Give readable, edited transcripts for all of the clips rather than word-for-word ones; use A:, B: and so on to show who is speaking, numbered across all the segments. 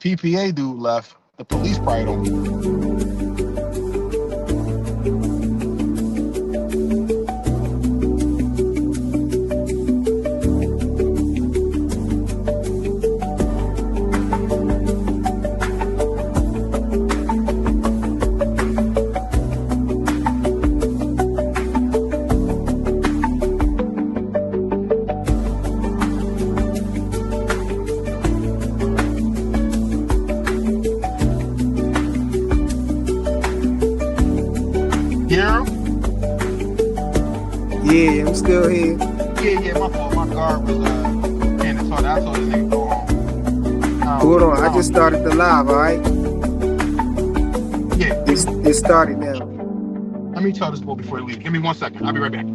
A: PPA dude left. The police probably don't care. Hear him?
B: Yeah, I'm still here.
A: Yeah, my fault. My guard was in it, so that's what this nigga go home.
B: Hold on, I just started the live, all right?
A: Yeah.
B: It started now.
A: Let me tell this boy before he leaves. Give me 1 second. I'll be right back.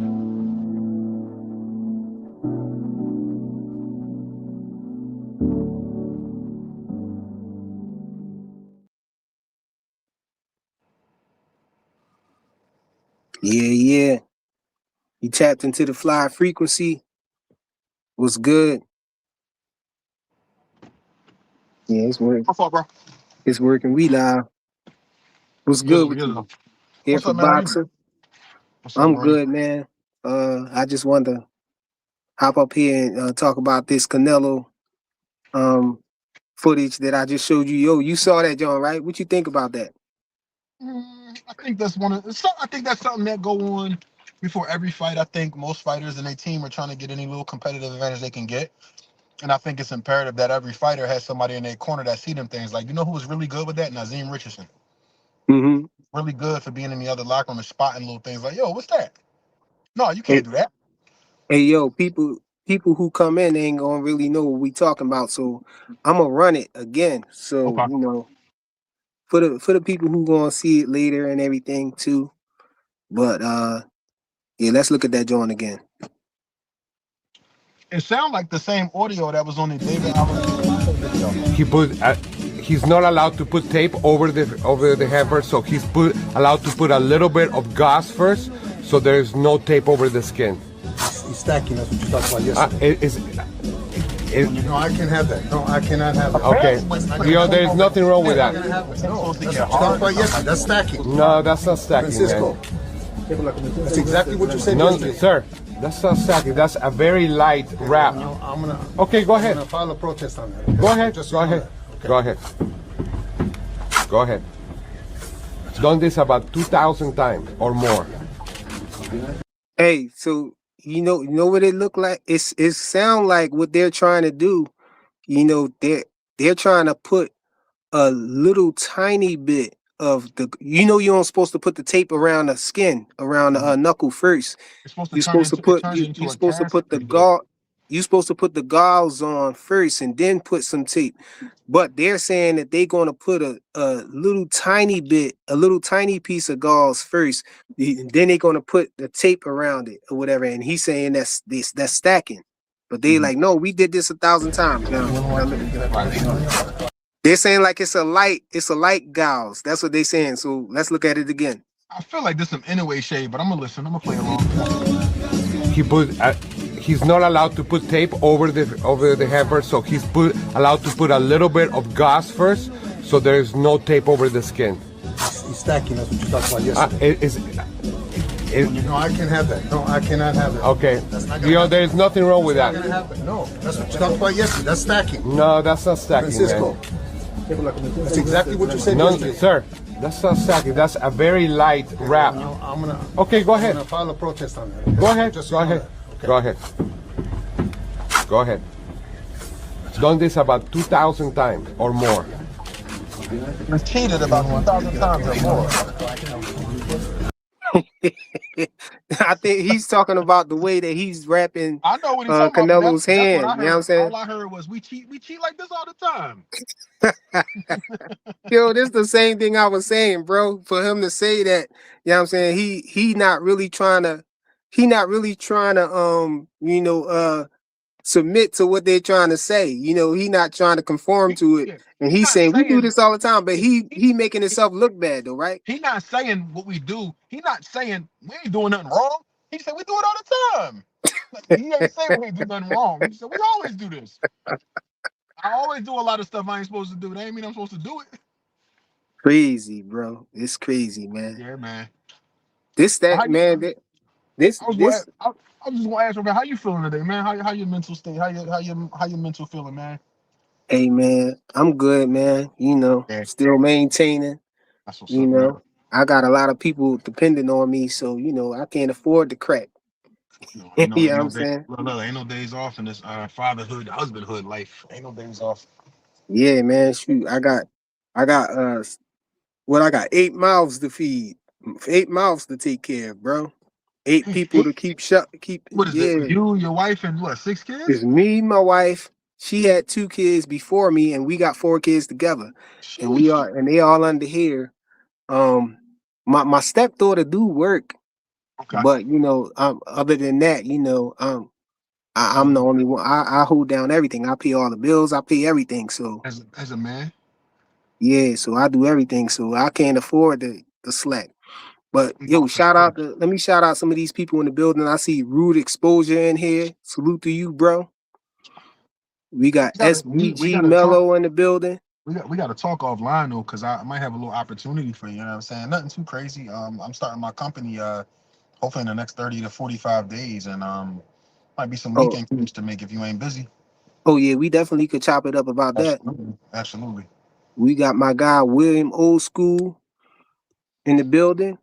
B: Yeah. You tapped into the fly frequency. What's good? Yeah, it's working.
A: My fault, bro.
B: It's working. We live. What's good with you? Here
A: What's
B: for
A: up, man? How you
B: boxer.
A: doing? What's up,
B: I'm
A: bro?
B: good, man. I just wanted to hop up here and talk about this Canelo footage that I just showed you. Yo, you saw that, John, right? What you think about that?
A: I think that's I think that's something that go on before every fight. I think most fighters and their team are trying to get any little competitive advantage they can get. And I think it's imperative that every fighter has somebody in their corner that see them things. Like, you know who was really good with that? Nazim Richardson.
B: Mm-hmm.
A: Really good for being in the other locker room and spotting little things like, yo, what's that? No, you can't do that.
B: Hey, yo, people who come in ain't gonna really know what we talking about. So I'm gonna run it again. So,
A: Okay.
B: you know, for the people who gonna see it later and everything too. But yeah, let's look at that joint again.
A: It sounds like the same audio that was on the David Alvarez video.
C: He's not allowed to put tape over the head first, so he's allowed to put a little bit of gauze first, so there's no tape over the skin.
D: He's stacking. That's what you talked about yesterday. No, I can't have that. No, I cannot have it.
C: Okay, there's nothing wrong with that.
D: No, that's what you talked about yesterday. That's stacking.
C: No, that's not stacking,
D: Francisco.
C: man.
D: That's exactly what you said
C: No,
D: yesterday.
C: sir, that's not stacking. That's a very light wrap.
D: I'm gonna.
C: Okay, go ahead.
D: I'm gonna file a protest on that.
C: Go ahead.
D: Just
C: Go
D: so you know
C: ahead.
D: that. Okay.
C: Go ahead. Go ahead. Done this about 2,000 times or more.
B: Hey, so you know what it look like? It sound like what they're trying to do. You know, they're trying to put a little tiny bit of the. You know, you're not supposed to put the tape around the skin, around the knuckle first.
A: It's supposed to
B: You're
A: turn
B: supposed to
A: into,
B: put
A: into
B: you're
A: a
B: supposed to
A: cast
B: put the
A: pretty good.
B: gauze. You're supposed to put the gauze on first and then put some tape. But they're saying that they're going to put a little tiny bit, a little tiny piece of gauze first. Then they're going to put the tape around it or whatever. And he's saying that's stacking. But they like, no, we did this 1,000 times. They're saying like it's a light gauze. That's what they're saying. So let's look at it again.
A: I feel like this some Inoue shade, but I'm gonna listen. I'm gonna play along.
C: He's not allowed to put tape over the head first, so he's allowed to put a little bit of gauze first, so there's no tape over the skin.
D: He's stacking. That's what you talked about yesterday. No, I can't have that. No, I cannot have it.
C: Okay,
D: That's not gonna happen.
C: there's nothing wrong with
D: That's
C: that.
D: not gonna happen. No, that's what you talked about yesterday. That's stacking.
C: No, that's not stacking,
D: Francisco.
C: man.
D: That's exactly what you said
C: No,
D: yesterday.
C: sir, that's not stacking. That's a very light wrap.
D: I'm gonna.
C: Okay, go
D: I'm
C: ahead.
D: gonna file a protest on that.
C: Go ahead.
D: Just so
C: Go
D: you know
C: ahead.
D: that. Okay.
C: Go ahead. Go ahead. Done this about 2,000 times or more.
A: It's cheated about 1,000 times or more.
B: I think he's talking about the way that he's wrapping
A: I know what he's talking about.
B: Canelo's
A: That's
B: hand.
A: what I
B: You know what I'm
A: heard.
B: saying?
A: All I heard was we cheat like this all the time.
B: Yo, this is the same thing I was saying, bro. For him to say that, you know what I'm saying? He not really trying to submit to what they're trying to say. You know, he not trying to conform to it.
A: Yeah.
B: And he's
A: not
B: saying we do
A: saying-
B: this all the time, but he making himself look bad though, right?
A: He not saying what we do. He not saying we ain't doing nothing wrong. He said we do it all the time. Like, he ain't saying we ain't do nothing wrong. He said we always do this. I always do a lot of stuff I ain't supposed to do. That ain't mean I'm supposed to do it.
B: Crazy, bro. It's crazy, man.
A: Yeah, man.
B: This
A: How
B: that
A: you?
B: man. This
A: I was going.
B: this.
A: I was just gonna ask you, how you feeling today, man? How your mental state? How your mental feeling, man?
B: Hey, man. I'm good, man. You know,
A: Yeah,
B: still maintaining.
A: that's what's
B: You
A: up, man.
B: know, I got a lot of people depending on me, so you know, I can't afford to crack.
A: No,
B: You know
A: ain't
B: what I'm
A: no day.
B: saying?
A: Look, ain't no days off in this fatherhood, husbandhood life. Ain't no days off.
B: Yeah, man. Shoot, I got what I got 8 mouths to feed, 8 mouths to take care of, bro. 8 people to keep.
A: What is it?
B: Yeah,
A: You, your wife, and what? 6 kids?
B: it's me, my wife. She had 2 kids before me, and we got 4 kids together, and
A: Sheesh.
B: they all under here. Um, my stepdaughter do work,
A: Okay.
B: but you know, other than that, you know, I'm the only one. I hold down everything. I pay all the bills. I pay everything. So
A: As a man.
B: yeah, so I do everything. So I can't afford the slack. But
A: No,
B: yo,
A: for sure.
B: let me shout out some of these people in the building. I see Rude Exposure in here. Salute to you, bro. We got
A: We
B: SBG
A: gotta talk.
B: Mello in the building.
A: We got to talk offline though, because I might have a little opportunity for you. You know what I'm saying? Nothing too crazy. I'm starting my company. Hopefully in the next 30 to 45 days, and might be some
B: Oh,
A: weekend trips to make if you ain't busy.
B: oh yeah, we definitely could chop it up about that.
A: Absolutely, absolutely.
B: We got my guy William Old School in the building.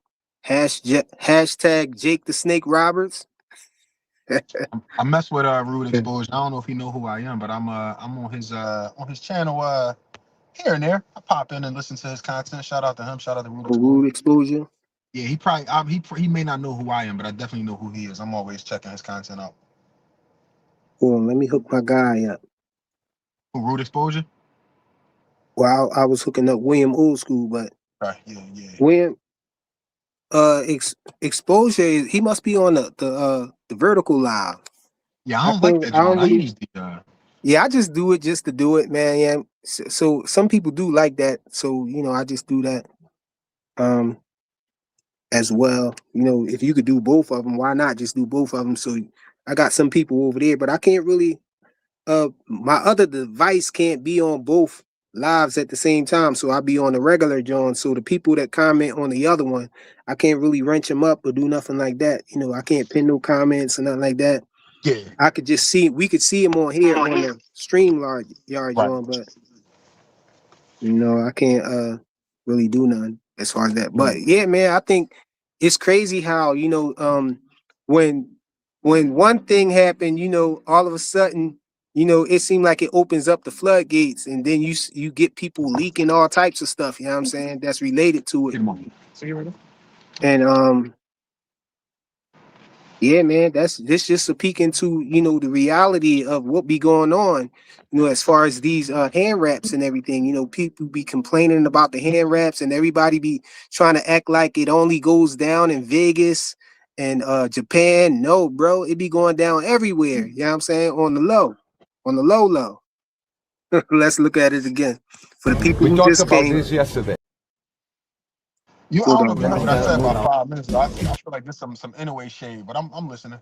B: Hashtag Jake the Snake Roberts.
A: I mess with Rude Exposure. I don't know if he know who I am, but I'm on his channel here and there. I pop in and listen to his content. Shout out to him. Shout out to Rude
B: Oh,
A: Exposure.
B: Rude Exposure.
A: Yeah, he probably he may not know who I am, but I definitely know who he is. I'm always checking his content out.
B: Hold on, let me hook my guy up.
A: Who, Rude Exposure?
B: Well, I was hooking up William Old School, but
A: Right. Yeah, yeah.
B: William Exposure, he must be on the vertical live.
A: Yeah, I don't like that
B: I don't
A: joint. I
B: really.
A: usually
B: Yeah, I just do it just to do it, man. Yeah. So some people do like that. So, you know, I just do that um as well. You know, if you could do both of them, why not just do both of them? So I got some people over there, but I can't really my other device can't be on both lives at the same time. So I'll be on the regular John. So the people that comment on the other one, I can't really wrench them up or do nothing like that. You know, I can't pin no comments or nothing like that.
A: yeah.
B: I could just see we could see him on here on the stream yard
A: Right.
B: John, but you know, I can't really do nothing as far as that.
A: Yeah.
B: But yeah, man, I think it's crazy how, you know, when one thing happened, you know, all of a sudden, you know, it seemed like it opens up the floodgates, and then you get people leaking all types of stuff, you know what I'm saying, that's related to it.
A: Good morning. See you later.
B: And yeah, man, this just a peek into, you know, the reality of what be going on, you know, as far as these hand wraps and everything. You know, people be complaining about the hand wraps, and everybody be trying to act like it only goes down in Vegas and Japan. No, bro, it be going down everywhere. You know what I'm saying? On the low, low. Let's look at it again for the people
C: We
B: who
C: talked
B: just
C: about
B: came.
C: this yesterday.
A: I
B: Hold
A: don't know
B: on,
A: if you heard
B: man.
A: what I said about 5 minutes ago. I feel like there's some Inoue shade, but I'm listening.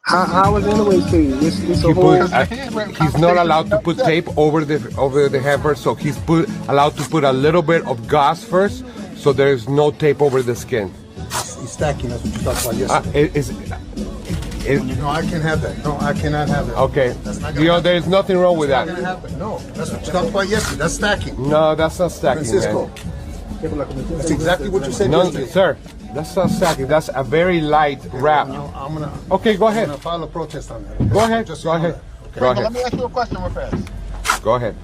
B: How was anyway to you? It's a
C: He put
B: whole.
A: Because of the hand wrap
C: he's not
A: conversation
C: allowed
A: from the
C: to
A: other
C: put
A: day.
C: tape over the hammer, so he's allowed to put a little bit of gauze first, so there's no tape over the skin.
D: He's stacking. That's what you talked about yesterday.
C: No,
D: I can't have that. No, I cannot have that.
C: okay.
D: That's not
C: You
D: gonna
C: know,
D: happen.
C: there's nothing wrong with
D: That's not
C: that.
D: gonna happen. No, that's what you talked about yesterday. That's stacking.
C: No, that's not stacking,
D: Francisco.
C: man.
D: That's exactly what you said
C: No,
D: yesterday.
C: sir, that's not stacking. That's a very light wrap.
D: I'm gonna.
C: Okay, go
D: I'm
C: ahead.
D: gonna file a protest on that.
C: Go ahead.
D: Just
C: Go
D: so you know
C: ahead.
D: that. Okay.
C: Go
A: But let
C: ahead.
A: me ask you a question real fast.
C: Go ahead.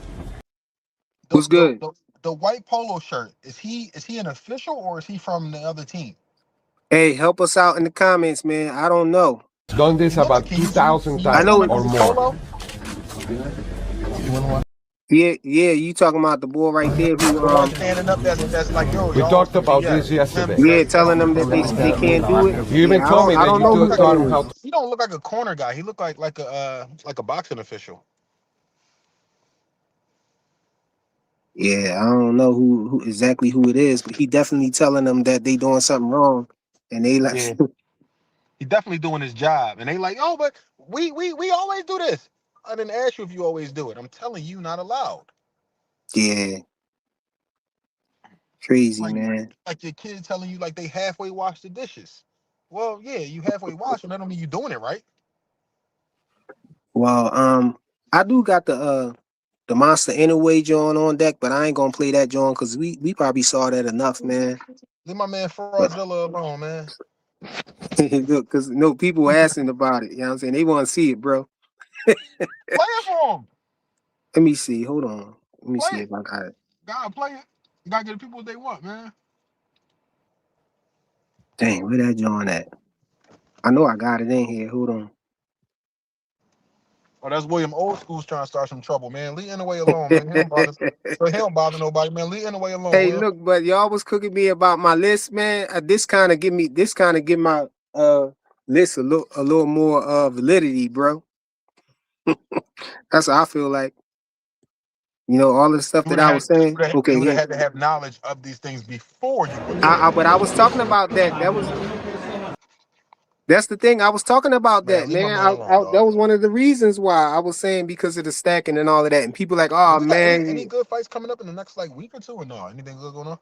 B: What's good?
A: The white polo shirt, is he an official or is he from the other team?
B: Hey, help us out in the comments, man. I don't know.
C: Done this about
A: Can
C: 2,000
A: you
B: I
C: times
B: know
A: tell
B: it.
A: him
C: or
A: it's a
C: more.
A: polo?
B: Yeah, you talking about the boy right there who
A: The one standing up that's like, yo,
C: We
A: y'all
C: talked
A: supposed to
C: about
A: be
C: this
A: him,
C: yesterday.
B: yeah,
A: right?
B: telling them that they can't do it.
C: You even
B: Yeah,
C: told me
B: I
C: that
B: don't
C: you
B: know who
C: taught him
B: that
C: how
B: is.
C: to.
A: He don't look like a corner guy. He look like a boxing official.
B: Yeah, I don't know who exactly who it is, but he definitely telling them that they doing something wrong, and they like,
A: Yeah. He definitely doing his job. And they like, oh, but we always do this. I didn't ask you if you always do it. I'm telling you, not allowed.
B: Yeah, crazy,
A: Like,
B: man.
A: like your kids telling you like they halfway wash the dishes. Well, yeah, you halfway wash them. That don't mean you doing it right.
B: Well, I do got the Monster Inoue joint on deck, but I ain't gonna play that joint because we probably saw that enough, man.
A: Leave my man
B: But
A: Fraudzilla alone, man.
B: look, because no people were asking about it. You know what I'm saying? They want to see it, bro.
A: Play it for him.
B: Let me see. Hold on. Let me
A: Play
B: see
A: it.
B: if I got it.
A: Gotta play it. You gotta get the people what they want, man.
B: Dang, where that joint at? I know I got it in here. Hold on.
A: Oh, that's William Old School's trying to start some trouble, man. Leave Inoue alone, man. He don't bother. So he don't bother nobody, man. Leave Inoue alone,
B: Hey,
A: Will.
B: look, but y'all was cooking me about my list, man. This kind of give my list a little more validity, bro. That's how I feel like. You know, all the stuff
A: You
B: that
A: would have
B: I
A: had
B: was saying. Okay,
A: you would have
B: yeah.
A: had to have knowledge of these things before you put them in.
B: But I was talking about that. That's the thing. I was talking about
A: Man,
B: that,
A: leave my
B: man.
A: man alone,
B: That
A: dog.
B: was one of the reasons why I was saying because of the stacking and all of that. And people like,
A: Do
B: oh
A: we got any
B: man,
A: good fights coming up in the next like week or two or no? Anything good going on?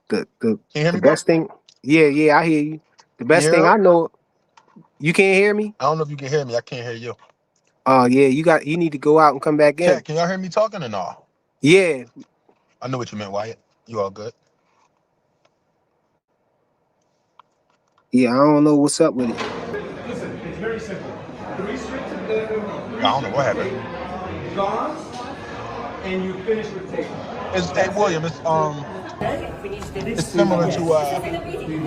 B: the
A: Can you hear
B: the
A: me, bro?
B: best thing. Yeah, I hear you. The best thing
A: Yeah.
B: I know. You can't hear me?
A: I don't know if you can hear me. I can't hear you.
B: Oh yeah, you need to go out and come back
A: Chat,
B: in.
A: can y'all hear me talking or no?
B: Yeah,
A: I know what you meant, Wyatt. You all good?
B: yeah. I don't know what's up with it.
E: Listen, it's very simple. The restricted
A: I don't know what happened.
E: gauze, and you finish with tape.
A: It's hey
E: That's
A: William.
E: it.
A: It's
E: This
A: similar to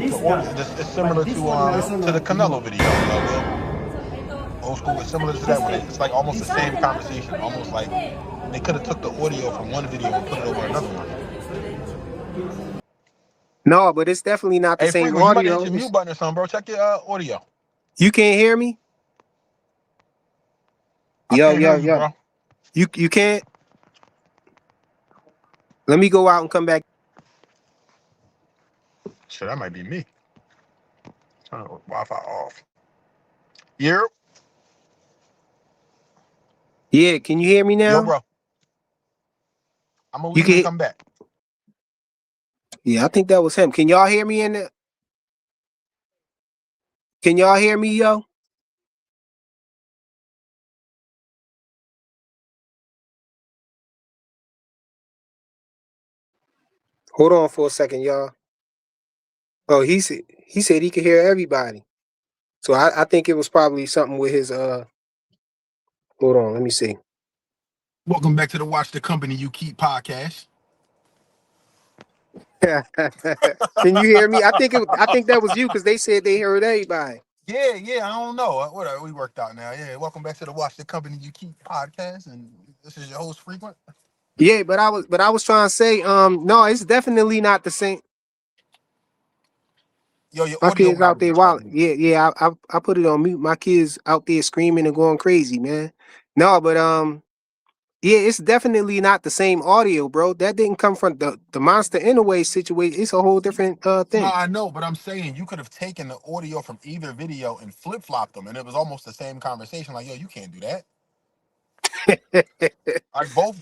E: this
A: the audio.
E: done.
A: It's
E: But
A: similar
E: this one now,
A: to the
E: no.
A: Canelo video. Will Old School. It's similar to that one. It's like almost the same conversation. Almost like they could have took the audio from one video and put it over another one.
B: No, but it's definitely not the
A: Hey
B: same
A: Freako, you might hit
B: audio.
A: your mute button or something, bro. Check your audio.
B: You can't hear me?
A: I
B: Yo,
A: can't hear
B: yo,
A: you,
B: yo.
A: bro.
B: You can't? Let me go out and come back.
A: Shit, that might be me. Turn the Wi-Fi off. Yeah.
B: Yeah, can you hear me
A: Yo,
B: now?
A: bro. I'm gonna
B: You
A: leave and
B: can.
A: come back.
B: Yeah, I think that was him. Can y'all hear me in there? Can y'all hear me, yo? Hold on for a second, y'all. Oh, he said he could hear everybody. So I think it was probably something with his hold on, let me see.
A: Welcome back to the Watch the Company You Keep podcast.
B: Can you hear me? I think that was you because they said they heard everybody.
A: Yeah, I don't know. Whatever, we worked out now. Yeah, welcome back to the Watch the Company You Keep podcast, and this is your host Frequent.
B: Yeah, but I was trying to say, no, it's definitely not the same.
A: Yo, your
B: My
A: audio
B: kids
A: went out
B: out
A: a
B: there
A: bit, trying
B: wild.
A: to.
B: Yeah, I put it on mute. My kids out there screaming and going crazy, man. No, but yeah, it's definitely not the same audio, bro. That didn't come from the Monster Inoue situation. It's a whole different
A: No,
B: thing.
A: I know, but I'm saying you could have taken the audio from either video and flip flopped them, and it was almost the same conversation. Like, yo, you can't do that. Like both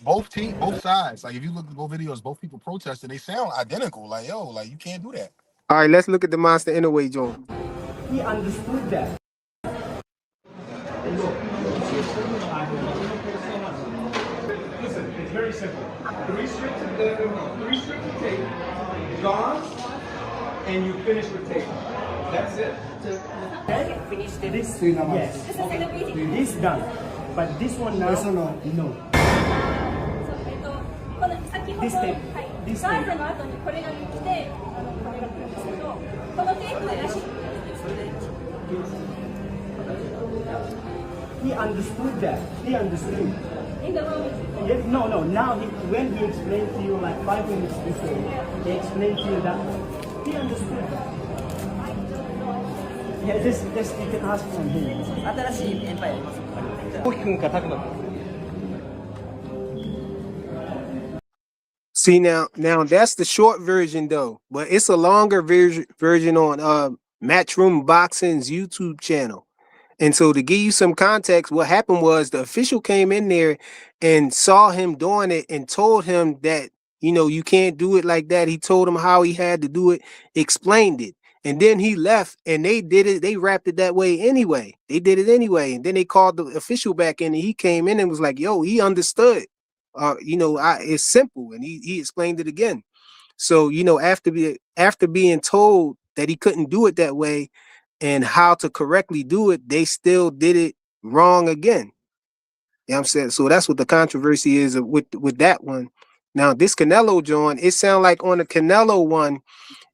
A: sides. Like if you look at both videos, both people protested. They sound identical. Like yo, like you can't do that.
B: All right, let's look at the Monster Inoue joint.
E: He understood that. Listen, it's very simple. The restricted tape, gauze, and you finish with tape. That's it. This, yes. This done. But this one now, no. This tape. This tape.
F: の後にこれが来て、これが来るんですけど、このテープがなし。
E: He understood that. He understood.
F: In the room.
E: Yes, no. Now, when he explained to you like 5 minutes before, he explained to you that he understood that. Yeah, just you can ask from him. 新しいエンパイアあります。大きくんか高くなった。
B: See now that's the short version though, but it's a longer version on Matchroom Boxing's YouTube channel. And so to give you some context, what happened was the official came in there and saw him doing it and told him that, you know, you can't do it like that. He told him how he had to do it, explained it. And then he left and they did it. They wrapped it that way anyway. They did it anyway. And then they called the official back in and he came in and was like, yo, he understood. You know, it's simple. And he explained it again. So, you know, after being told that he couldn't do it that way, and how to correctly do it, they still did it wrong again. You know what I'm saying? So that's what the controversy is with that one. Now, this Canelo joint, it sound like on the Canelo one,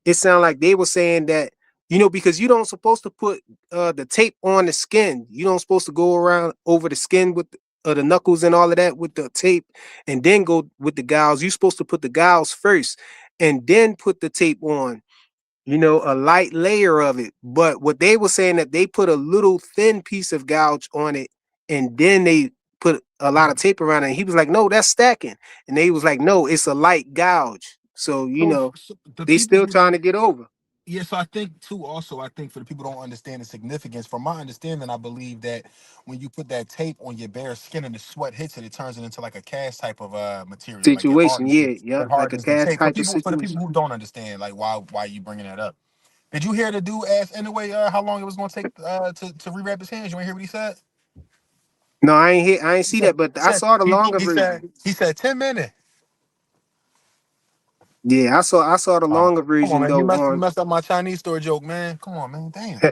B: it sound like they were saying that, you know, because you don't supposed to put the tape on the skin. You don't supposed to go around over the skin with the knuckles and all of that with the tape and then go with the gauze. You're supposed to put the gauze first and then put the tape on, you know, a light layer of it. But what they were saying that they put a little thin piece of gouge on it and then they put a lot of tape around it. And he was like, no, that's stacking. And they was like, no, it's a light gouge. So, you know,
A: So the
B: they
A: people
B: still
A: who
B: trying to
A: don't,
B: get over.
A: yeah, so I think too, also, I think for the people who don't understand the significance, from my understanding, I believe that when you put that tape on your bare skin and the sweat hits it, it turns it into like a cast type of material. Like it
B: Situation,
A: hardens
B: yeah, yeah,
A: it
B: like a
A: hardens the
B: cast
A: tape. For
B: type of
A: people
B: situation.
A: who don't understand, like why you bringing that up. Did you hear the dude ask anyway how long it was gonna take to rewrap his hands? You ain't hear what he said?
B: No, I ain't see that, but
A: He
B: I
A: said
B: saw the longer version.
A: he said 10 minutes.
B: Yeah, I saw the longer
A: Come on,
B: version
A: man.
B: though
A: You
B: on.
A: messed up my Chinese store joke, man. Come on, man. Damn.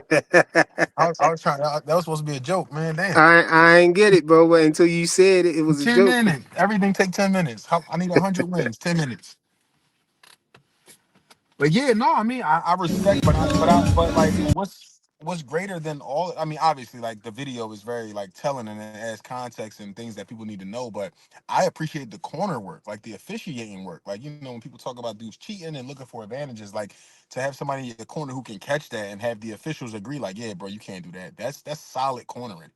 A: I was trying. That was supposed to be a joke, man. Damn.
B: I ain't get it, bro. But until you said it, it was a
A: 10
B: joke.
A: minutes. Everything take 10 minutes. I need 100 wins. 10 minutes. But yeah, no. I mean, I respect, but like, what's greater than all? I mean, obviously, like the video is very like telling and it adds context and things that people need to know. But I appreciate the corner work, like the officiating work. Like you know, when people talk about dudes cheating and looking for advantages, like to have somebody in your corner who can catch that and have the officials agree, like, yeah, bro, you can't do that. That's solid cornering.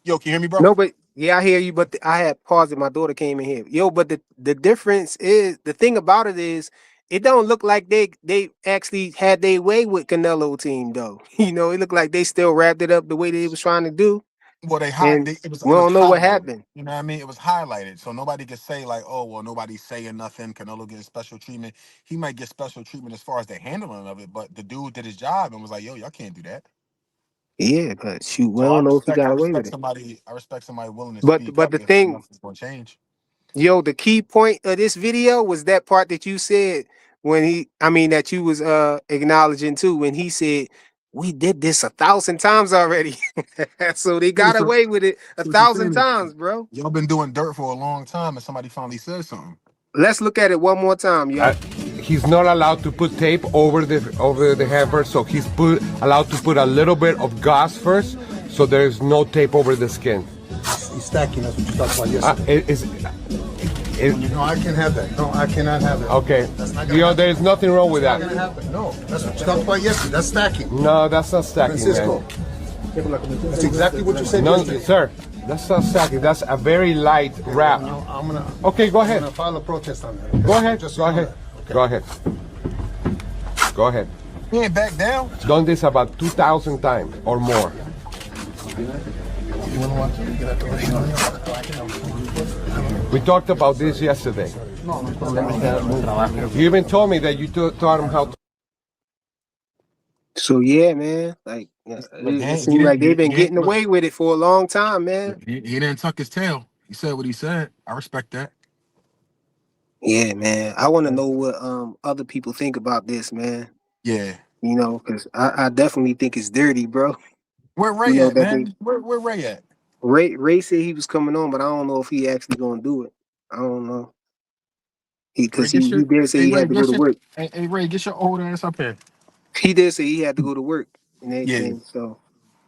A: Yo, can you hear me, bro?
B: No, but yeah, I hear you. But I had paused and my daughter came in here. Yo, but the difference is the thing about it is it don't look like they actually had their way with Canelo team though. You know, it looked like they still wrapped it up the way they was trying to do,
A: Well,
B: and we
A: it was
B: don't know what
A: highlighted.
B: happened.
A: You know what I mean? It was highlighted, so nobody could say like, "Oh, well, nobody's saying nothing." Canelo getting special treatment. He might get special treatment as far as the handling of it, but the dude did his job and was like, "Yo, y'all can't do that."
B: Yeah, but shoot, we
A: So
B: don't know if he got away with it.
A: I respect somebody willing to
B: But
A: speak
B: but
A: up
B: the
A: if
B: thing,
A: nothing's going to change.
B: yo, the key point of this video was that part that you said when I mean that you was acknowledging too when he said we did this 1,000 times already. So they
A: Yeah,
B: got away with it a
A: so what you're
B: thousand
A: saying is
B: times, bro.
A: y'all been doing dirt for a long time, and somebody finally said something.
B: Let's look at it one more time,
C: Uh,
B: yo.
C: he's not allowed to put tape over the hammer, so he's allowed to put a little bit of gauze first, so there's no tape over the skin.
D: He's stacking. That's what you talked about yesterday. No, I can't have that. No, I cannot have that.
C: Okay.
D: That's not
C: You
D: gonna
C: know,
D: happen.
C: there's nothing wrong with
D: That's
C: that.
D: not gonna happen. No, that's what you talked about yesterday. That's stacking.
C: No, that's not stacking,
D: Francisco.
C: man.
D: That's exactly what you said
C: No,
D: yesterday.
C: sir, that's not stacking. That's a very light wrap.
D: No, I'm gonna.
C: Okay, go
D: I'm
C: ahead.
D: gonna file a protest on that.
C: Go ahead.
D: Just so
C: Go
D: you know
C: ahead.
D: that. Okay.
C: Go ahead. Go ahead.
A: He ain't back down.
C: Done this about 2,000 times or more. We talked about this yesterday. You even told me that you taught him how to.
B: So yeah, man. Like
A: But
B: it
A: damn,
B: seems like they've been getting away with it for a long time, man.
A: he didn't tuck his tail. He said what he said. I respect that.
B: Yeah, man. I want to know what other people think about this, man.
A: Yeah.
B: You know, because I definitely think it's dirty, bro.
A: Where
B: You
A: Ray
B: know
A: at,
B: that they
A: man? Where Ray at?
B: Ray said he was coming on, but I don't know if he actually gonna do it. I don't know.
A: Ray,
B: Because
A: get
B: he
A: your
B: did say
A: hey
B: he
A: Ray,
B: had to go
A: get
B: to
A: your
B: work.
A: hey Ray, get your old ass up here.
B: He did say he had to go to work and
A: Yeah.
B: everything. So,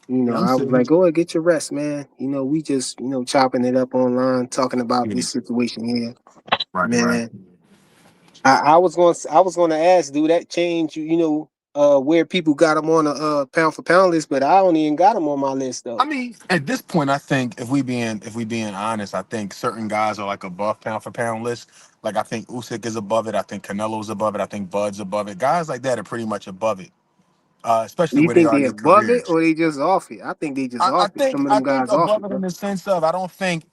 A: Yeah, I'm
B: I was like,
A: serious.
B: go ahead, get your rest, man. We just, chopping it up online, talking about
A: Yeah.
B: this situation here.
A: Right.
B: Man, I was gonna ask, do that change where people got him on a pound for pound list, but I don't even got him on my list
A: I
B: though.
A: mean, at this point, I think if we being honest, I think certain guys are like above pound for pound list. Like I think Usyk is above it. I think Canelo's above it. I think Bud's above it. Guys like that are pretty much above it. especially
B: You
A: where they
B: think
A: are in
B: they
A: their
B: above it
A: careers.
B: or they just off it? I think they just
A: I
B: off it.
A: think
B: Some of
A: I
B: them
A: think
B: guys off
A: above
B: it,
A: it in
B: bro.
A: the sense of I don't think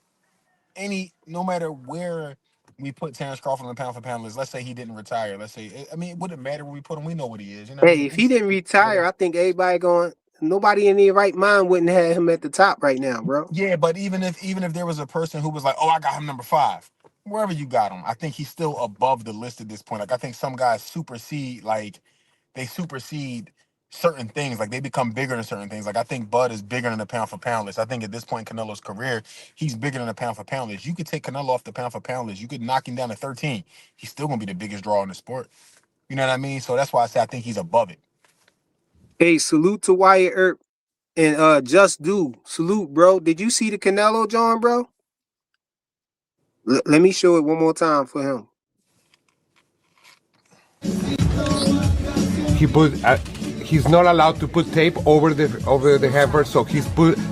A: no matter where we put Terrence Crawford on the pound for pound list, let's say he didn't retire. Let's say, I mean, it wouldn't matter where we put him. We know what he is. You know what I
B: Hey,
A: mean?
B: if he didn't retire, I think everybody going. Nobody in their right mind wouldn't have him at the top right now, bro.
A: Yeah, but even if there was a person who was like, oh, I got him number 5, wherever you got him, I think he's still above the list at this point. Like I think some guys supersede certain things. Like they become bigger than certain things. Like I think Bud is bigger than the pound for pound list. I think at this point in Canelo's career, he's bigger than the pound for pound list. You could take Canelo off the pound for pound list. You could knock him down to 13. He's still gonna be the biggest draw in the sport. You know what I mean? So that's why I say I think he's above it.
B: Hey, salute to Wyatt Earp and Just Do. Salute, bro. Did you see the Canelo, John, bro? Let me show it one more time for him.
C: He put. He's not allowed to put tape over the head first, so he's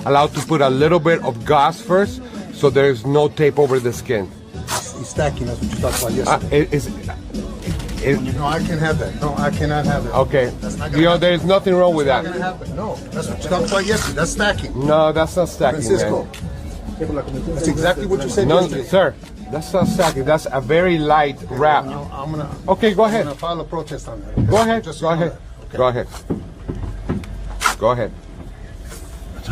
C: allowed to put a little bit of gauze first, so there's no tape over the skin.
D: He's stacking. That's what you talked about yesterday. No, I can't have that. No, I cannot have that.
C: Okay.
D: That's not
C: You know, there's nothing wrong with that.
D: not gonna happen. No, that's what you talked about yesterday. That's stacking.
C: No, that's not stacking,
D: Francisco.
C: man.
D: That's exactly what you said
C: No,
D: yesterday.
C: sir, that's not stacking. That's a very light wrap.
D: No, I'm gonna.
C: Okay, go
D: I'm
C: ahead.
D: gonna file a protest on that.
C: Go ahead.
D: Just
C: Go
D: so you know
C: ahead.
D: that. Okay.
C: Go ahead. Go ahead.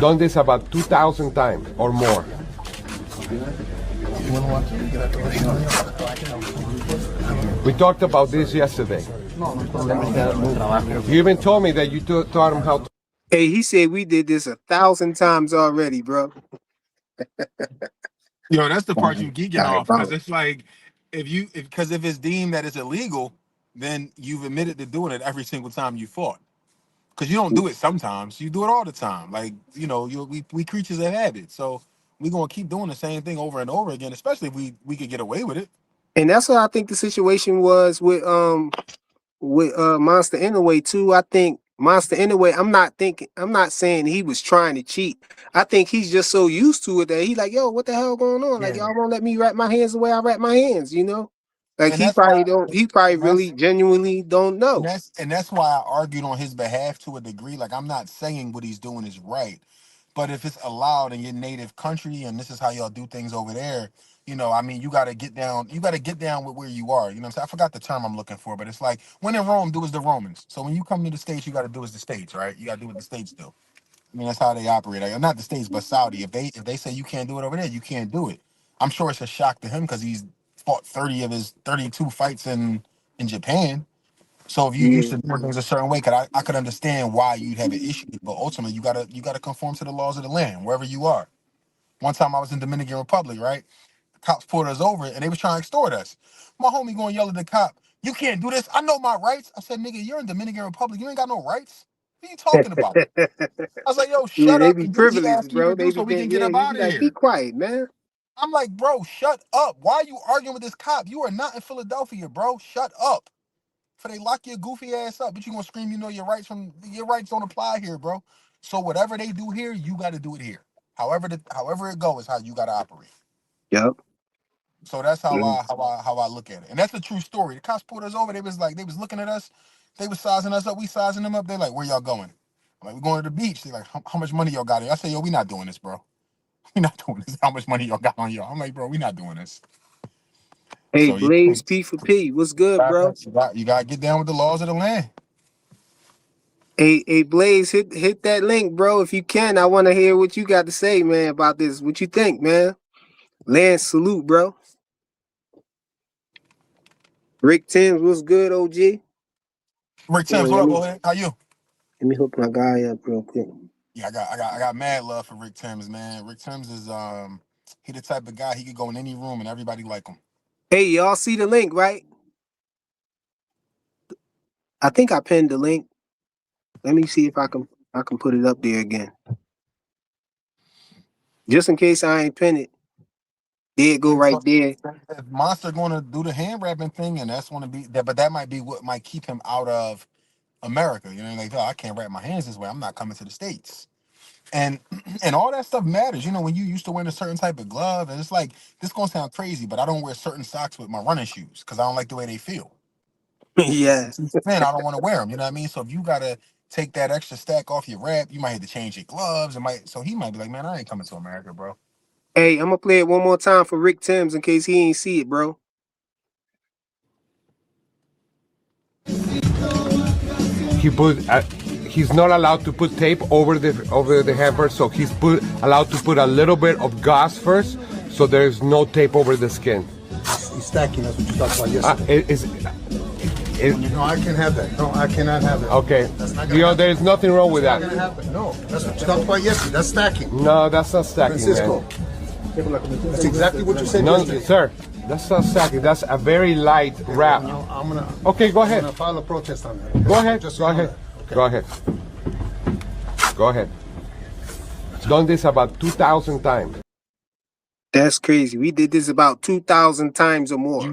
C: Done this about 2,000 times or more. We talked about this yesterday. You even told me that you taught him how to.
B: Hey, he said we did this 1,000 times already, bro.
A: Yo, that's the part you geeking off because it's like because if it's deemed that it's illegal, then you've admitted to doing it every single time you fought. Because you don't do it sometimes, you do it all the time. Like we creatures of habit, so we're gonna keep doing the same thing over and over again, especially if we could get away with it.
B: And that's what I think the situation was with Monster Inoue too. I think Monster Inoue, I'm not saying he was trying to cheat. I think he's just so used to it that he like, yo, what the hell going on? Like,
A: Yeah.
B: y'all won't let me wrap my hands the way I wrap my hands, you know? Like
A: And that's why
B: he probably
A: and that's
B: really genuinely don't know.
A: and that's why I argued on his behalf to a degree. Like I'm not saying what he's doing is right, but if it's allowed in your native country and this is how y'all do things over there, I mean, you got to get down. You got to get down with where you are. You know what I'm saying? I forgot the term I'm looking for, but it's like when in Rome, do as the Romans. So when you come to the States, you got to do as the States, right? You got to do what the States do. I mean, that's how they operate. Like, not the States, but Saudi. If they say you can't do it over there, you can't do it. I'm sure it's a shock to him because he's fought 30 of his 32 fights in Japan. So if you used
B: Yeah.
A: to doing things a certain way, I could understand why you'd have an issue. But ultimately, you gotta conform to the laws of the land wherever you are. One time I was in Dominican Republic, right? The cops pulled us over and they was trying to extort us. My homie going to yell at the cop, "You can't do this. I know my rights." I said, "Nigga, you're in Dominican Republic. You ain't got no rights. What are you talking about?" I was like, "Yo,
B: Yeah,
A: shut
B: they
A: up
B: be
A: and do what he
B: privileged,
A: asking you
B: bro.
A: to
B: They
A: do
B: be
A: so we can
B: getting,
A: get
B: yeah,
A: up
B: you
A: out
B: be
A: of
B: like, be
A: here."
B: quiet, man.
A: I'm like, "Bro, shut up. Why are you arguing with this cop? You are not in Philadelphia, bro. Shut up. For they lock your goofy ass up, but you gonna scream, your rights don't apply here, bro. So whatever they do here, you gotta do it here. However it goes is how you gotta operate."
B: Yep.
A: So that's how
B: Mm.
A: I look at it. And that's a true story. The cops pulled us over, they was looking at us, they was sizing us up, we sizing them up. They like, "Where y'all going?" I'm like, "We're going to the beach." They like, how much money y'all got here?" I say, "Yo, we not doing this, bro. We not doing this. How much money y'all got on y'all?" I'm like, "Bro, we not doing this."
B: Hey,
A: So you
B: Blaze P for P. What's good, bro?
A: gotta get down with the laws of the land.
B: Hey, Blaze, hit that link, bro. If you can, I want to hear what you got to say, man, about this. What you think, man? Lance, salute, bro. Rick Timms, what's good, OG?
A: Rick
B: Hold
A: Timms,
B: on,
A: what up, boy? How you?
B: let me hook my guy up real quick.
A: Yeah, I got mad love for Rick Timms, man. Rick Timms is he the type of guy he could go in any room and everybody like him.
B: Hey, y'all see the link, right? I think I pinned the link. Let me see if I can put it up there again. Just in case I ain't pin it. There it go
A: Yeah,
B: right
A: so
B: there.
A: if Monster gonna do the hand wrapping thing, and that's gonna be that, but that might be what might keep him out of America. You know, like, "Oh, I can't wrap my hands this way. I'm not coming to the States." And and all that stuff matters. You know, when you used to wear a certain type of glove, and it's like this gonna sound crazy, but I don't wear certain socks with my running shoes because I don't like the way they feel.
B: Yeah.
A: Man, I don't want to wear them. You know what I mean? So if you gotta take that extra stack off your rep. You might have to change your gloves. So he might be like, man, I ain't coming to America, bro.
B: Hey, I'm gonna play it one more time for Rick Timms in case he ain't see it, bro.
C: He put. He's not allowed to put tape over the heifer, so he's allowed to put a little bit of gauze first, so there's no tape over the skin.
D: He's stacking. That's what you talked about yesterday. No, I can't have that. No, I cannot have that.
C: Okay.
D: That's not
C: There's nothing wrong with that.
D: Not gonna happen. No, that's what you talked about yesterday. That's stacking.
C: No, that's not stacking,
D: Francisco.
C: man.
D: That's exactly what you said
C: No,
D: yesterday.
C: sir. That's not stacking. That's a very light wrap.
D: I'm gonna.
C: Okay, go ahead.
D: I'm gonna file a protest on that.
C: Go ahead.
D: Just
C: Go
D: so you know
C: ahead.
D: that. Okay.
C: Go ahead. Go ahead. Done this about 2,000 times.
B: That's crazy. We did this about 2,000 times or more.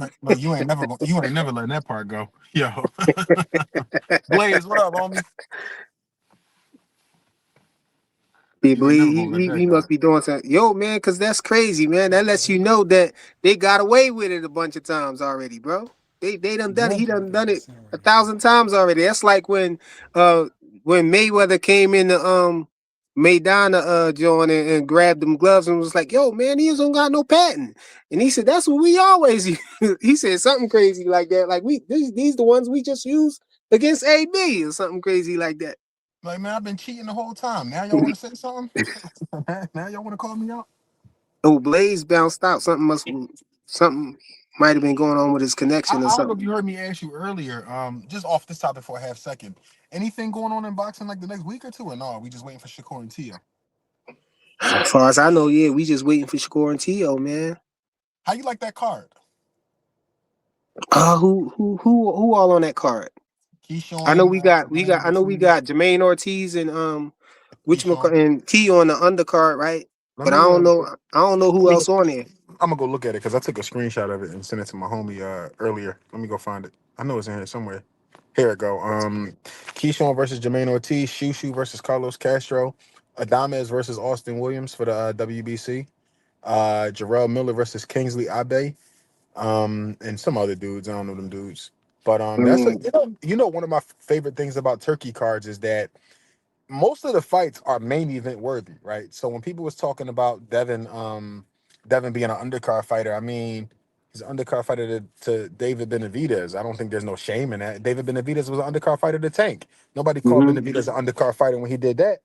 A: You ain't never letting that part go. Yo. Blaze, what up, homie?
B: Yeah,
A: You ain't never gonna
B: believe
A: let that
B: he
A: go.
B: must be doing something. Yo, man, because that's crazy, man. That lets you know that they got away with it a bunch of times already, bro. They done it. He done it 1,000 times already. That's like when Mayweather came in the Maidana joint and grabbed them gloves and was like, yo, man, he don't got no patent. And he said, that's what we always use. He said something crazy like that. Like these the ones we just use against AB or something crazy like that.
A: Like, man, I've been cheating the whole time. Now y'all want to say something? Now y'all want to call me out?
B: Oh, Blaze bounced out. Something might have been going on with his connection or
A: I don't know if
B: something.
A: you heard me ask you earlier, just off this topic for a half second. Anything going on in boxing like the next week or two, or no? We just waiting for Shakur and Tia.
B: As far as I know, yeah, we just waiting for Shakur and T.O., man.
A: How you like that card?
B: Who all on that card?
A: Keyshawn.
B: I know we got
A: Ortiz,
B: Jermaine Ortiz and
A: Keyshawn.
B: and T on the undercard, right?
A: Let
B: But
A: me
B: I don't know who else on there.
A: I'm gonna go look at it because I took a screenshot of it and sent it to my homie earlier. Let me go find it. I know it's in here somewhere. Here it go. Keyshawn versus Jermaine Ortiz, Shushu versus Carlos Castro, Adames versus Austin Williams for the WBC, Jarrell Miller versus Kingsley Abe, and some other dudes. I don't know them dudes. But that's
B: Mm,
A: one of my favorite things about turkey cards is that most of the fights are main event worthy, right? So when people was talking about Devin being an undercard fighter, I mean, he's an undercard fighter to David Benavidez. I don't think there's no shame in that. David Benavidez was an undercard fighter to Tank. Nobody called
B: mhm.
A: Benavidez an undercard fighter when he did that.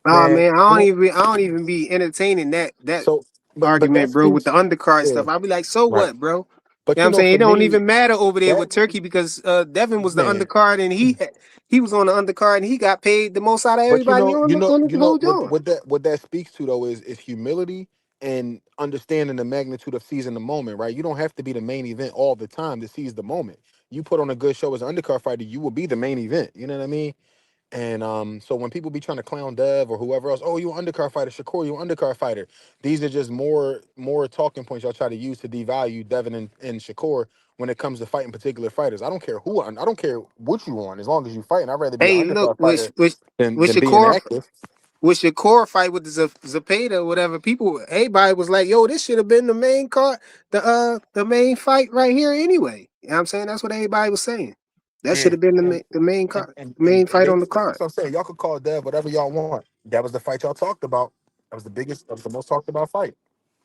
B: Oh
A: Man,
B: man, I don't even be entertaining that
A: so but that
B: argument, bro, with
A: speaks,
B: the undercard
A: yeah,
B: stuff. I'll be like, so
A: right.
B: what, bro? You know
A: But
B: what I'm saying?
A: for
B: It don't
A: me,
B: even matter over there with
A: that
B: Turkey because Devin was the
A: man,
B: undercard and he was on the undercard and he got paid the most out of
A: but
B: everybody on the whole joint.
A: what that speaks to though is humility and understanding the magnitude of seizing the moment, right? You don't have to be the main event all the time to seize the moment. You put on a good show as an undercard fighter, you will be the main event. You know what I mean? And so when people be trying to clown Dev or whoever else, oh, you an undercard fighter, Shakur, you an undercard fighter. These are just more talking points y'all try to use to devalue Devin and Shakur when it comes to fighting particular fighters. I don't care what you want, as long as you fighting. I'd rather be an
B: Hey, look,
A: undercard fighter
B: with
A: than being
B: Shakur
A: active.
B: with your core fight with the Zapata or whatever, everybody was like, yo, this should have been the main card, the main fight right here anyway. You know what I'm saying? That's what everybody was saying. That should
A: Yeah.
B: have been
A: And
B: the main
A: and,
B: card,
A: and, and
B: main fight
A: they
B: on the card.
A: so I'm saying y'all could call Dev whatever y'all want. That was the fight y'all talked about. That was the most talked about fight.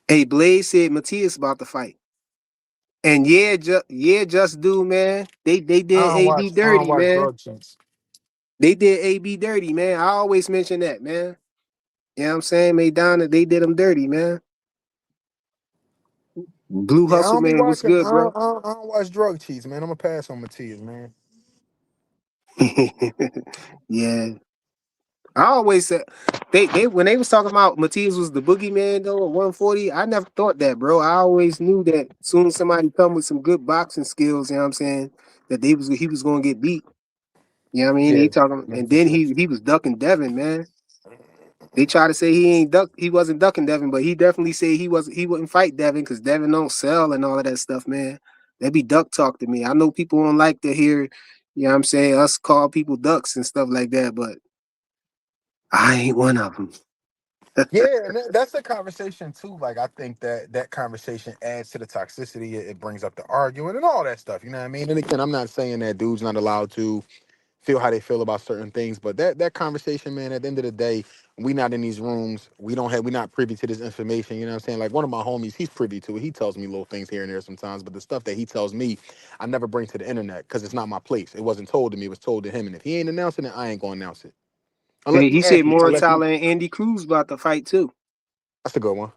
B: Hey, Blaze said Matias about the fight. And just do, man. They did AB
A: I don't
B: dirty,
A: watch
B: man.
A: drug checks.
B: They did AB dirty, man. I always mention that, man. You know what I'm saying? Maidana, they did them dirty, man. Blue
A: Yeah, I
B: Hustle,
A: don't be
B: man. What's
A: watching.
B: good, bro?
A: I don't watch drug cheats, man. I'm gonna pass on Matias, man.
B: Yeah. I always said they when they was talking about Matias was the boogeyman though at 140, I never thought that, bro. I always knew that soon as somebody come with some good boxing skills, you know what I'm saying, that he was gonna get beat. You know what I mean?
A: Yeah,
B: He talking
A: yeah,
B: and
A: for
B: then
A: sure.
B: he was ducking Devin, man. They try to say he wasn't ducking Devin, but he definitely said he wouldn't fight Devin because Devin don't sell and all of that stuff, man. That be duck talk to me. I know people don't like to hear, you know what I'm saying, us call people ducks and stuff like that, but I ain't one of them.
A: Yeah, and that's a conversation too. Like I think that conversation adds to the toxicity. It brings up the arguing and all that stuff. You know what I mean? And again, I'm not saying that dude's not allowed to feel how they feel about certain things. But that conversation, man, at the end of the day, we not in these rooms. We not privy to this information. You know what I'm saying? Like one of my homies, he's privy to it. He tells me little things here and there sometimes, but the stuff that he tells me, I never bring to the internet because it's not my place. It wasn't told to me. It was told to him. And if he ain't announcing it, I ain't gonna announce it. Unless
B: Hey,
A: you
B: he
A: ask
B: said
A: me. Unless you,
B: Moratala and Andy Cruz about to fight too.
A: that's a good one.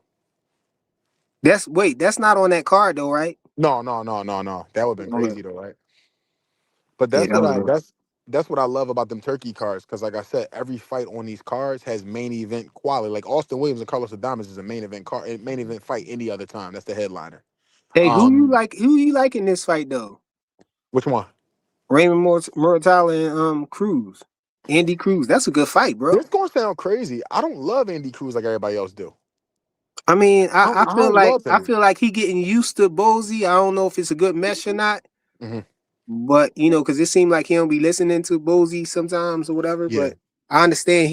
B: That's not on that card though, right?
A: No. That would have been
B: Okay.
A: crazy though, right? But
B: Yeah, that was
A: that's what I love about them turkey cards, because like I said, every fight on these cards has main event quality. Like Austin Williams and Carlos Adames is a main event card, main event fight any other time. That's the headliner.
B: Hey,
A: Um,
B: who you like in this fight though?
A: which one?
B: Raymond Moratala and Cruz. Andy Cruz. That's a good fight, bro.
A: This gonna sound crazy. I don't love Andy Cruz like everybody else do.
B: I mean, I
A: I
B: feel
A: don't
B: like
A: love him.
B: he getting used to Bozy. I don't know if it's a good mesh or not,
A: Hmm.
B: but because it seemed like he don't be listening to Bozy sometimes or whatever.
A: Yeah,
B: But I understand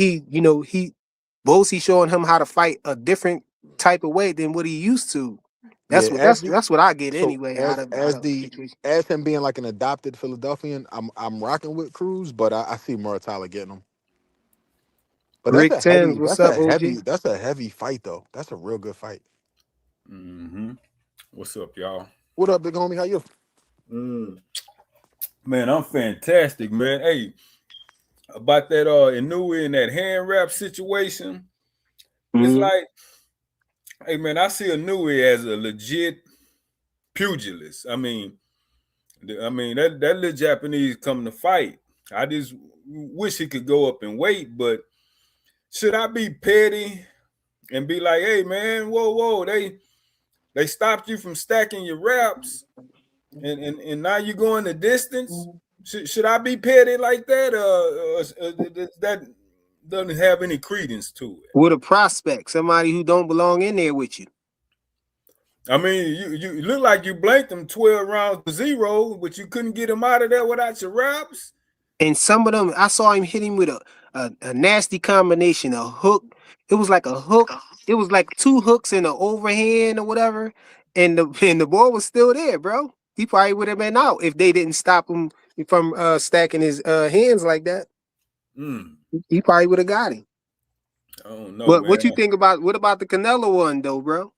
B: Bozy showing him how to fight a different type of way than what he used to.
A: yeah.
B: That's what I get
A: So
B: anyway out of the situation.
A: as him being like an adopted Philadelphian, I'm rocking with Cruz, but I see Muratalla getting him. But
B: Rick Tens, what's up, OG?
A: that's a heavy fight though. That's a real good fight.
G: What's up, y'all?
A: What up, big homie? How you?
G: Man, I'm fantastic, man. Hey, about that Inoue and that hand wrap situation, it's like, hey man, I see Inoue as a legit pugilist. I mean that little Japanese come to fight. I just wish he could go up and wait, but should I be petty and be like, hey man, whoa, they stopped you from stacking your wraps, and now you're going the distance? Should I be petty like that? That doesn't have any credence to it.
B: With a prospect, somebody who don't belong in there with you.
G: I mean, you look like you blanked them 12 rounds to 0, but you couldn't get him out of there without your wraps.
B: And some of them, I saw him hit him with a nasty combination, a hook. It was like a hook. It was like two hooks in an overhand or whatever. And the ball was still there, bro. He probably would have been out if they didn't stop him from stacking his hands like that. He probably would have got him.
G: I don't know,
B: But
G: man.
B: what you think about what about the Canelo one though, bro?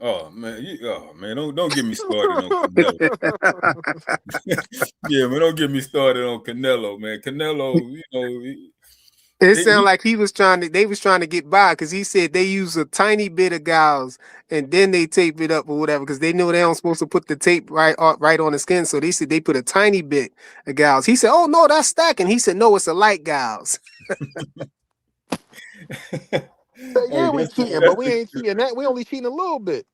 G: Oh man, don't get me started on Canelo. Yeah, man, don't get me started on Canelo, man. Canelo,
B: It sounded like they was trying to get by because he said they use a tiny bit of gauze and then they tape it up or whatever because they know they aren't supposed to put the tape right on the skin. So they said they put a tiny bit of gauze. He said, "Oh no, that's stacking." He said, "No, it's a light gauze."
A: Yeah, we cheating, but we ain't cheating that. We only cheating a little bit.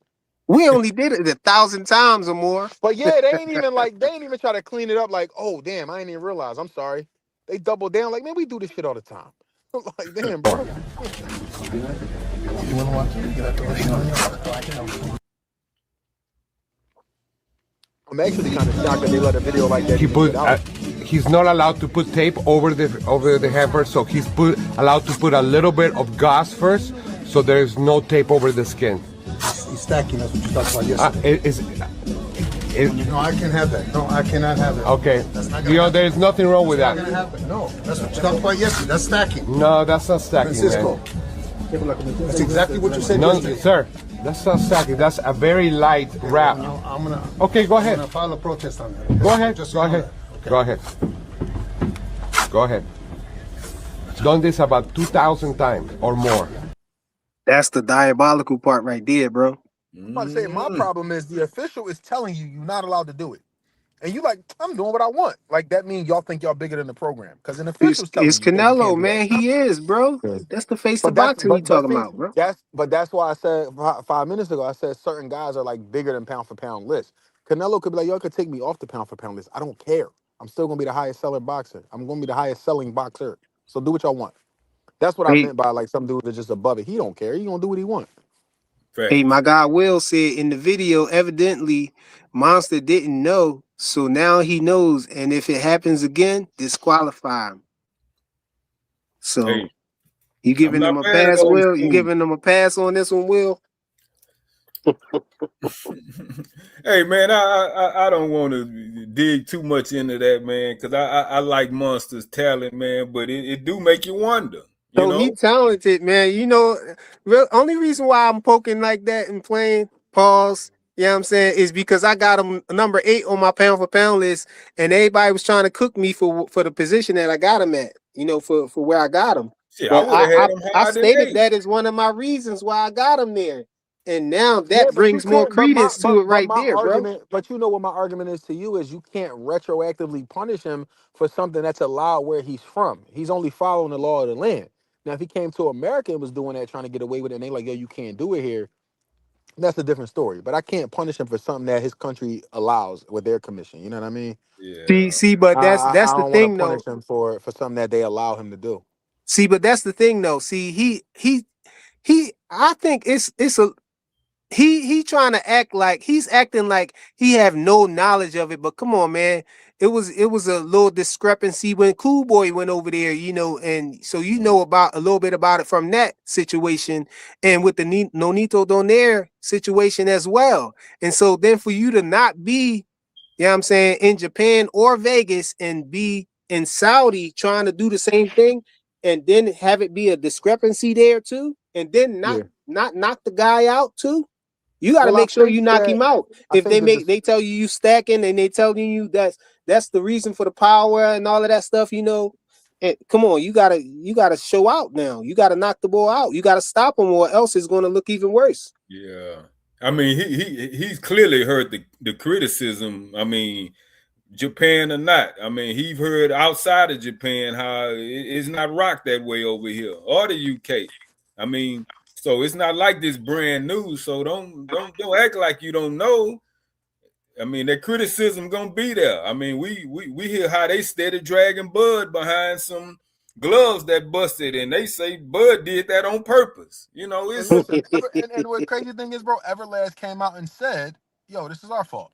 B: We only did it 1,000 times or more.
A: But yeah, they ain't even try to clean it up. Like, oh damn, I didn't even realize. I'm sorry. They double down. Like, man, we do this shit all the time. Like, damn, bro. I'm actually kind of shocked that they let a video like that.
C: He's not allowed to put tape over the head first, so he's allowed to put a little bit of gauze first, so there's no tape over the skin.
D: He's stacking. That's what you talked about yesterday. No, I can have that. No, I cannot have that.
C: Okay. There's nothing wrong with that.
D: No, that's what you talked about yesterday. That's stacking.
C: No, that's not stacking,
D: Francisco.
C: man.
D: That's exactly what you said
C: No,
D: yesterday.
C: sir. That's not stacking. That's a very light wrap.
D: No, I'm gonna.
C: Okay, go ahead.
D: I'm gonna file a protest on that.
C: Go ahead.
D: Just
C: Go
D: so you know
C: ahead.
D: that. Okay.
C: Go ahead. Go ahead. Done this about 2,000 times or more.
B: That's the diabolical part right there, bro.
A: I'm about to say my problem is the official is telling you you're not allowed to do it, and you like, I'm doing what I want. Like that means y'all think y'all bigger than the program because an official's telling
B: It's
A: you that you can't
B: Canelo,
A: do
B: man.
A: that.
B: He is, bro. That's the face of boxing you talking about, bro.
A: That's why I said 5 minutes ago. I said certain guys are like bigger than pound for pound list. Canelo could be like, y'all could take me off the pound for pound list. I don't care. I'm still gonna be the highest seller boxer. I'm gonna be the highest selling boxer. So do what y'all want. That's what I meant by like some dudes are just above it. He don't care. He gonna do what he want.
B: Hey, my guy Will said in the video, evidently Monster didn't know, so now he knows, and if it happens again, disqualify him. So you giving them a pass, Will? You giving them a pass on this one, Will?
G: Hey man, I don't want to dig too much into that, man, because I like Monster's talent, man, but it do make you wonder, you
B: So he
G: know.
B: talented, man. You know, only reason why I'm poking like that and playing pause, you know what I'm saying, is because I got him number 8 on my pound for pound list, and everybody was trying to cook me for the position that I got him at, you know, for where I got him.
G: Shit, I
B: But
G: would have had him
B: I
G: higher than
B: stated
G: 8.
B: that as one of my reasons why I got him there. And now
A: Yeah,
B: that
A: but you
B: brings more
A: can't.
B: credence to it right
A: My
B: there, bro.
A: argument. But you know what my argument is to you is you can't retroactively punish him for something that's allowed where he's from. He's only following the law of the land. Now, if he came to America and was doing that, trying to get away with it, and they like, yo, you can't do it here, that's a different story. But I can't punish him for something that his country allows with their commission. You know what I mean?
G: Yeah.
B: See, but that's
A: I
B: the
A: don't want to
B: thing though.
A: punish him for something that they allow him to do.
B: See, but that's the thing though. See, he I think it's a he trying to act like he's acting like he have no knowledge of it. But come on, man, it was a little discrepancy when Cool Boy went over there, you know, and so you know about a little bit about it from that situation, and with the Nonito Donaire situation as well. And so then for you to not be, you know what I'm saying, in Japan or Vegas and be in Saudi trying to do the same thing, and then have it be a discrepancy there too, and then
A: Yeah.
B: not knock the guy out too. You got to
A: Well, I
B: make sure
A: think
B: you knock
A: that
B: him out.
A: I
B: If
A: think that this
B: they tell you stacking and they telling you that's the reason for the power and all of that stuff, you know. And come on, you gotta show out now. You gotta knock the ball out. You gotta stop him, or else it's gonna look even worse.
G: Yeah. I mean, he's clearly heard the criticism. I mean, Japan or not. I mean, he's heard outside of Japan how it's not rocked that way over here or the UK. I mean, so it's not like this brand new. So don't act like you don't know. I mean, that criticism gonna be there. I mean, we hear how they steady dragging Bud behind some gloves that busted, and they say Bud did that on purpose. You know,
A: and
G: it's
A: listen, and what crazy thing is, bro, Everlast came out and said, "Yo, this is our fault,"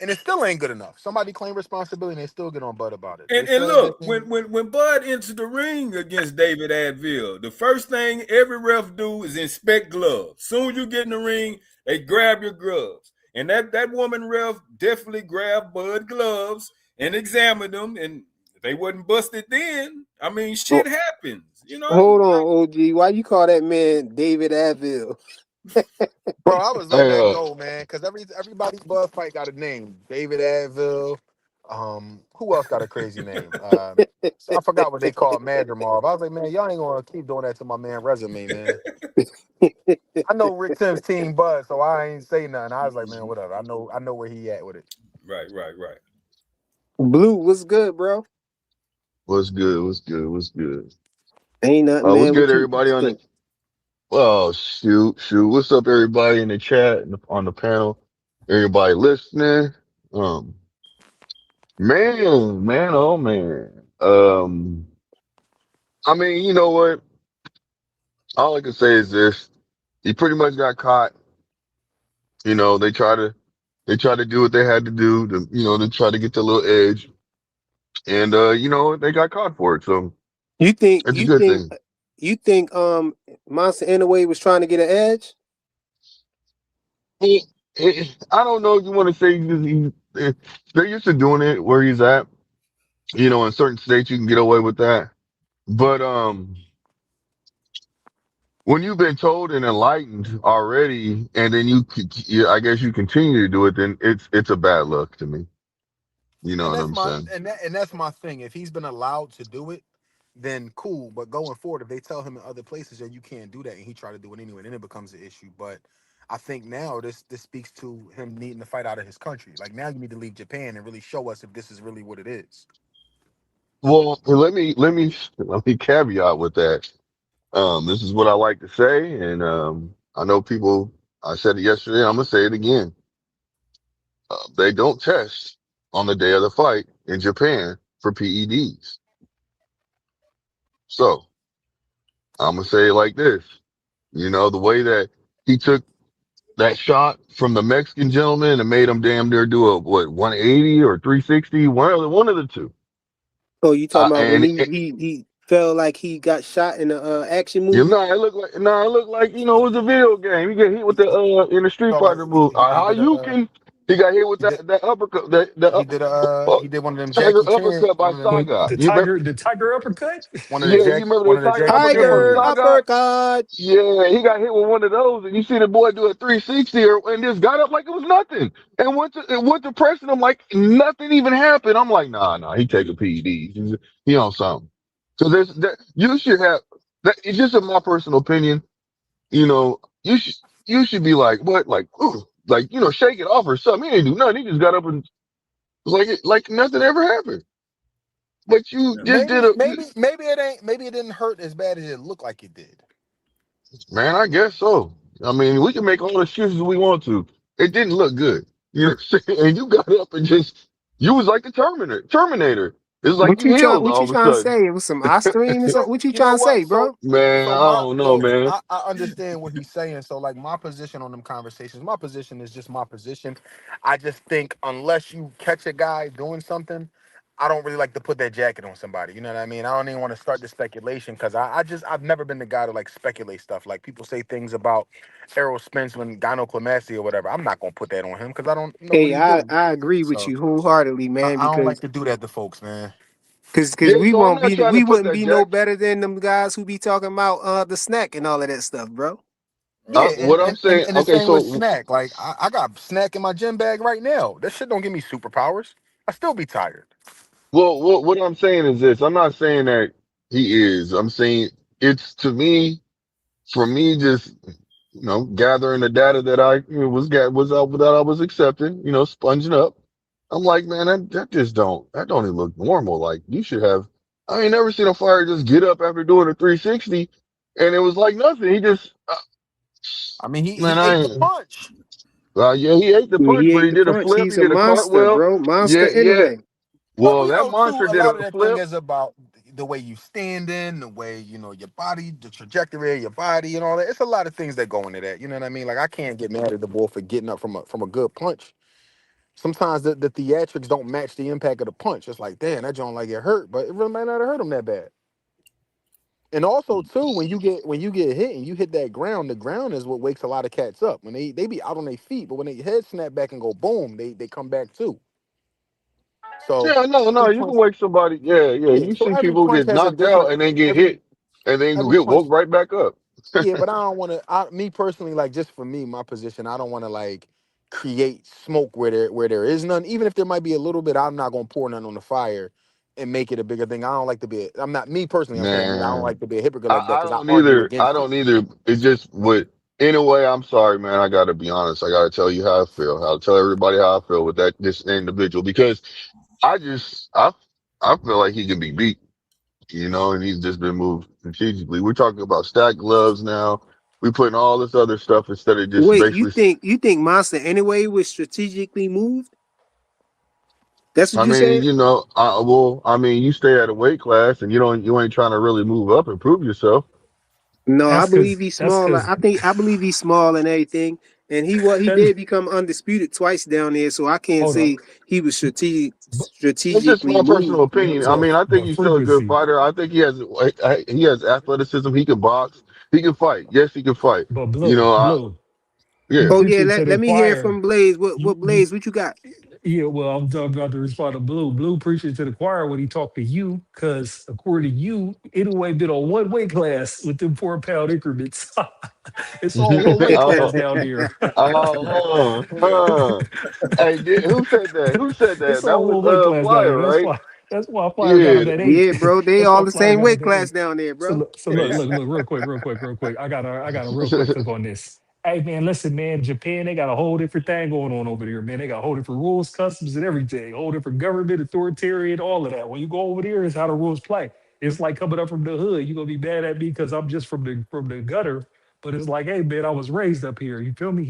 A: and it still ain't good enough. Somebody claim responsibility, and they still get on Bud about it. They
G: and
A: said
G: look,
A: that.
G: when Bud entered the ring against David Adville, the first thing every ref do is inspect gloves. Soon as you get in the ring, they grab your gloves. And that woman ref definitely grabbed Bud gloves and examined them, and they wasn't busted then. I mean, shit happens, you know?
B: Hold on, OG. Why you call that man David Adville?
A: Bro, I was letting
D: Hey,
A: that go, man, because everybody's Bud fight got a name. David Adville. Who else got a crazy name? So I forgot what they called Madrimal. I was like, man, y'all ain't gonna keep doing that to my man resume, man. I know Rick Tim's team Bud, so I ain't say nothing. I was like, man, whatever. I know where he at with it.
G: Right.
B: Blue, what's good, bro?
H: What's good? What's good? What's good?
B: Ain't nothing,
H: What's
B: man.
H: good,
B: What you
H: everybody on
B: think?
H: the? Oh, shoot. What's up, everybody in the chat and on the panel? Everybody listening? Um, man, oh man. I mean, you know what? All I can say is this: he pretty much got caught. You know, they try to do what they had to do to try to get the little edge, and they got caught for it. So
B: You think
H: it's a
B: you
H: good
B: think
H: thing.
B: you think Monster Inoue was trying to get an edge?
H: I don't know if you want to say they're used to doing it where he's at. You know, in certain states you can get away with that. But when you've been told and enlightened already, and then I guess you continue to do it, then it's a bad look to me. You know
A: And
H: what
A: that's
H: I'm
A: my
H: saying?
A: and that's my thing. If he's been allowed to do it, then cool. But going forward, if they tell him in other places that you can't do that, and he try to do it anyway, then it becomes an issue. But I think now this speaks to him needing to fight out of his country. Like now you need to leave Japan and really show us if this is really what it is.
H: Well, let me caveat with that. This is what I like to say, and I know people. I said it yesterday. I'm gonna say it again. They don't test on the day of the fight in Japan for PEDs. So I'm gonna say it like this. You know, the way that he took that shot from the Mexican gentleman and made him damn near do a 180 or 360, one of the two.
B: Oh, you talking about when
H: And
B: he felt like he got shot in a action
H: You
B: movie.
H: know, it looked like it was a video game. He get hit with the in the Street
A: So
H: Fighter move.
A: he
H: How
A: did
H: you
A: a
H: can he got hit with
A: he did
H: that uppercut the uh,
A: he did one of them
H: Tiger
A: Jackie Chan,
H: uppercut by
E: What
H: Saga.
E: the
H: You remember?
E: tiger uppercut?
H: Yeah, you remember
A: One
H: the
A: of the
H: Tiger
A: Jackie
H: uppercut
A: Chan
H: from
B: Tiger
A: movies.
H: Saga?
B: uppercut.
H: Yeah, he got hit with one of those, and you see the boy do a 360 and just got up like it was nothing, and went to pressing him like nothing even happened. I'm like, nah, he taking PEDs. He on something. So you should have that. It's just in my personal opinion. You should be like what, like ooh, like shake it off or something. He didn't do nothing. He just got up and was like nothing ever happened. But you just
A: Maybe
H: did a
A: maybe it didn't hurt as bad as it looked like it did.
H: man. I guess so. I mean, we can make all the excuses we want to. It didn't look good. You know what I'm saying? And you got up and you was like the Terminator. It's like
B: What
H: you
B: you trying?
H: healed
B: What
H: all
B: you
H: of a
B: trying to
H: sudden.
B: say? It was some ice cream or something?
A: So
B: What you
A: you know
B: trying to say,
A: what?
B: bro?
H: Man, I don't know, man.
A: I understand what he's saying. So like my position on them conversations, my position is just my position. I just think unless you catch a guy doing something, I don't really like to put that jacket on somebody. You know what I mean? I don't even want to start the speculation because I've never been the guy to like speculate stuff. Like people say things about Errol Spence when gyneclomastia or whatever. I'm not gonna put that on him because I don't know what
B: Hey,
A: he
B: I
A: do.
B: I agree with
A: So
B: you wholeheartedly, man.
A: I don't like
B: Because
A: to do that to folks, man.
B: because
H: Yeah,
B: we
H: so I'm
B: won't
H: not
B: be
H: trying to
B: we
H: put
B: wouldn't
H: that
B: be no
H: jack.
B: better than them guys who be talking about the snack and all of that stuff, bro.
A: Yeah,
H: What I'm saying,
A: and the
H: okay,
A: same with
H: so
A: snack. Like I got snack in my gym bag right now. That shit don't give me superpowers. I still be tired.
H: well, what I'm saying is this. I'm not saying that he is. I'm saying it's to me, for me, just gathering the data that I was out that I was accepting, sponging up. I'm like, man, that don't even look normal. Like you should have. I ain't never seen a fighter just get up after doing a 360, and it was like nothing. He just,
A: I mean,
H: man,
A: he ate the punch.
H: yeah, he ate the
B: Yeah,
H: punch,
B: he
H: but he
B: ate the
H: did a
B: punch.
H: flip.
B: He's
H: He
B: a
H: did a
B: monster,
H: cartwheel.
B: bro. Monster
H: Yeah, yeah.
B: anyway.
A: But
H: Well,
A: we
H: that
A: know too,
H: monster
A: a
H: did
A: lot
H: a
A: of that thing
H: flip.
A: is about the way you stand in, the way your body, the trajectory of your body, and all that. It's a lot of things that go into that. You know what I mean? Like I can't get mad at the boy for getting up from a good punch. Sometimes the theatrics don't match the impact of the punch. It's like, damn, that joint like it hurt, but it really might not have hurt him that bad. And also too, when you get hit and you hit that ground, the ground is what wakes a lot of cats up. When they be out on their feet, but when they head snap back and go boom, they come back too. So
H: Yeah, no,
A: every
H: you can
A: punch,
H: wake somebody. Yeah, yeah.
A: yeah.
H: You
A: So
H: see
A: every
H: people
A: punch
H: get
A: has a
H: knocked out
A: different
H: and then get
A: every
H: hit and then
A: every
H: get
A: punch.
H: woke right back up.
A: Yeah, but I don't want to. Me personally, like just for me, my position, I don't want to like create smoke where there is none. Even if there might be a little bit, I'm not gonna pour none on the fire and make it a bigger thing. I don't like to be. I'm not me personally. I'm saying I don't
H: Man,
A: like to be a hypocrite like that
H: I
A: because I
H: don't
A: argue
H: either. I
A: against it.
H: don't either. It's just what. In a way, I'm sorry, man. I gotta be honest. I gotta tell you how I feel. I'll tell everybody how I feel with this individual because I just I feel like he can be beat, and he's just been moved strategically. We're talking about stacked gloves now. We putting all this other stuff instead of just
B: Wait,
H: basically.
B: you think Monster anyway was strategically moved? That's what
H: I
B: you
H: mean,
B: said?
H: I mean, you stay at a weight class and you ain't trying to really move up and prove yourself.
B: No, I
E: That's
B: believe
E: because
B: he's
E: that's
B: small.
E: because
B: I believe he's small and everything. And he
E: that
B: did become undisputed twice down there, so I can't
E: hold up.
B: say he was
E: But,
H: It's just
B: strategically
H: my personal
B: moved. You know what I'm
H: opinion. I
B: saying?
H: mean, I think
E: but
H: he's still a good
E: frequency.
H: fighter. I think he has athleticism. He can box. He can fight. Yes, he can fight.
E: But
H: You
E: blue,
H: know,
E: blue. You
H: yeah.
B: Oh yeah,
E: preaching to the
B: let me hear it
E: choir.
B: from Blaze. What
E: You
B: Blaze? What you got?
E: Yeah, well, I'm talking about the respond to Blue. Blue preaching to the choir when he talked to you, because according to you, anyway, been on one weight class with them 4 pound increments. It's all one weight class
H: oh,
E: down there.
H: oh, Hey, who said that? Who said that?
E: It's
H: That
E: all
H: was
E: one weight class down
H: Flyer,
E: there.
H: right?
E: That's why Flyer got
H: Yeah.
E: him at 8.
B: Yeah, bro, they
E: That's
B: all
E: why
B: the
E: Flyer
B: same
E: got him
B: weight
E: at 8.
B: class down there,
E: So
B: bro.
E: look, look, real quick. I got a real quick clip on this. Hey man, listen, man, Japan, they got a whole different thing going on over there, man. They got a whole different rules, customs, and everything, whole different government, authoritarian, all of that. When you go over there, it's how the rules play. It's like coming up from the hood. You're gonna be mad at me because I'm just from the gutter. But it's like, hey man, I was raised up here. You feel me?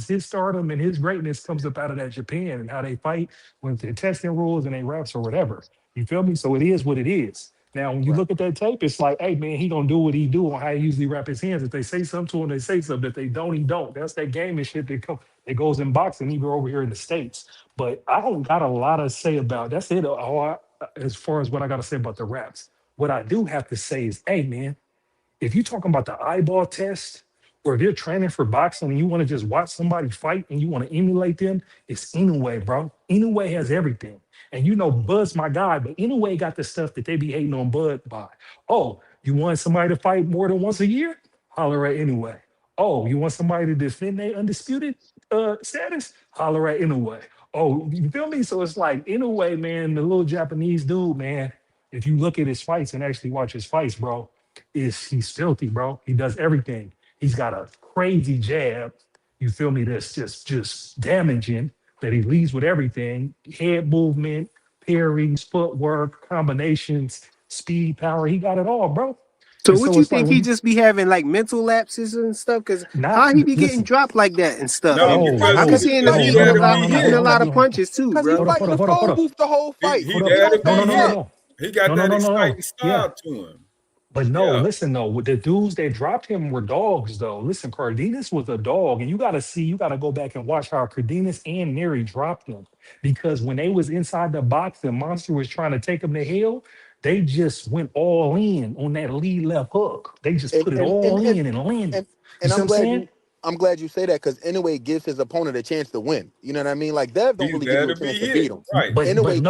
E: His stardom and his greatness comes up out of that Japan and how they fight with their testing rules and they reps or whatever. You feel me? So it is what it is. Now, when you
A: Right.
E: look at that tape, it's like, hey man, he gonna do what he do on how he usually wrap his hands. If they say something to him, they say something. If they don't, he don't. That's that game and shit that goes in boxing, even over here in the States. But I don't got a lot to say about that's it. As far as what I gotta say about the raps. what I do have to say is, hey man, if you're talking about the eyeball test, or if you're training for boxing and you want to just watch somebody fight and you want to emulate them, it's Inoue, bro. Inoue has everything. And you know, Bud's my guy, but Inoue got the stuff that they be hating on Bud by. Oh, you want somebody to fight more than once a year? Holler at Inoue. Oh, you want somebody to defend their undisputed status? Holler at Inoue. Oh, you feel me? So it's like Inoue, man, the little Japanese dude, man. If you look at his fights and actually watch his fights, bro, is he's filthy, bro. He does everything. He's got a crazy jab. You feel me? That's just damaging. That he leads with everything: head movement, parries, footwork, combinations, speed, power. He got it all, bro.
B: So
E: And
B: what
E: so
B: you
E: it's like
B: think
E: when
B: he
E: you
B: just be having like mental lapses and stuff? Cause
E: not
B: how he be getting
E: listen.
B: dropped like that and stuff?
G: No,
B: And
E: No,
G: because
B: I'm
E: no,
B: seeing
A: Because
B: him
A: he
G: he
E: no,
B: eating
E: no,
B: a
G: had to
E: no,
B: lot,
E: no,
G: be
E: no,
B: eating
E: no,
B: a
E: no,
G: hit.
E: no,
B: lot of
E: no.
B: punches too,
A: he
B: bro.
E: Hold up, hold up,
A: fighting the
E: hold up, hold
A: phone
E: up.
A: booth the whole fight.
G: He
E: Hold up.
G: had to
E: No,
G: be
E: no, no, no,
G: hit.
E: no.
G: He got
E: No, no,
G: that
E: no, no, no.
G: exciting
E: Yeah.
G: style to him.
E: But no,
G: Yeah.
E: listen though, with the dudes that dropped him were dogs though. Listen, Cardenas was a dog, and you gotta go back and watch how Cardenas and Neri dropped him. Because when they was inside the box and Monster was trying to take him to hell, they just went all in on that lead left hook. They just
A: And
E: put it
A: and and
E: all
A: and
E: in and landed.
A: and,
E: You
A: and
E: see what I'm saying?
A: I'm glad you say that because Inoue gives his opponent a chance to win. You know what I mean? Like Dev don't
G: He
A: really give
G: had
A: you a
G: to
A: chance
G: be
A: to beat
G: hit.
A: him.
G: Right.
A: Inoue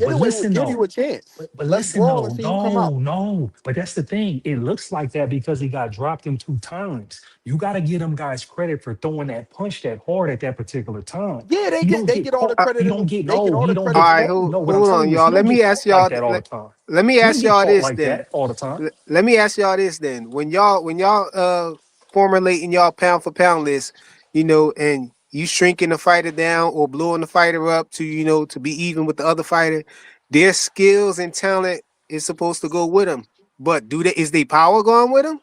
A: will
E: Listen
A: give you
E: though.
A: a chance.
E: But
A: Let's
E: listen
A: brawl and
E: though,
A: see who come out.
E: no. But that's the thing. It looks like that because he got dropped him 2 times. You got to give them guys credit for throwing that punch that hard at that particular time.
A: Yeah,
E: He don't
A: they
E: get
A: get all the
E: caught.
A: credit
E: He
A: in
E: don't
A: the
E: get
A: they get
E: no.
A: all
E: He
A: the
E: don't
B: All
E: get
A: credit in
B: right,
A: the
E: caught. No, what I'm
B: hold
E: telling
B: on,
E: you is he
B: y'all.
E: don't
B: Let
E: get
B: me
E: caught
B: ask
E: like
B: y'all.
E: that all the time.
B: Let me
E: He don't
B: ask
E: get
B: y'all
E: caught
B: this
E: like
B: then.
E: that all the time.
B: Let me ask y'all this then. When y'all formulating y'all pound for pound list, and you shrinking the fighter down or blowing the fighter up to to be even with the other fighter, their skills and talent is supposed to go with them. But is they power going with them?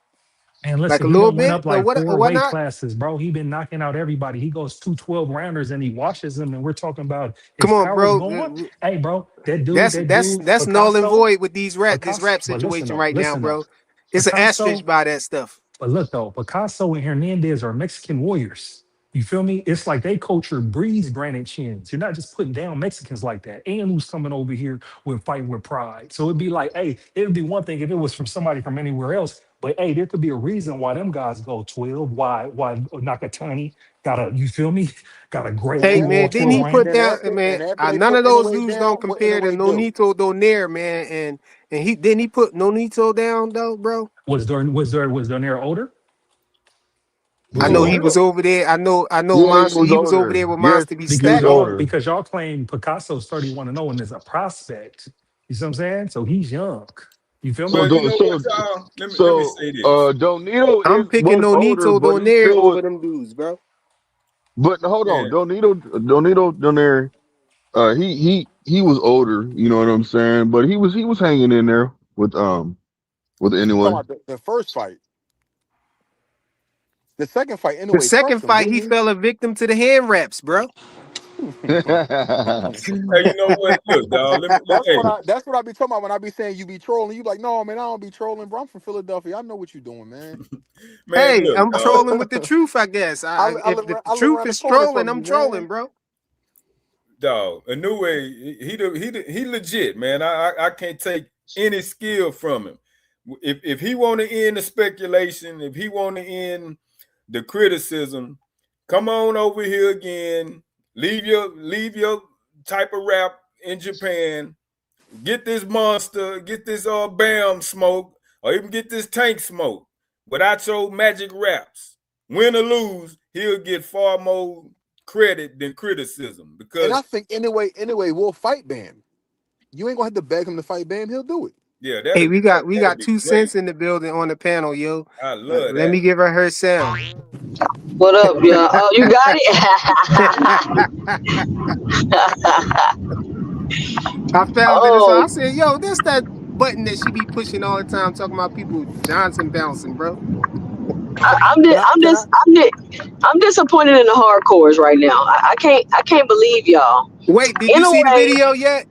E: And
B: Like a
E: listen, he
B: little
E: done went
B: bit
E: up
B: or
E: like
B: what or
E: 4 weight
B: whatnot?
E: classes, bro. He been knocking out everybody. He goes 2 rounders and he washes them. And we're talking about his
B: Come on,
E: power's
B: bro.
E: going. Hey, bro,
B: That's
E: that
B: that's
E: dude,
B: that's null and
E: Picasso,
B: void with this
E: Picasso.
B: rap
E: But listen
B: situation
E: though,
B: right now,
E: listen though,
B: bro. It's an
E: Picasso.
B: asterisk by that stuff.
E: But look though, Picasso and Hernandez are Mexican warriors. You feel me? It's like they culture breeds granite chins. You're not just putting down Mexicans like that. And who's coming over here with fighting with pride. So it'd be like, hey, it'd be one thing if it was from somebody from anywhere else. But hey, there could be a reason why them guys go 12. Why Nakatani got a, you feel me? Got a Great
B: Hey
A: And
B: man,
E: Wall
B: didn't
E: to
B: he
E: rank.
B: put
A: and
B: down
A: after
B: man?
A: and after they
B: None
A: put
B: of those
A: Inoue
B: dudes don't
A: down, what
B: compare to
A: Inoue do?
B: Nonito Donaire, man. And he didn't he put Nonito down though, bro?
E: Was there near older?
B: I
E: Was he
B: know he
A: No.
E: older?
B: was over there. I know
H: Yeah, he
B: Monster.
H: was
B: He was over
H: older.
B: there with
H: Yes,
B: Monster be
H: he was
B: stacking.
H: older.
E: Because y'all claim Picasso's 31-0 and is a prospect. You see what I'm saying? So he's young. You feel
H: So
E: me?
G: Well, you
H: do
G: know what,
H: so
G: y'all? Let me say this.
H: Donito
B: I'm
H: is
B: picking
H: was older,
B: Nonito
H: but he
B: Donaire
H: still was.
B: over them dudes, bro.
H: But hold on,
G: Yeah.
H: Donito Donaire. He was older. You know what I'm saying? But he was hanging in there with
A: You talking
H: anyone.
A: about the first fight. The second fight,
B: The
A: Inoue
B: second
A: crushed him,
B: fight, he
A: didn't
B: fell a victim to the hand wraps, bro.
H: Yeah,
G: Hey, you know what? Look, dog. Hey,
A: that's what I be talking about when I be saying you be trolling. You like, no, man, I don't be trolling, bro. I'm from Philadelphia. I know what you doing, man.
G: man,
B: Hey,
G: look,
B: I'm
G: dog.
B: trolling with the truth, I guess. If the
A: I live
B: truth
A: around the
B: is
A: corner
B: trolling,
A: from
B: I'm
A: you, man.
B: trolling, bro.
G: Dog. Inoue, he legit, man. I can't take any skill from him. If he want to end the speculation, if he want to end the criticism, come on over here again. Leave your type of rap in Japan. Get this monster, get this Bam smoke, or even get this Tank smoke without your magic raps. Win or lose, he'll get far more credit than criticism
A: And I
G: because
A: think Inoue will fight Bam. You ain't gonna have to beg him to fight Bam. He'll do it.
G: yeah,
B: Hey, we
G: that'll
B: got
G: be
B: two
G: great.
B: cents in the building on the panel, yo.
G: I love
B: Let
G: that.
B: me give her sound.
I: What up, y'all? Oh, you got
B: I
I: it?
B: found it. So
I: Oh,
B: I said, yo, this that button that she be pushing all the time, talking about people Johnson bouncing, bro.
I: I'm
A: Can
I: di-
A: I
I: I'm
A: can I
I: just I'm disappointed in the hardcores right now. I can't believe y'all.
B: Wait, did
I: In
B: you
I: a
B: see the
I: way,
B: video yet?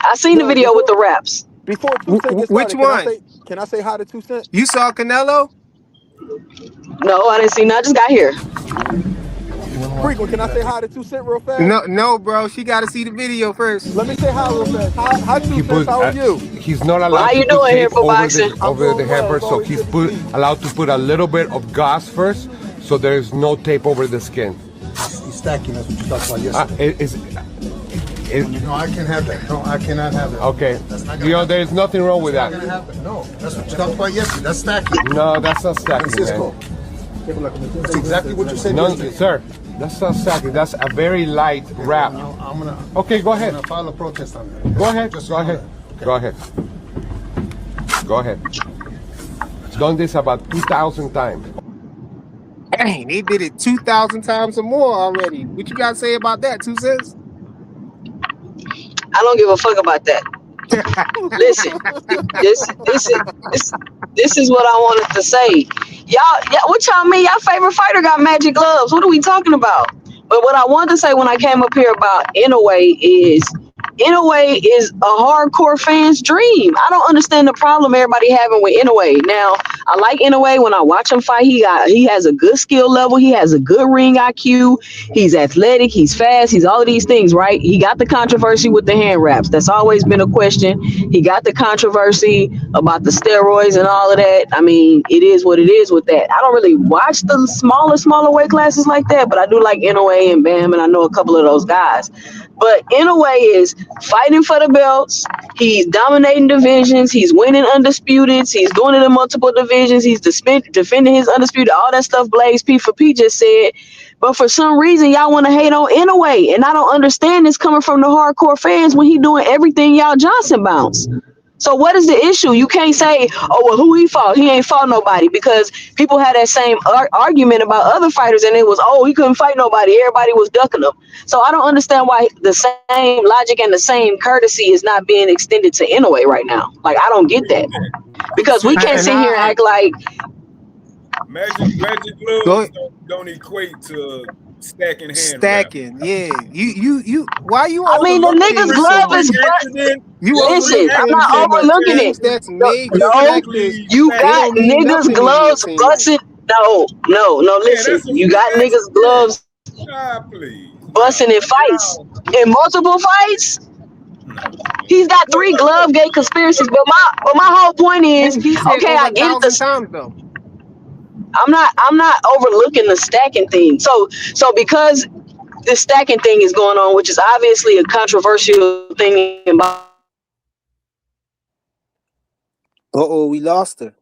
I: I seen the
A: no
I: video with the raps.
A: before Two Cent gets
B: Which
A: started,
B: one?
A: can I say hi to Two Cent?
B: You saw Canelo?
I: No, I didn't see. I just got here.
A: Frequent, can I say hi to 2 Cent real fast?
B: No, bro. She got to see the video first.
A: Let me say hi real fast. Hi 2
C: He
A: Cent.
C: put.
A: How are you?
C: He's not
I: Well,
C: allowed
I: how
C: to
I: you
C: put
I: doing here
C: tape
I: for boxing?
C: over the
A: doing well.
C: hammer,
A: It's
C: so
A: always
C: he's
A: good to see you.
C: allowed to put a little bit of gauze first, so there's no tape over the skin.
D: He's stacking. That's what you talked about yesterday. No, I can't have that. No, I cannot have that.
C: Okay.
D: That's not gonna happen.
C: There's nothing wrong with
D: That's
C: that.
D: not gonna happen. No, that's what you talked about yesterday. That's stacking.
C: No, that's not stacking,
D: Francisco.
C: man.
D: That's exactly what you said
C: No,
D: yesterday.
C: sir, that's not stacking. That's a very light wrap.
D: I'm gonna.
C: Okay, go ahead.
D: I'm gonna file a protest on that.
C: Go ahead.
D: Just
C: Go
D: so you know
C: ahead.
D: that.
C: Go ahead. Go ahead. Done this about 2,000 times.
B: Dang, they did it 2,000 times or more already. What you got to say about that, 2 cents?
I: I don't give a fuck about that. Listen, this is what I wanted to say. Y'all, what y'all mean? Y'all favorite fighter got magic gloves. What are we talking about? But what I wanted to say when I came up here about Inoue is a hardcore fan's dream. I don't understand the problem everybody having with Inoue. Now, I like Inoue when I watch him fight. He has a good skill level. He has a good ring IQ. He's athletic. He's fast. He's all of these things, right? He got the controversy with the hand wraps. That's always been a question. He got the controversy about the steroids and all of that. I mean, it is what it is with that. I don't really watch the smaller weight classes like that, but I do like Inoue and Bam, and I know a couple of those guys. But Inoue is fighting for the belts. He's dominating divisions. He's winning undisputeds. He's doing it in multiple divisions. He's defending his undisputed. All that stuff Blaze P for P just said. But for some reason, y'all want to hate on Inoue. And I don't understand this coming from the hardcore fans when he doing everything y'all Johnson bounce. So what is the issue? You can't say, oh, well, who he fought? He ain't fought nobody, because people had that same argument about other fighters, and it was, oh, he couldn't fight nobody. Everybody was ducking him. So I don't understand why the same logic and the same courtesy is not being extended to Inoue right now. Like, I don't get that. Because we can't sit here and act like
G: Magic gloves don't equate to stacking hand
B: Stacking,
G: wrap.
B: yeah. You why you
I: I mean, the nigga's glove is listen, I'm not overlooking it.
B: That's major
I: No,
B: factors.
I: you
B: They
I: got
B: don't mean
I: niggas
B: nothing in your
I: gloves
B: opinion.
I: busting. No, listen. You got niggas gloves
G: Please.
I: busting in fights, in multiple fights. He's got 3 glove gate conspiracies, but my whole point is,
B: He said
I: okay,
B: over
I: I get it.
B: 1,000 times though.
I: I'm not overlooking the stacking thing. So because the stacking thing is going on, which is obviously a controversial thing about
B: We lost her.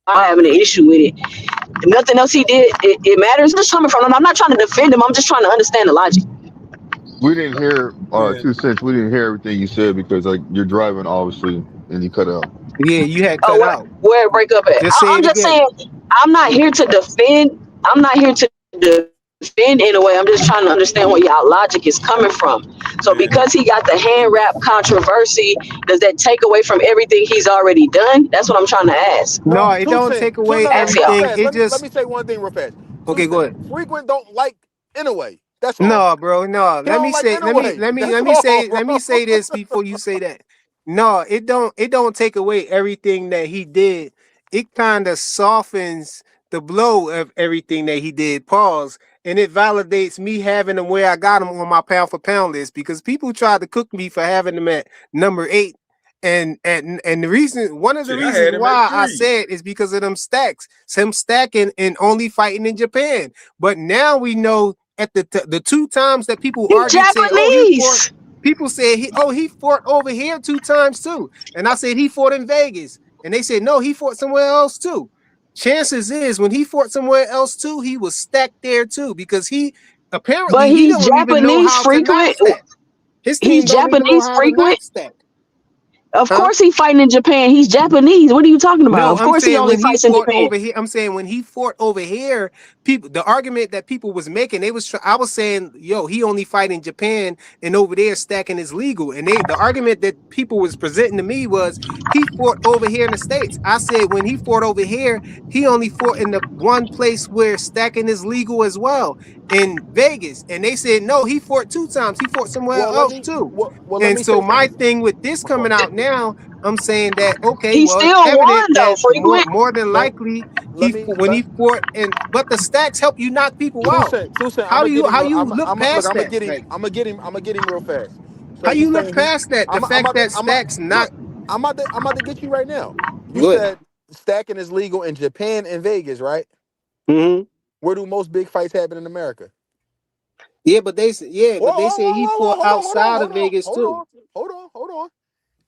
I: having an issue with it. Nothing else he did, it matters. Just coming from him. I'm not trying to defend him. I'm just trying to understand the logic.
H: We didn't hear 2 cents. We didn't hear everything you said because like you're driving obviously and you cut out.
B: Yeah, you had cut out.
I: Where it break up at? I'm just saying, I'm not here to defend. I'm not here to defend in a way. I'm just trying to understand where y'all logic is coming from. So because he got the hand wrap controversy, does that take away from everything he's already done? That's what I'm trying to ask.
B: No, it don't take away everything. It just
A: let me say one thing real fast.
B: Okay, go ahead.
A: Frequent don't like Inoue. That's all.
B: No, bro, no. Let me say this before you say that. No, it don't take away everything that he did. It kind of softens the blow of everything that he did. Pause. And it validates me having him where I got him on my pound for pound list, because people tried to cook me for having him at number 8. And the reason, one of the reasons why I said is because of them stacks, him stacking and only fighting in Japan. But now we know at the 2 times that people argued, say, people said he fought over here 2 times too, and I said he fought in Vegas, and they said no, he fought somewhere else too. Chances is when he fought somewhere else too, he was stacked there too, because he apparently
I: but
B: he
I: he's
B: don't even know how to not stack. His team
I: he's
B: don't even know
I: Japanese
B: how to not stack.
I: Of course he fighting in Japan. He's Japanese. What are you talking about?
B: No,
I: of course he only fights in Japan.
B: Over here. I'm saying when he fought over here, people, the argument that people was making, I was saying, yo, he only fight in Japan, and over there stacking is legal. And the argument that people was presenting to me was he fought over here in the States. I said when he fought over here, he only fought in the one place where stacking is legal as well, in Vegas. And they said no, he fought 2 times. He fought somewhere else too. And so my thing with this coming out now, I'm saying that okay,
I: He
B: well, it's
I: still
B: evident
I: won though,
B: that
I: frequent.
B: more than
A: Let
B: likely
A: let me
B: when he fought, but the stacks help you knock people out.
A: Tucson, I'm gonna get him.
B: How you look
A: Look,
B: past
A: I'm gonna
B: that?
A: get him.
B: Like,
A: I'm gonna get him real fast.
B: how
A: So you
B: you look
A: saying he?
B: past that? The
A: I'm
B: fact
A: about to.
B: that stacks
A: Look.
B: not
A: I'm about to get you right now. You
B: good.
A: said stacking is legal in Japan and Vegas, right?
B: Mm-hmm.
A: Where do most big fights happen in America?
B: Yeah, but they said
A: Whoa,
B: he
A: whoa,
B: fought
A: hold on, hold on,
B: outside of
A: hold on,
B: Vegas
A: hold
B: too.
A: on, hold on, hold on.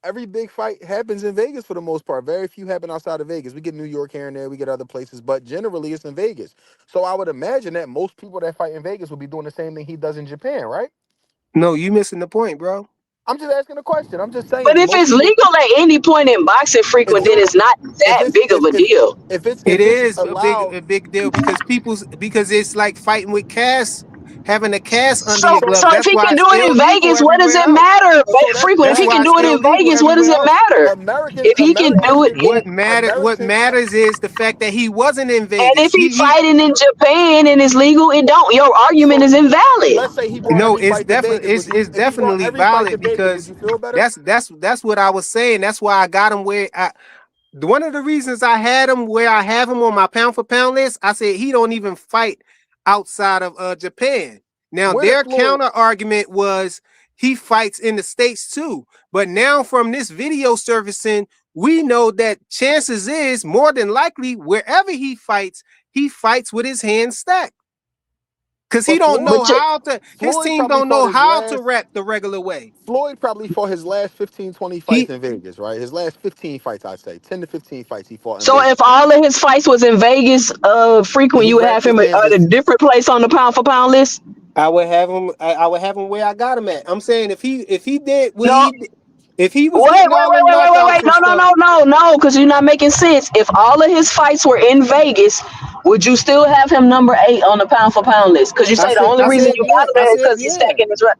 A: Every big fight happens in Vegas for the most part. Very few happen outside of Vegas. We get New York here and there, we get other places, but generally it's in Vegas. So I would imagine that most people that fight in Vegas will be doing the same thing he does in Japan, right?
B: No, you missing the point, bro.
A: I'm just asking a question. I'm just
I: But
A: saying
I: if
A: most
I: it's
A: people.
I: legal at any point in boxing,
A: If
I: frequent, then
A: you're,
I: it's not
A: if
I: that
A: it's,
I: big of a deal.
B: It
A: if it's
B: is
A: allowed.
B: a big deal because because it's like fighting with cast, having a cast under
I: So,
B: your
A: So,
B: glove.
I: so if
B: That's
I: he
B: why
I: can
B: it's
I: do it in
B: illegal
I: Vegas, what does
B: everywhere
I: it
B: else.
I: matter?
A: so
I: Frequent, if
B: That's
I: he can
B: why
I: do
B: it's
I: it in
B: illegal
I: Vegas, what does
B: everywhere
I: it
B: else.
I: matter? If he can do it in,
B: What
A: Americans.
B: matters is the fact that he wasn't in
I: and if
B: Vegas.
I: he
B: He
I: fighting in Japan and it's legal, it don't. Your argument
A: So
I: is invalid.
A: let's say he brought
B: no,
A: every fight to Vegas. Would you?
B: it's
A: If he brought
B: definitely
A: every fight to
B: valid
A: Vegas, would
B: because
A: you feel better?
B: that's what I was saying. That's why I got him where one of the reasons I had him where I have him on my pound for pound list, I said he don't even fight outside of Japan. Now
A: Where did
B: their
A: Floyd?
B: counter argument was he fights in the States too. But now from this video surfacing, we know that chances is more than likely wherever he fights with his hands stacked. Because he
A: But
B: don't know
I: But you,
B: how to, his
A: Floyd
B: team
A: probably
B: don't
A: fought
B: know
A: his
B: how to
A: last.
B: rap the regular way.
A: Floyd probably fought his last 15, 20 fights
B: He
A: in Vegas, right? His last 15 fights, I'd say 10 to 15 fights he fought in
I: so
A: Vegas.
I: if all of his fights was in Vegas,
A: And
I: frequent,
A: he
I: you would
A: wrapped
I: have
A: his
I: him
A: hands
I: at
A: in.
I: a different place on the pound for pound list.
B: I would have him where I got him at. I'm saying if he did what
I: No,
B: if he was
I: wait,
B: getting
I: wait,
B: all
I: wait,
B: them
I: wait, wait, wait,
B: knockouts
I: wait.
B: and
I: No, no,
B: stuff,
I: no, no, no, because you're not making sense. If all of his fights were in Vegas, would you still have him number 8 on the pound for pound list? Because you say the only
B: I
I: reason
B: said
I: you
B: yeah.
I: got him
B: I
I: there is
B: said
I: because he's
B: yeah.
I: stacking his right.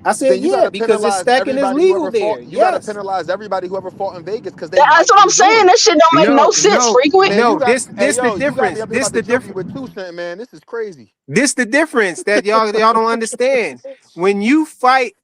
B: I said
A: Then you got
B: yeah
A: to
B: because it's
A: penalize
B: stacking is
A: everybody who
B: legal
A: ever
B: there.
A: fought. You got to
B: Yes.
A: penalize everybody who ever fought in Vegas because they
I: That's
A: might
I: what I'm
A: be doing
I: saying.
A: it.
I: That shit don't make no sense, frequent.
A: Man, you got. Hey,
B: This the
A: yo, you got me
B: difference.
A: up here about to jump you with 2 cent, man. This is crazy.
B: This the difference that y'all don't understand. When you fight,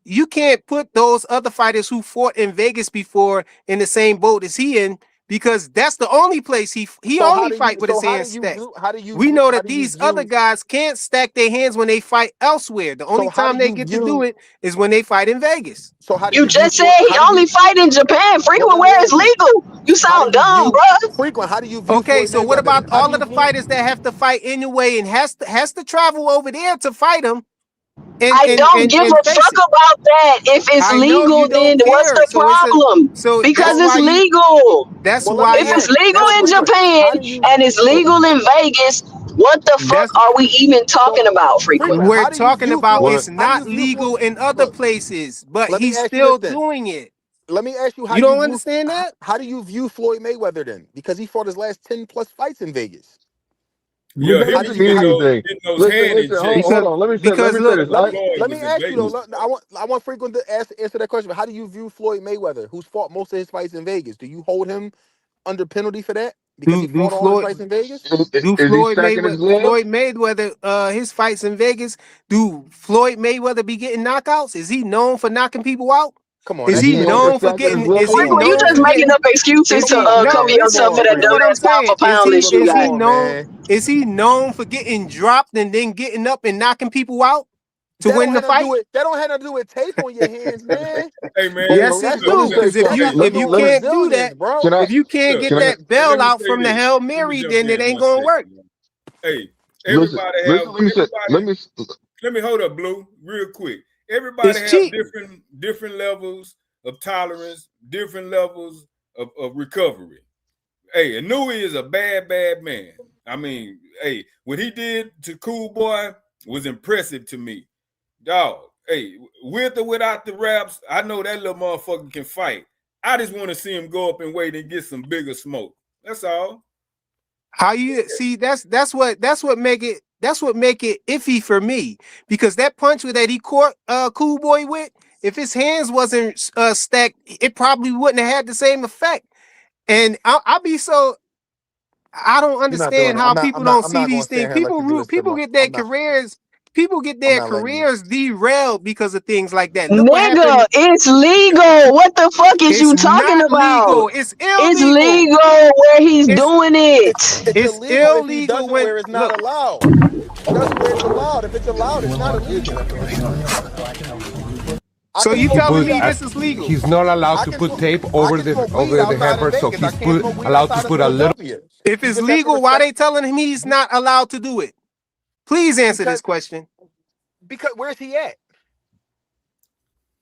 B: you can't put those other fighters who fought in Vegas before in the same boat as he in because that's the only place he
A: So how
B: only
A: do you?
B: fight with
A: So
B: his
A: how do
B: hands
A: you
B: stacked.
A: view? How do you
B: We
A: view?
B: know
A: How
B: that
A: do you
B: these other
A: view?
B: guys can't stack their hands when they fight elsewhere. The only
A: So how do
B: time they
A: you
B: get to do
A: view?
B: it is when they fight in Vegas.
A: So how do
I: You
A: you view
I: just said
A: Floyd?
I: he
A: How do
I: only
A: you?
I: fight in Japan.
A: Well,
I: Frequent
A: let me
I: where it's
A: ask you.
I: legal. You
A: How do
I: sound
A: you
I: dumb,
A: view
I: bruh.
A: frequent? How do you view
B: Okay,
A: Floyd
B: so what
A: Mayweather?
B: about
A: How do
B: all of
A: you
B: the
A: view?
B: fighters that have to fight anyway and has to travel over there to fight him
I: I don't give
B: and
I: a
B: face
I: fuck
B: it?
I: about that. If it's
B: I know you
I: legal, then
B: don't
I: what's
B: care.
I: the problem?
B: So
I: Because
B: that's
A: Well,
I: it's
B: why you
I: legal.
B: that's
A: well, let
B: why
A: me
I: If
B: you
I: it's
A: ask.
I: legal
A: Well,
I: in
A: frequent.
I: Japan
A: How do you?
I: and it's
A: So,
I: legal in Vegas, what the fuck
B: that's
I: are we even
A: so
I: talking about, frequent?
A: frequent.
B: we're
A: How do you
B: talking
A: view
B: about
A: Floyd?
H: What?
B: it's
A: How do
B: not
A: you view Floyd?
B: legal in other
A: Look,
B: places, but
A: let me
B: he's
A: ask you this
B: still
A: then.
B: doing it.
A: Let me ask you how
B: You
A: do you
B: don't
A: view?
B: understand that?
A: How do you view Floyd Mayweather then? Because he fought his last 10 plus fights in Vegas.
H: But
G: Yeah,
H: that
G: he
A: How do
G: was
H: doesn't
A: you?
H: mean
A: How,
H: anything.
G: getting those
H: Listen,
G: hand
H: listen.
G: injections.
H: Hold
B: Because
H: on.
B: because
H: Let me say
B: look,
H: this.
A: let
H: I
A: me
G: Floyd
A: let me
G: was in
A: ask you though.
G: Vegas.
A: I want frequent to answer that question. But how do you view Floyd Mayweather, who's fought most of his fights in Vegas? Do you hold him under penalty for that because he
B: do
A: fought all his
B: Floyd
A: fights in Vegas?
H: is he stacking his gloves?
B: Floyd Mayweather his fights in Vegas, do Floyd Mayweather be getting knockouts? Is he known for knocking people out?
A: Come on,
B: Is
H: Is
A: that's
B: he
H: he known for
A: handshake.
B: known for
H: stacking his
B: getting
H: gloves?
B: is he
I: Frequent, you
B: known
I: just
B: for
I: making
B: getting
I: up excuses
B: is
I: to
B: he
I: cover
B: no
A: Come
I: yourself
A: on,
I: for that
B: listen to what I'm
A: frequent.
I: dumbass pound for
B: saying.
I: pound list you
B: Is
A: Come
B: he
I: got.
A: on,
B: known
A: man.
B: for getting dropped and then getting up and knocking people out to
A: That don't
B: win the
A: have nothing to do
B: fight?
A: with that don't have nothing to do with tape on your hands, man.
G: Hey man,
B: Yes,
A: That's
B: it
G: look,
H: Let me
B: do.
G: look,
H: say
B: Because
G: look,
B: if
G: hey,
H: something.
B: you
A: that's
B: can't do
A: resilience,
B: that,
A: bro.
H: Can I?
B: if you can't
G: look,
B: get
H: Can I?
B: that bell
G: let me
B: out
G: say
B: from the
G: this.
B: Hail
G: Let me
B: Mary,
G: jump
B: then it
G: in
B: ain't
G: one
B: gonna
G: second.
B: work.
G: Man. Hey,
H: Listen.
G: everybody have
H: Listen. Let me say. Let
G: everybody.
H: me.
G: Let me hold up, Blue, real quick. Everybody
B: It's
G: have
B: cheating.
G: different levels of tolerance, different levels of recovery. Hey, Inoue is a bad man. I mean, hey, what he did to Cool Boy was impressive to me. Dog, hey, with or without the raps, I know that little motherfucker can fight. I just want to see him go up and wait and get some bigger smoke. That's all.
B: How you see that's what make it iffy for me because that punch that he caught Cool Boy with, if his hands wasn't stacked, it probably wouldn't have had the same effect. And I'll be so I don't
A: You're not doing
B: understand
A: it.
B: how people don't
A: I'm
B: see
A: not
B: these
A: gonna
B: things.
A: stand here and let you do this to
B: People
A: my
B: get their
A: I'm not
B: careers people get their
A: not letting you.
B: careers derailed because of things like that. Look what
I: Nigga,
B: happened.
I: it's legal. What the fuck is you
B: It's
I: talking
B: not
I: about?
B: legal. It's illegal.
I: It's legal where he's
B: It's-
I: doing it.
A: It's illegal if he does
B: illegal
A: it
B: when
A: where it's not
B: look.
A: allowed. He does it where it's allowed. If it's allowed, it's not illegal.
B: So you telling me this is legal?
C: He's not allowed to put tape over the hamper, so he's allowed to put a little.
B: If it's legal, why they telling him he's not allowed to do it? Please answer this question.
A: Because where's he at?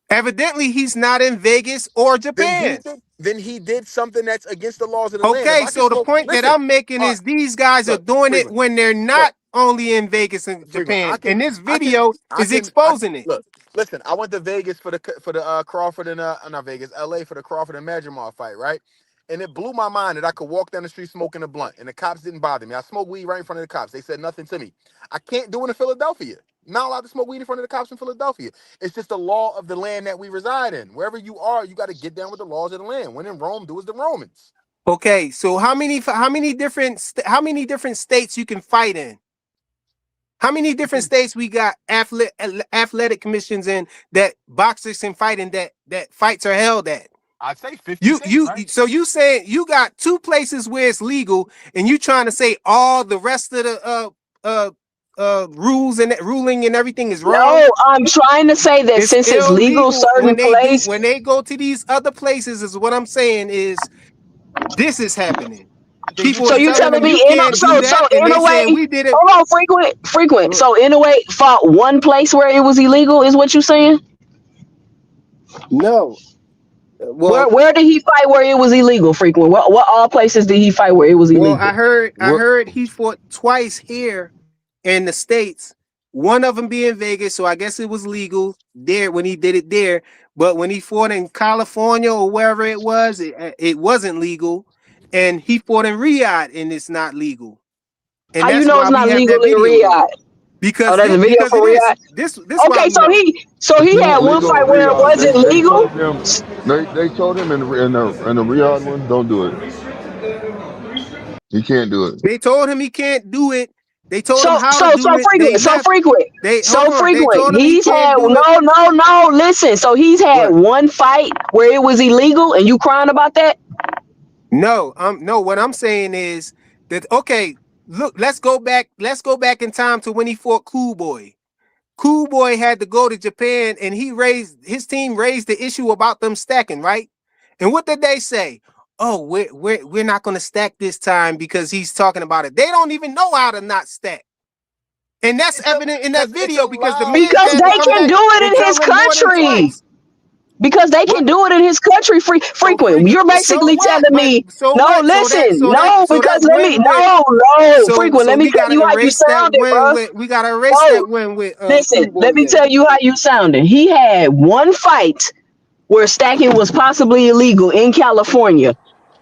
B: Evidently, he's not in Vegas or Japan.
A: Then he did something that's against the laws of the land.
B: Okay, so the point that I'm making is these guys are doing it when they're not only in Vegas and Japan. And this video is exposing it.
A: Look, listen, I went to Vegas for the Crawford and not Vegas, LA for the Crawford and Majamar fight, right? And it blew my mind that I could walk down the street smoking a blunt and the cops didn't bother me. I smoked weed right in front of the cops. They said nothing to me. I can't do it in Philadelphia. Not allowed to smoke weed in front of the cops in Philadelphia. It's just the law of the land that we reside in. Wherever you are, you got to get down with the laws of the land. When in Rome, do as the Romans.
B: Okay, so how many different states you can fight in? How many different states we got athletic commissions in that boxers can fight in that fights are held at?
A: I'd say 50. Right?
B: So you saying you got 2 places where it's legal, and you trying to say all the rest of the rules and ruling and everything is wrong?
I: No, I'm trying to say that since it's legal certain places,
B: when they go to these other places, is what I'm saying is this is happening. People
I: so you telling me so in a way,
B: we did it.
I: Hold on, frequent. So Inoue fought one place where it was illegal, is what you saying?
B: No. Well,
I: where did he fight where it was illegal? Frequent. What all places did he fight where it was illegal?
B: Well, I heard he fought twice here in the States. One of them being Vegas, so I guess it was legal there when he did it there. But when he fought in California or wherever it was, it wasn't legal. And he fought in Riyadh, and it's not legal. And
I: how you know it's not legal in Riyadh?
B: Because
I: there's a video for Riyadh.
B: This
I: okay, so he had one fight where it wasn't legal.
H: They told him in the Riyadh one, don't do it. He can't do it.
B: They told him he can't do it. They told him how to do
I: it. So frequent. He's had no. Listen, so he's had one fight where it was illegal, and you crying about that?
B: No, no. What I'm saying is that okay. Look, let's go back in time to when he fought Cool Boy. Cool Boy had to go to Japan, and his team raised the issue about them stacking, right? And what did they say? Oh, we're not going to stack this time because he's talking about it. They don't even know how to not stack. And that's evident in that video because the man
I: they can do it in his country. Because they can do it in his country frequent. You're basically telling me no. Listen, no. Because let me frequent. Let me tell you how you sounded, bro.
B: We gotta erase that win with.
I: Listen, let me tell you how you sounded. He had one fight where stacking was possibly illegal in California,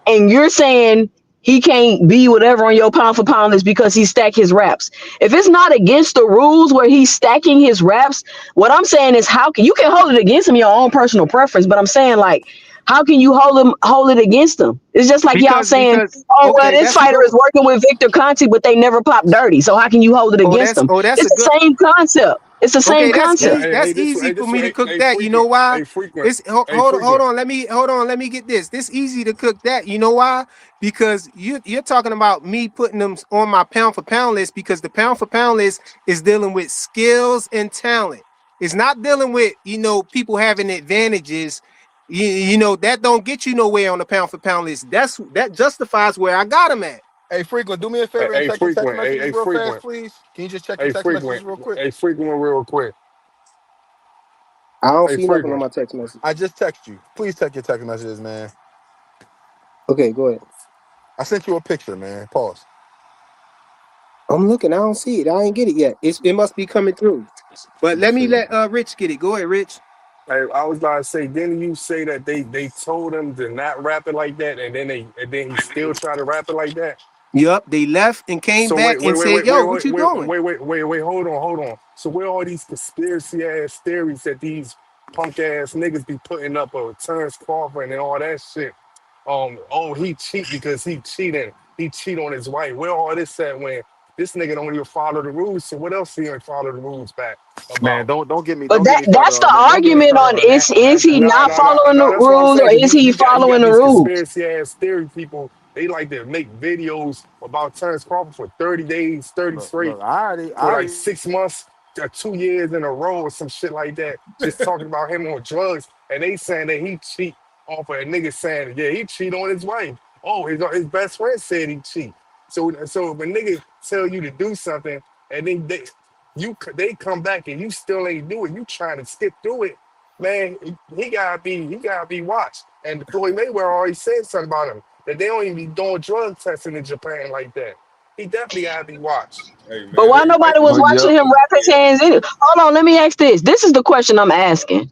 I: and you're saying he can't be whatever on your pound for pound list because he stacked his raps. If it's not against the rules where he's stacking his raps, what I'm saying is how can you hold it against him, your own personal preference, but I'm saying like how can you hold it against him? It's just like y'all saying, this fighter is working with Victor Conti, but they never pop dirty. So how can you hold it against him? It's the same concept. It's the same concept.
B: That's easy for me to cook that. You know why? Hold on. Let me get this. This easy to cook that. You know why? Because you're talking about me putting them on my pound for pound list because the pound for pound list is dealing with skills and talent. It's not dealing with people having advantages. You know that don't get you nowhere on the pound for pound list. That justifies where I got him at.
A: Hey, frequent, do me a favor and check your text messages real fast, please. Can you just check your text messages real quick?
C: Hey, frequent, real quick.
B: I don't see nothing on my text message.
A: I just text you. Please check your text messages, man.
B: Okay, go ahead.
A: I sent you a picture, man. Pause.
B: I'm looking. I don't see it. I ain't get it yet. It must be coming through. But let Rich get it. Go ahead, Rich.
C: Hey, I was about to say, didn't you say that they told him to not rap it like that, and then he still tried to rap it like that?
B: Yup, they left and came back and said, "Yo, what you doing?"
C: Wait, hold on. So where all these conspiracy ass theories that these punk ass niggas be putting up of Terrence Crawford and all that shit? He cheat because he cheating. He cheat on his wife. Where all this at when
D: This nigga don't even follow the rules. So what else he ain't follow the rules back
A: Man,
D: about?
A: don't get me
I: But
A: started
I: that's the
A: on that. Don't get me
I: argument
A: started
I: on
A: on
I: is
A: that
I: he
A: type of
I: not
A: shit.
I: following the
D: That's what I'm
I: rules or
D: saying.
I: is he
D: You
I: following
D: got
I: the
D: these
I: rules?
D: conspiracy ass theory people. They like to make videos about Terrence Crawford for 30 days, 30 straight,
A: Look, I
D: for like
A: already
D: 6 months, 2 years in a row or some shit like that. Just talking about him on drugs, and they saying that he cheat off of a nigga saying, yeah, he cheat on his wife. Oh, his best friend said he cheat. So if a nigga tell you to do something, and then they come back and you still ain't do it, you trying to skip through it, man, he gotta be watched. And Floyd Mayweather already said something about him that they don't even be doing drug testing in Japan like that. He definitely gotta be watched.
G: Hey
I: But
G: man,
I: why nobody was
H: Well,
I: watching
H: yep.
I: him wrap his hands in it? Hold on, let me ask this. This is the question I'm asking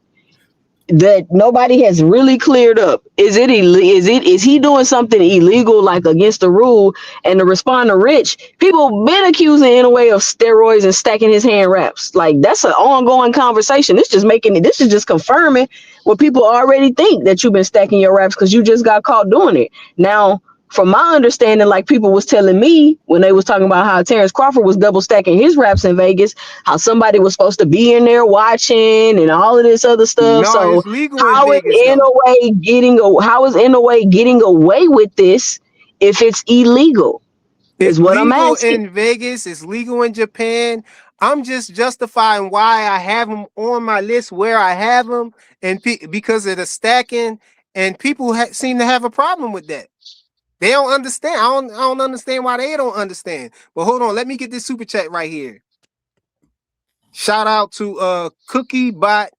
I: that nobody has really cleared up. Is he doing something illegal like against the rule? And to respond to Rich, people been accusing in a way of steroids and stacking his hand wraps. Like that's an ongoing conversation. This is just confirming what people already think, that you've been stacking your wraps because you just got caught doing it. Now, from my understanding, like people was telling me when they was talking about how Terrence Crawford was double stacking his wraps in Vegas, how somebody was supposed to be in there watching and all of this other stuff.
B: No,
I: So
B: it's legal in Vegas though.
I: how is Inoue getting away with this if it's illegal?
B: It's
I: Is what I'm
B: legal
I: asking.
B: in Vegas. It's legal in Japan. I'm just justifying why I have them on my list where I have them, and because of the stacking, and people seem to have a problem with that. They don't understand. I don't understand why they don't understand. But hold on, let me get this super chat right here. Shout out to Cookie Bot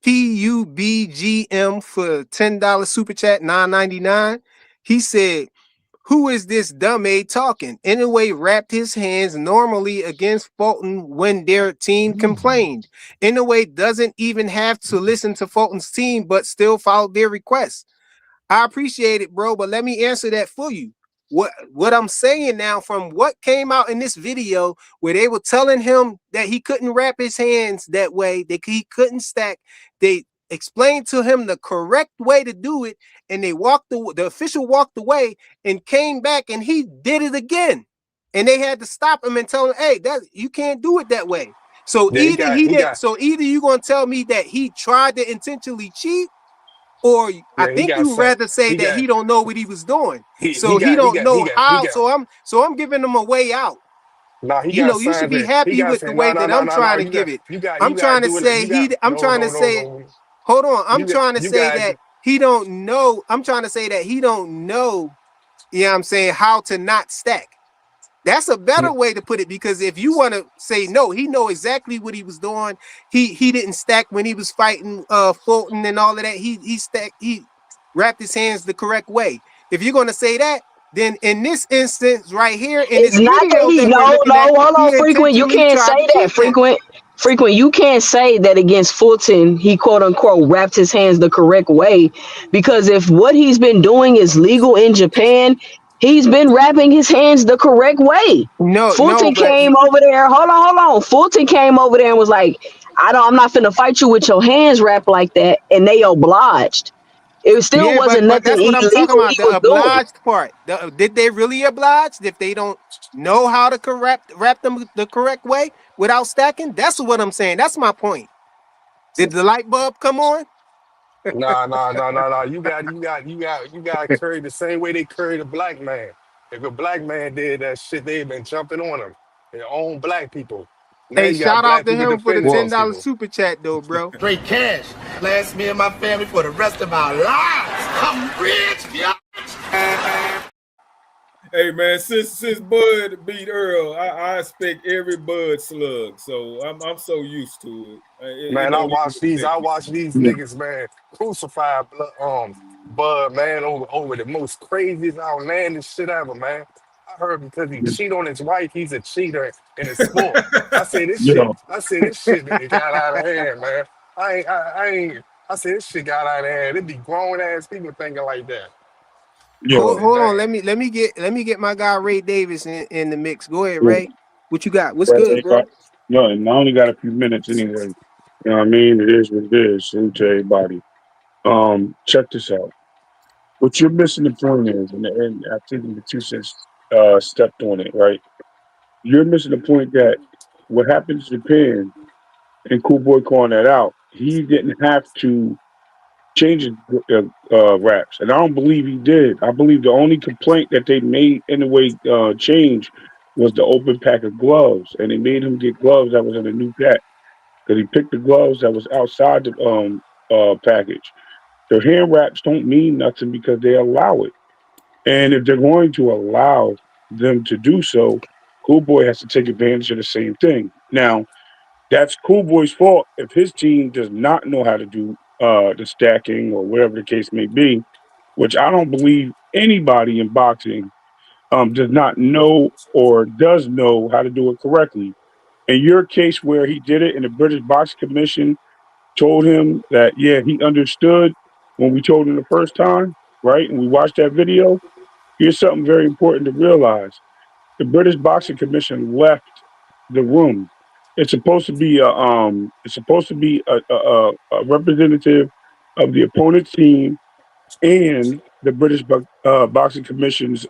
B: PUBGM for $10 super chat, $9.99. He said, who is this dumbass talking? Anyway, wrapped his hands normally against Fulton when their team complained. Anyway, doesn't even have to listen to Fulton's team, but still followed their request. I appreciate it, bro, but let me answer that for you. What I'm saying now, from what came out in this video where they were telling him that he couldn't wrap his hands that way, that he couldn't stack, they explained to him the correct way to do it, and the official walked away and came back and he did it again. And they had to stop him and tell him, hey, that you can't do it that way. So
D: Yeah,
B: either you're gonna tell me that he tried to intentionally cheat, or I
D: he
B: think
D: got
B: you
D: sent.
B: rather say
D: He
B: that
D: got
B: he don't know what he was doing.
D: he
B: So he
D: got he
B: don't
D: got he
B: know
D: got he
B: how.
D: got
B: So I'm giving him a way out.
D: nah, he
B: You
D: got
B: know, you should
D: signed
B: be
D: it. He
B: happy
D: got
B: with the
D: sent.
B: way
D: No, no,
B: that
D: no,
B: I'm
D: no, no.
B: trying to
D: You got
B: give it.
D: you
B: I'm
D: gotta
B: trying to
D: do it.
B: say
D: You got
B: I'm
D: no
B: trying
D: no
B: to
D: no
B: say,
D: no.
B: hold on. I'm
D: You got
B: trying to
D: you
B: say
D: got
B: that he don't know. I'm trying to say that he don't know, you know what I'm saying, how to not stack. That's a better way to put it, because if you want to say no, he know exactly what he was doing. He didn't stack when he was fighting Fulton and all of that. He wrapped his hands the correct way. If you're gonna say that, then in this instance right here in this
I: It's not that
B: video
I: he
B: that we're
I: no,
B: looking
I: no,
B: at,
I: hold on,
B: he
I: frequent. You
B: intentionally
I: can't say
B: tried to
I: that,
B: cheat now.
I: frequent. You can't say that against Fulton. He quote unquote wrapped his hands the correct way, because if what he's been doing is legal in Japan, he's been wrapping his hands the correct way.
B: No,
I: Fulton
B: but
I: came over there. Hold on. Fulton came over there and was like, I'm not finna fight you with your hands wrapped like that, and they obliged. It still
B: yeah,
I: wasn't
B: but
I: nothing
B: that's what I'm talking
I: illegal he
B: about. The
I: was doing.
B: obliged part. Did they really oblige if they don't know how to wrap them the correct way without stacking? That's what I'm saying. That's my point. Did the light bulb come on?
D: Nah. You got to curry the same way they curry the black man. If a black man did that shit, they've been jumping on him. Their own black people. Now
B: Hey,
D: you got
B: shout out
D: black
B: to
D: people
B: him for the
D: defending
H: Well,
D: these
B: $10
D: people.
B: super chat though, bro.
J: Straight cash. Last me and my family for the rest of our lives. I'm rich, yeah.
G: Hey man, since Bud beat Earl, I expect every Bud slug. So I'm so used to it. It
D: Man, I
G: don't even
D: watch these.
G: affect
D: I
G: me.
D: watch these niggas, man, crucify Bud, man, over the most craziest, outlandish shit ever, man. I heard because he cheat on his wife, he's a cheater in his sport. I say this
J: You
D: shit.
J: know,
D: I say this shit got out of hand, man. I ain't. I say this shit got out of hand. It be grown ass people thinking like that. I
J: yo,
D: said,
B: Hold on.
D: damn.
B: Let me get my guy Ray Davis in the mix. Go ahead,
J: yo,
B: Ray. What you got? What's
J: but
B: good, bro?
J: yo, and I only got a few minutes anyway. You know what I mean? It is what it is. Salute to everybody. Check this out. What you're missing the point is, and I think the two stepped on it, right? you're missing the point that what happened to Japan and Cool Boy calling that out, he didn't have to change his raps, and I don't believe he did. I believe the only complaint that they made in the way change was the open pack of gloves, and they made him get gloves that was in a new pack because he picked the gloves that was outside the package. The hand wraps don't mean nothing because they allow it. And if they're going to allow them to do so, Cool Boy has to take advantage of the same thing. Now, that's Cool Boy's fault if his team does not know how to do the stacking or whatever the case may be, which I don't believe anybody in boxing does not know or does know how to do it correctly. In your case where he did it and the British Boxing Commission told him that, yeah, he understood when we told him the first time, right? And we watched that video. Here's something very important to realize. The British Boxing Commission left the room. It's supposed to be a representative of the opponent's team and the British Boxing Commission's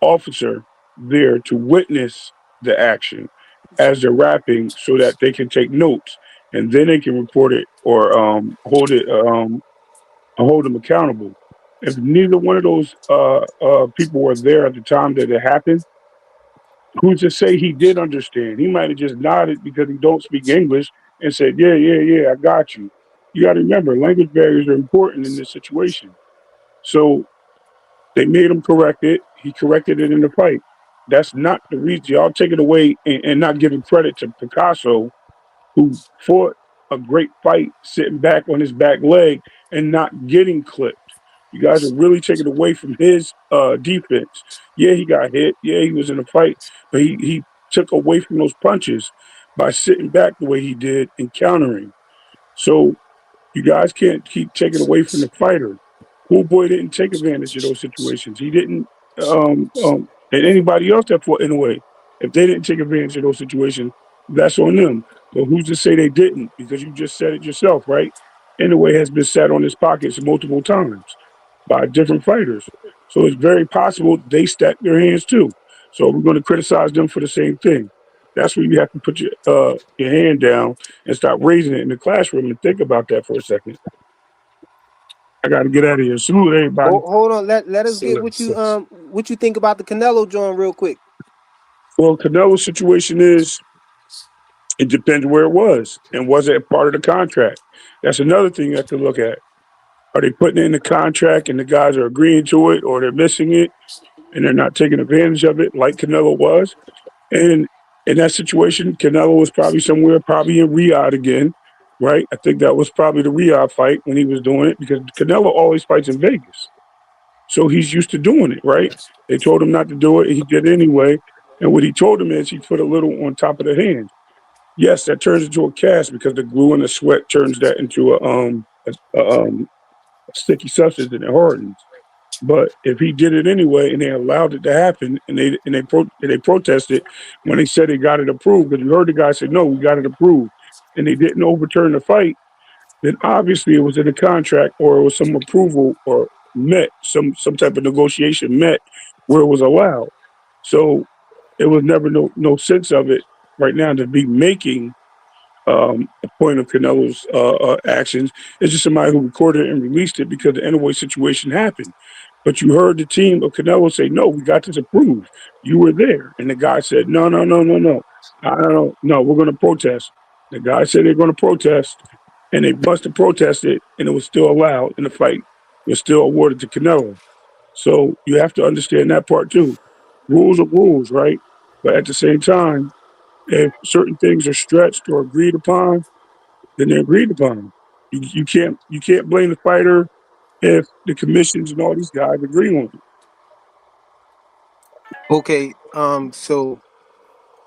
J: officer there to witness the action as they're rapping so that they can take notes and then they can report it or hold them accountable. If neither one of those people were there at the time that it happened, who's to say he did understand? He might have just nodded because he don't speak English and said, "Yeah, yeah, yeah, I got you." You got to remember, language barriers are important in this situation. So they made him correct it. He corrected it in the fight. That's not the reason. Y'all take it away and not giving credit to Picasso, who fought a great fight sitting back on his back leg and not getting clipped. You guys are really taking away from his defense. Yeah, he got hit. Yeah, he was in a fight, but he took away from those punches by sitting back the way he did and countering. So you guys can't keep taking away from the fighter. Cool Boy didn't take advantage of those situations. He didn't, and anybody else that fought in a way, if they didn't take advantage of those situations, that's on them. But who's to say they didn't? Because you just said it yourself, right? Inoue has been sat on his pockets multiple times by different fighters. So it's very possible they stacked their hands too. So we're going to criticize them for the same thing. That's where you have to put your hand down and start raising it in the classroom and think about that for a second. I got to get out of here. Salute everybody.
B: Hold on. Let us get what you think about the Canelo joint real quick.
J: Well, Canelo's situation is it depends where it was and was it a part of the contract. That's another thing you have to look at. Are they putting it in the contract and the guys are agreeing to it, or they're missing it and they're not taking advantage of it like Canelo was? And in that situation, Canelo was probably somewhere, probably in Riyadh again, right? I think that was probably the Riyadh fight when he was doing it because Canelo always fights in Vegas. So he's used to doing it, right? They told him not to do it. He did it anyway. And what he told him is he put a little on top of the hand. Yes, that turns into a cast because the glue and the sweat turns that into a sticky substance and it hardens. But if he did it anyway and they allowed it to happen and they protested when they said they got it approved, because you heard the guy say, no, we got it approved, and they didn't overturn the fight, then obviously it was in the contract or it was some approval or met, some type of negotiation met where it was allowed. So it was never no sense of it right now to be making a point of Canelo's actions. It's just somebody who recorded it and released it because the Inoue situation happened. But you heard the team of Canelo say, no, we got this approved. You were there. And the guy said, no. I don't know. We're going to protest. The guy said they're going to protest. And they must have protested, and it was still allowed, and the fight was still awarded to Canelo. So you have to understand that part too. Rules are rules, right? But at the same time, if certain things are stretched or agreed upon, then they're agreed upon. You can't blame the fighter if the commissions and all these guys agree on it.
B: Okay. So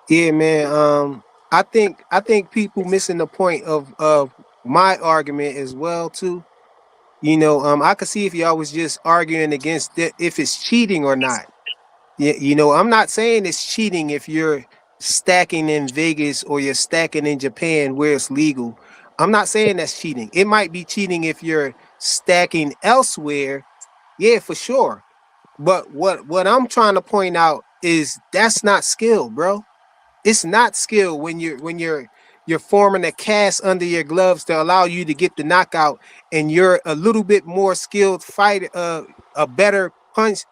B: yeah, man. I think people missing the point of my argument as well too. I could see if y'all was just arguing against if it's cheating or not. Yeah, I'm not saying it's cheating if you're stacking in Vegas or you're stacking in Japan where it's legal. I'm not saying that's cheating. It might be cheating if you're stacking elsewhere. Yeah, for sure. But what I'm trying to point out that's not skill, bro. It's not skill when you're forming a cast under your gloves to allow you to get the knockout, and you're a little bit more skilled fighter, a better punch.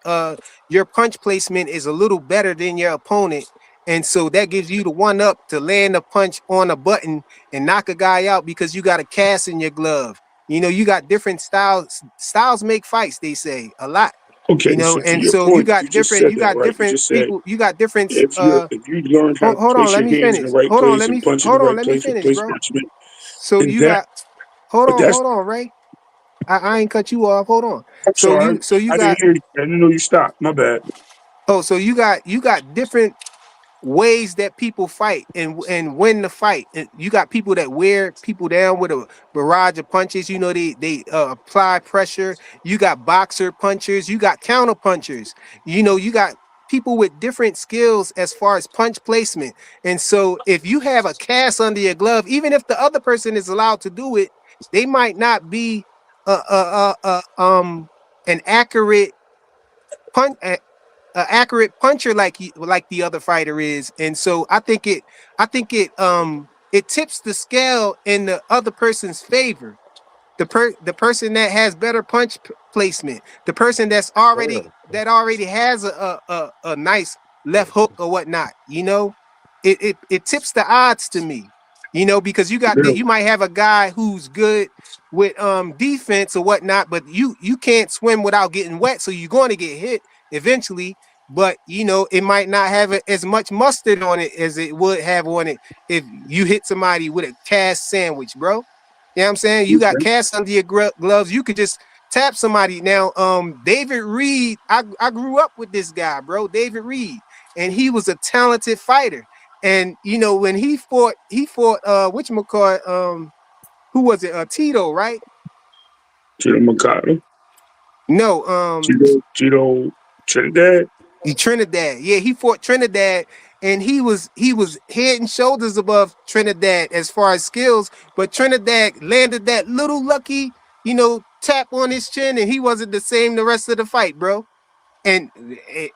B: Your punch placement is a little better than your opponent, and so that gives you the one up to land a punch on a button and knock a guy out because you got a cast in your glove. You know, you got different styles. Styles make fights, they say a lot.
J: Okay,
B: You know,
J: so to
B: and
J: your
B: so
J: point, you just said that, right? You just said
B: people, you got different
J: if you learned how to
B: hold on,
J: place
B: let
J: your
B: me
J: hands in the
B: finish.
J: right place and punch in the right
B: Let me
J: place with
B: finish,
J: place
B: bro.
J: management,
B: So
J: and
B: you
J: that,
B: got
J: but that's,
B: hold on, Ray. I ain't cut you off. Hold on.
J: I'm sorry,
B: So you
J: I didn't
B: got
J: hear you. I didn't know you stopped. My bad.
B: so you got different ways that people fight and win the fight. And you got people that wear people down with a barrage of punches. You know, they apply pressure. You got boxer punchers, you got counter punchers. You know, you got people with different skills as far as punch placement. And so if you have a cast under your glove, even if the other person is allowed to do it, they might not be an accurate punch, accurate puncher like the other fighter is. And so I think it tips the scale in the other person's favor. The person that has better placement, the person that already has a nice left hook or whatnot, you know, it tips the odds to me, you know, because you might have a guy who's good with defense or whatnot, but you can't swim without getting wet, so you're going to get hit eventually. But you know, it might not have as much mustard on it as it would have on it if you hit somebody with a cast sandwich, bro. You know what I'm saying? You got cast under your gloves. You could just tap somebody. Now, David Reed, I grew up with this guy, bro, David Reed, and he was a talented fighter. And you know, when he fought whatchamacallit, who was it? Tito, right?
J: Tito Mercado,
B: No,
J: Tito Trinidad.
B: Trinidad. Yeah, he fought Trinidad, and he was head and shoulders above Trinidad as far as skills. But Trinidad landed that little lucky, you know, tap on his chin, and he wasn't the same the rest of the fight, bro. And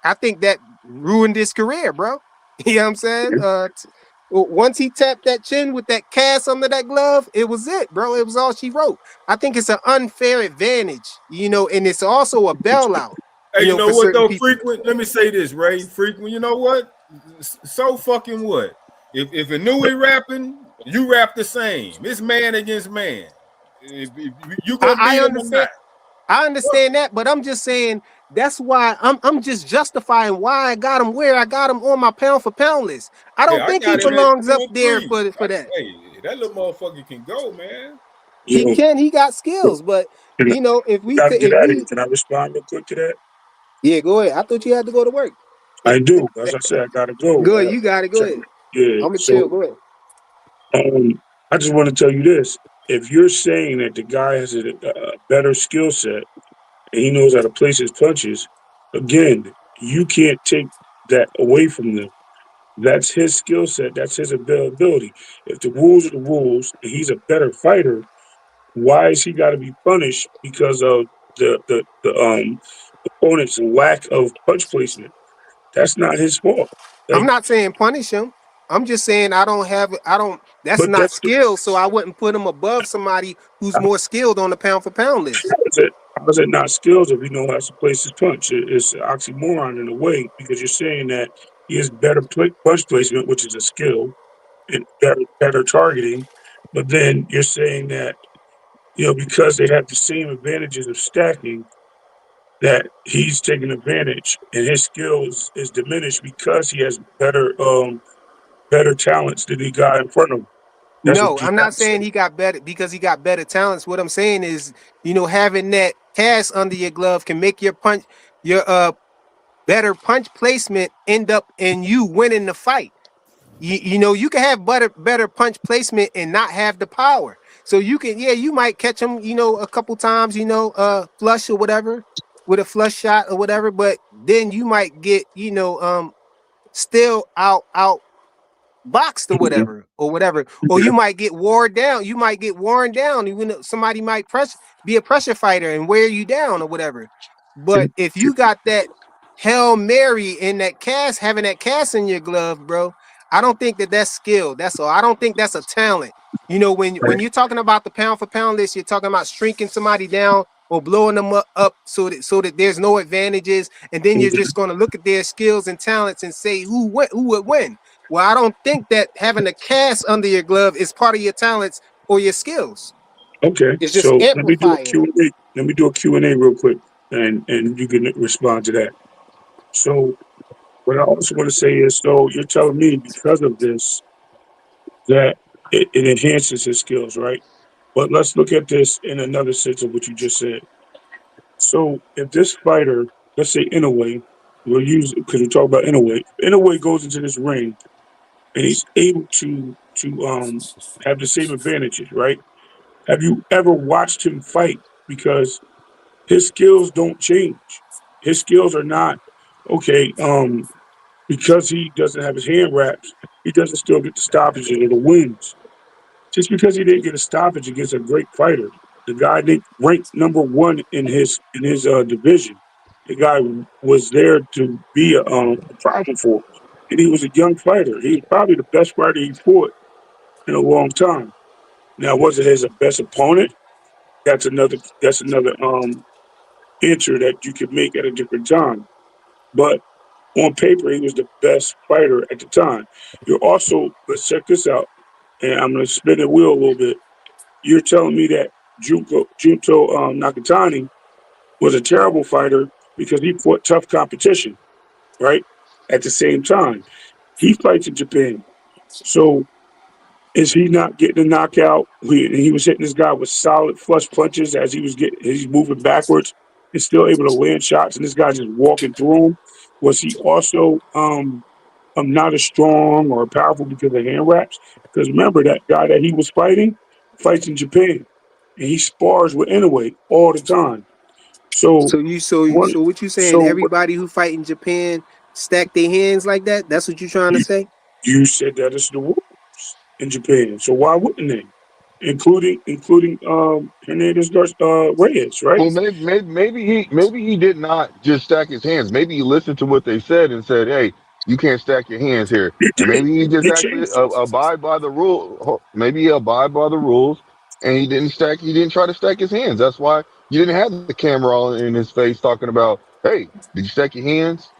B: I think that ruined his career, bro. You know what I'm saying? Once he tapped that chin with that cast under that glove, it was it, bro. It was all she wrote. I think it's an unfair advantage, you know, and it's also a bailout,
G: Hey,
B: you
G: you
B: know,
G: know
B: for
G: what
B: certain
G: though,
B: people.
G: frequent? Let me say this, Ray. Frequent, you know what? So fucking what? If Inoue rapping, you rap the same. It's man against man. If you gonna
B: I
G: beat him or
B: understand.
G: not?
B: I understand that, but I'm just saying that's why I'm just justifying why I got him where I got him on my pound for pound list. I
G: Yeah,
B: don't
G: I
B: think he
G: got him at
B: belongs up there
G: 2 and 3.
B: for that.
G: Hey, that little motherfucker can go, man.
B: He
J: Yo,
B: can, he got skills, but
J: can I,
B: you know,
J: gotta get
B: if
J: out of here.
B: we
J: Can I respond real quick to that?
B: yeah, go ahead. I thought you had to go to work.
J: I do. As I said, I gotta go.
B: Go ahead, you got it. Go
J: Check.
B: ahead.
J: Yeah.
B: I'm gonna
J: So,
B: chill. Go ahead.
J: I just want to tell you this: if you're saying that the guy has a better skill set and he knows how to place his punches, again, you can't take that away from them. That's his skill set. That's his availability. If the rules are the rules and he's a better fighter, why is he got to be punished because of the opponent's lack of punch placement? That's not his fault.
B: I'm
J: Like,
B: not saying punish him. I'm just saying I don't that's
J: but
B: not
J: that's
B: skill, so I wouldn't put him above somebody who's more skilled on the pound for pound list.
J: how is it not skills if he knows how to place his punch? It's an oxymoron in a way because you're saying that he has better punch placement, which is a skill, and better targeting. But then you're saying that, because they have the same advantages of stacking, that he's taking advantage and his skills is diminished because he has better talents than he got in front of him. That's what
B: No,
J: you
B: I'm
J: have
B: not
J: to say.
B: saying he got better because he got better talents. What I'm saying is, you know, having that cast under your glove can make your better punch placement end up in you winning the fight. You know, you can have better punch placement and not have the power. So you can, yeah, you might catch him, you know, a couple times, you know, flush or whatever, with a flush shot or whatever, but then you might get, you know, still out boxed or whatever, or you might get worn down. You might get worn down. Even though somebody might be a pressure fighter and wear you down or whatever. But if you got that Hail Mary in that cast, having that cast in your glove, bro. I don't think that's skill. That's all. I don't think that's a talent. You know, when you're talking about the pound for pound list, you're talking about shrinking somebody down or blowing them up so that there's no advantages, and then you're just going to look at their skills and talents and say who would win. Well, I don't think that having a cast under your glove is part of your talents or your skills.
J: Okay,
B: It's just
J: so let me do a
B: amplifying them.
J: Q&A. Let me do a Q&A real quick, and you can respond to that. So what I also want to say is, so you're telling me because of this that it enhances his skills, right? But let's look at this in another sense of what you just said. So if this fighter, let's say Inoue, we'll use because we talk about Inoue. Inoue goes into this ring and he's able to have the same advantages, right? Have you ever watched him fight? Because his skills don't change. His skills are not okay. Because he doesn't have his hand wraps, he doesn't still get the stoppages or the wins. Just because he didn't get a stoppage against a great fighter, the guy ranked number one in his division. The guy was there to be a problem for, and he was a young fighter. He was probably the best fighter he fought in a long time. Now, was it his best opponent? That's another answer that you could make at a different time. But on paper, he was the best fighter at the time. You're also, let's check this out, and I'm going to spin the wheel a little bit. You're telling me that Junto Nakatani was a terrible fighter because he fought tough competition, right? At the same time, he fights in Japan. So is he not getting a knockout? He was hitting this guy with solid flush punches as he's moving backwards and still able to land shots, and this guy just walking through him. Was he also not as strong or powerful because of hand wraps? Because remember that guy that he was fighting fights in Japan, and he spars with Inoue all the time. So
B: So you so
J: one,
B: so what you saying?
J: so what
B: Everybody who fight in Japan stack their hands like that? That's what you trying to
J: you,
B: say?
J: you said that is the rules in Japan. So why wouldn't they? Including Hernandez Reyes, right?
H: Well, maybe he did not just stack his hands. Maybe he listened to what they said and said, "Hey, you can't stack your hands here."
J: They
H: And
J: did.
H: maybe he just
J: They
H: actually
J: changed it.
H: abide by the rule. Maybe he abide by the rules, and he didn't stack. He didn't try to stack his hands. That's why you didn't have the camera all in his face talking about, "Hey, did you stack your hands?"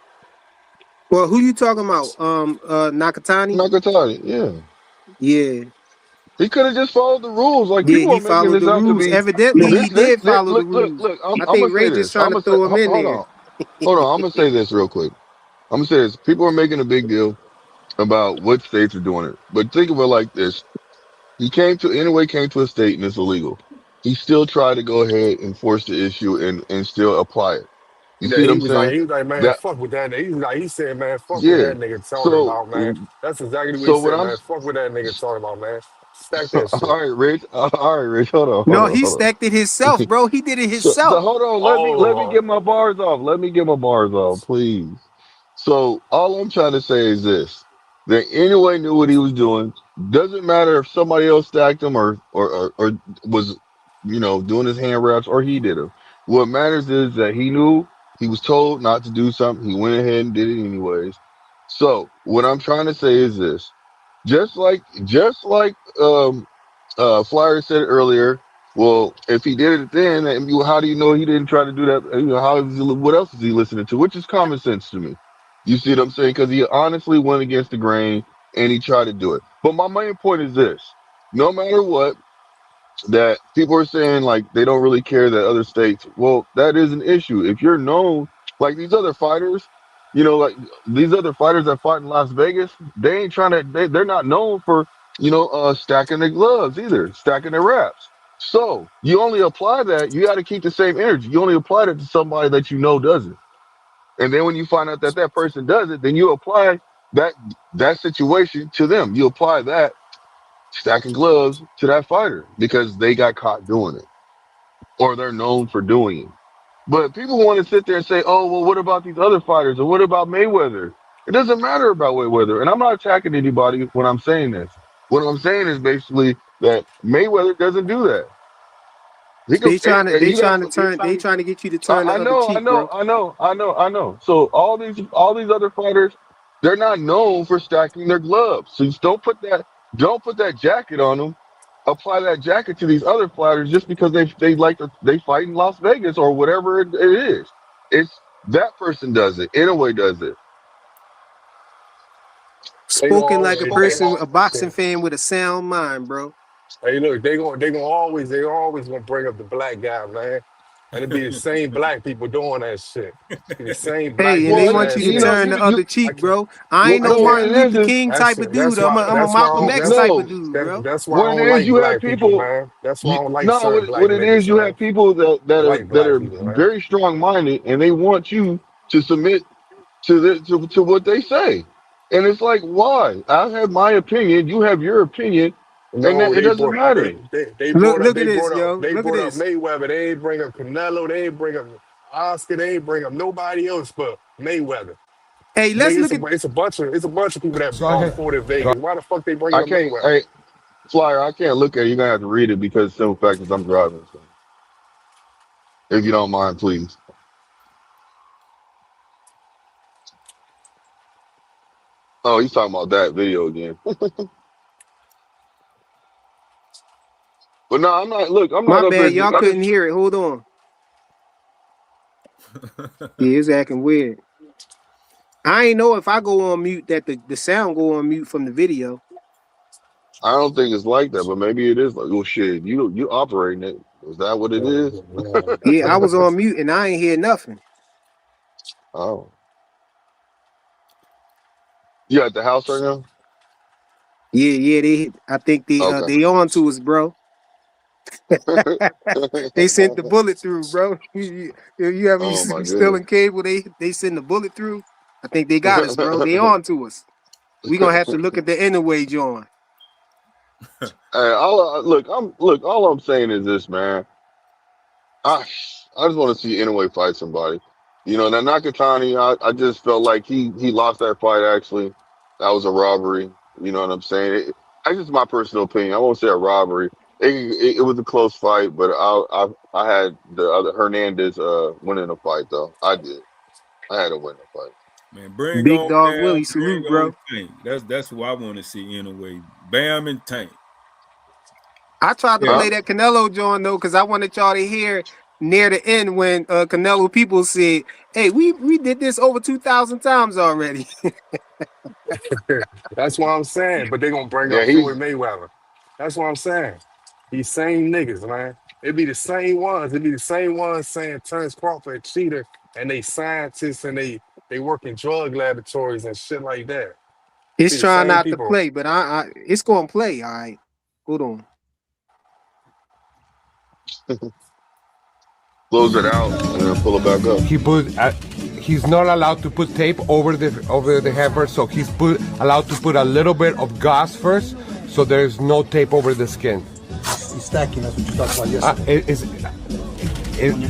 B: Well, who you talking about? Nakatani?
H: Nakatani, yeah.
B: Yeah.
H: He could have just followed the rules. Like
B: Yeah,
H: people
B: he
H: are making
B: followed
H: this
B: the
H: out to
B: rules.
H: be
B: Evidently, he did
H: this.
B: follow the
H: Look, look,
B: rules.
H: look. I'm,
B: I
H: I'm
B: think
H: gonna say
B: Ray just
H: this.
B: trying to throw him in
H: Hold
B: there.
H: on, hold on. I'm gonna say this real quick. I'm gonna say this. People are making a big deal about what states are doing it, but think of it like this: anyway came to a state and it's illegal. He still tried to go ahead and force the issue and still apply it. You
D: Yeah,
H: see what I'm saying?
D: he was like, man,
H: That
D: fuck with that nigga. He said, man, fuck with
H: yeah.
D: that nigga talking
H: So
D: about, man. That's exactly what he
H: so what
D: said,
H: I'm
D: man. Fuck with that nigga talking about, man. Stack that
H: all
D: shit.
H: right, Rich. All right, Rich. Hold on, hold
B: No,
H: on,
B: he
H: hold on.
B: stacked it himself, bro. He did it
H: So
B: himself.
H: hold on, let me
D: Oh,
H: get my bars off. Let me get my bars off, please. So all I'm trying to say is this: that anyway knew what he was doing. Doesn't matter if somebody else stacked him or was doing his hand wraps or he did them. What matters is that he knew he was told not to do something. He went ahead and did it anyways. So what I'm trying to say is this: just like Flyer said earlier, well, if he did it then, how do you know he didn't try to do that? What else is he listening to? Which is common sense to me. You see what I'm saying? Because he honestly went against the grain and he tried to do it. But my main point is this: no matter what, that people are saying like they don't really care that other states. Well, that is an issue. If you're known like these other fighters, like these other fighters that fight in Las Vegas, they ain't trying to. They're not known for stacking their gloves either, stacking their wraps. So you only apply that. You got to keep the same energy. You only apply that to somebody that you know doesn't. And then when you find out that that person does it, then you apply that that situation to them. You apply that stacking gloves to that fighter because they got caught doing it or they're known for doing it. But people want to sit there and say, oh, well, what about these other fighters or what about Mayweather? It doesn't matter about Mayweather. And I'm not attacking anybody when I'm saying this. What I'm saying is basically that Mayweather doesn't do that. He can,
B: They trying to
H: you got
B: they trying to get you to turn the other cheek, bro.
H: I know. So all these other fighters, they're not known for stacking their gloves. So just don't put that jacket on them. Apply that jacket to these other fighters just because they fight in Las Vegas or whatever it is. It's that person does it. Inoue does it.
D: They gonna
B: Spoken like a person, a boxing fan with a sound mind, bro.
D: hey, look, they always gonna bring up the black guy, man, and it be the same black people doing that shit. Be the same black
B: Hey, and
D: people
B: they
H: Well,
B: want
D: saying
B: you to
H: you
D: shit.
H: know,
B: turn the other
D: I
B: cheek,
D: can't.
B: bro. I
H: well,
B: ain't
D: I
B: no
H: no, what
D: can't.
B: Martin
H: it
B: Luther
H: is
B: King type of dude. I'm a
D: That's why I
B: Malcolm
D: don't.
B: X
D: That's
B: type of
H: no.
B: dude,
D: that,
B: bro.
D: that's why I
H: What it
D: don't
H: is,
D: like
H: you have
D: black people,
H: people.
D: man. That's why I don't like
H: No,
D: certain black
H: what it is,
D: niggas,
H: you
D: man.
H: have people
D: I don't like
H: that
D: black
H: are
D: people, man.
H: very strong minded, and they want you to submit to what they say, and it's like, why? I have my opinion, you have your opinion, and
D: No,
H: it doesn't matter.
B: Look at this, yo.
D: they
B: Look at
D: brought up
B: this.
D: Mayweather. They ain't bring up Canelo. They ain't bring up Oscar. They ain't bring up nobody else but Mayweather.
B: Hey, let's look at.
D: It's a bunch of people that
C: Go ahead.
D: fought in
C: Go
D: Vegas. Why the fuck they bringing
H: I
D: up
H: can't,
D: Mayweather?
H: hey, Flyer, I can't look at it. You're gonna have to read it because simple fact is I'm driving. So if you don't mind, please. Oh, he's talking about that video again. But no, I'm not. Look, I'm
B: My
H: not up
B: bad,
H: here.
B: y'all
H: I
B: couldn't
H: just,
B: hear it. Hold on. Yeah, it's acting weird. I ain't know if I go on mute that the sound go on mute from the video.
H: I don't think it's like that, but maybe it is like, oh shit, you operating it. Is that what it is?
B: Yeah, I was on mute and I ain't hear nothing.
H: Oh, you at the house right now?
B: Yeah, I think
H: Okay.
B: they on to us, bro. They sent the bullet through, bro. You ever
H: Oh my goodness.
B: stealing cable? They send the bullet through. I think they got us, bro. They on to us. We gonna have to look at the Inoue joint.
H: Hey, all I'm saying is this, man. I I just want to see Inoue fight somebody. You know, now Nakatani, I just felt like he lost that fight. Actually, that was a robbery. You know what I'm saying? That's just my personal opinion. I won't say a robbery. It was a close fight, but I had the other Hernandez winning the fight though. I did. I had to win the fight.
G: Man, bring
B: Big
G: on
B: dog
G: Bam,
B: Willie,
G: bring
B: salute,
G: on
B: bro.
G: Tank. That's who I want to see in a way. Bam and Tank.
B: I tried to
G: Yeah.
B: play
H: Huh?
B: that Canelo joint though, because I wanted y'all to hear near the end when Canelo people said, "Hey, we did this over 2,000 times already."
D: That's what I'm saying. But they gonna bring
H: Yeah,
D: up
H: he's
D: Floyd Mayweather. That's what I'm saying. These same niggas, man. It be the same ones. It be the same ones saying Terrence Crawford a cheater, and they scientists and they work in drug laboratories and shit like that. Be
B: It's
D: the
B: trying
D: same
B: not to
D: people.
B: play, but I it's gonna play. All right, hold on.
H: close it out and then pull it back up.
C: He put. He's not allowed to put tape over the hammer, so he's allowed to put a little bit of gauze first, so there's no tape over the skin.
A: He's stacking. That's what you talked about yesterday.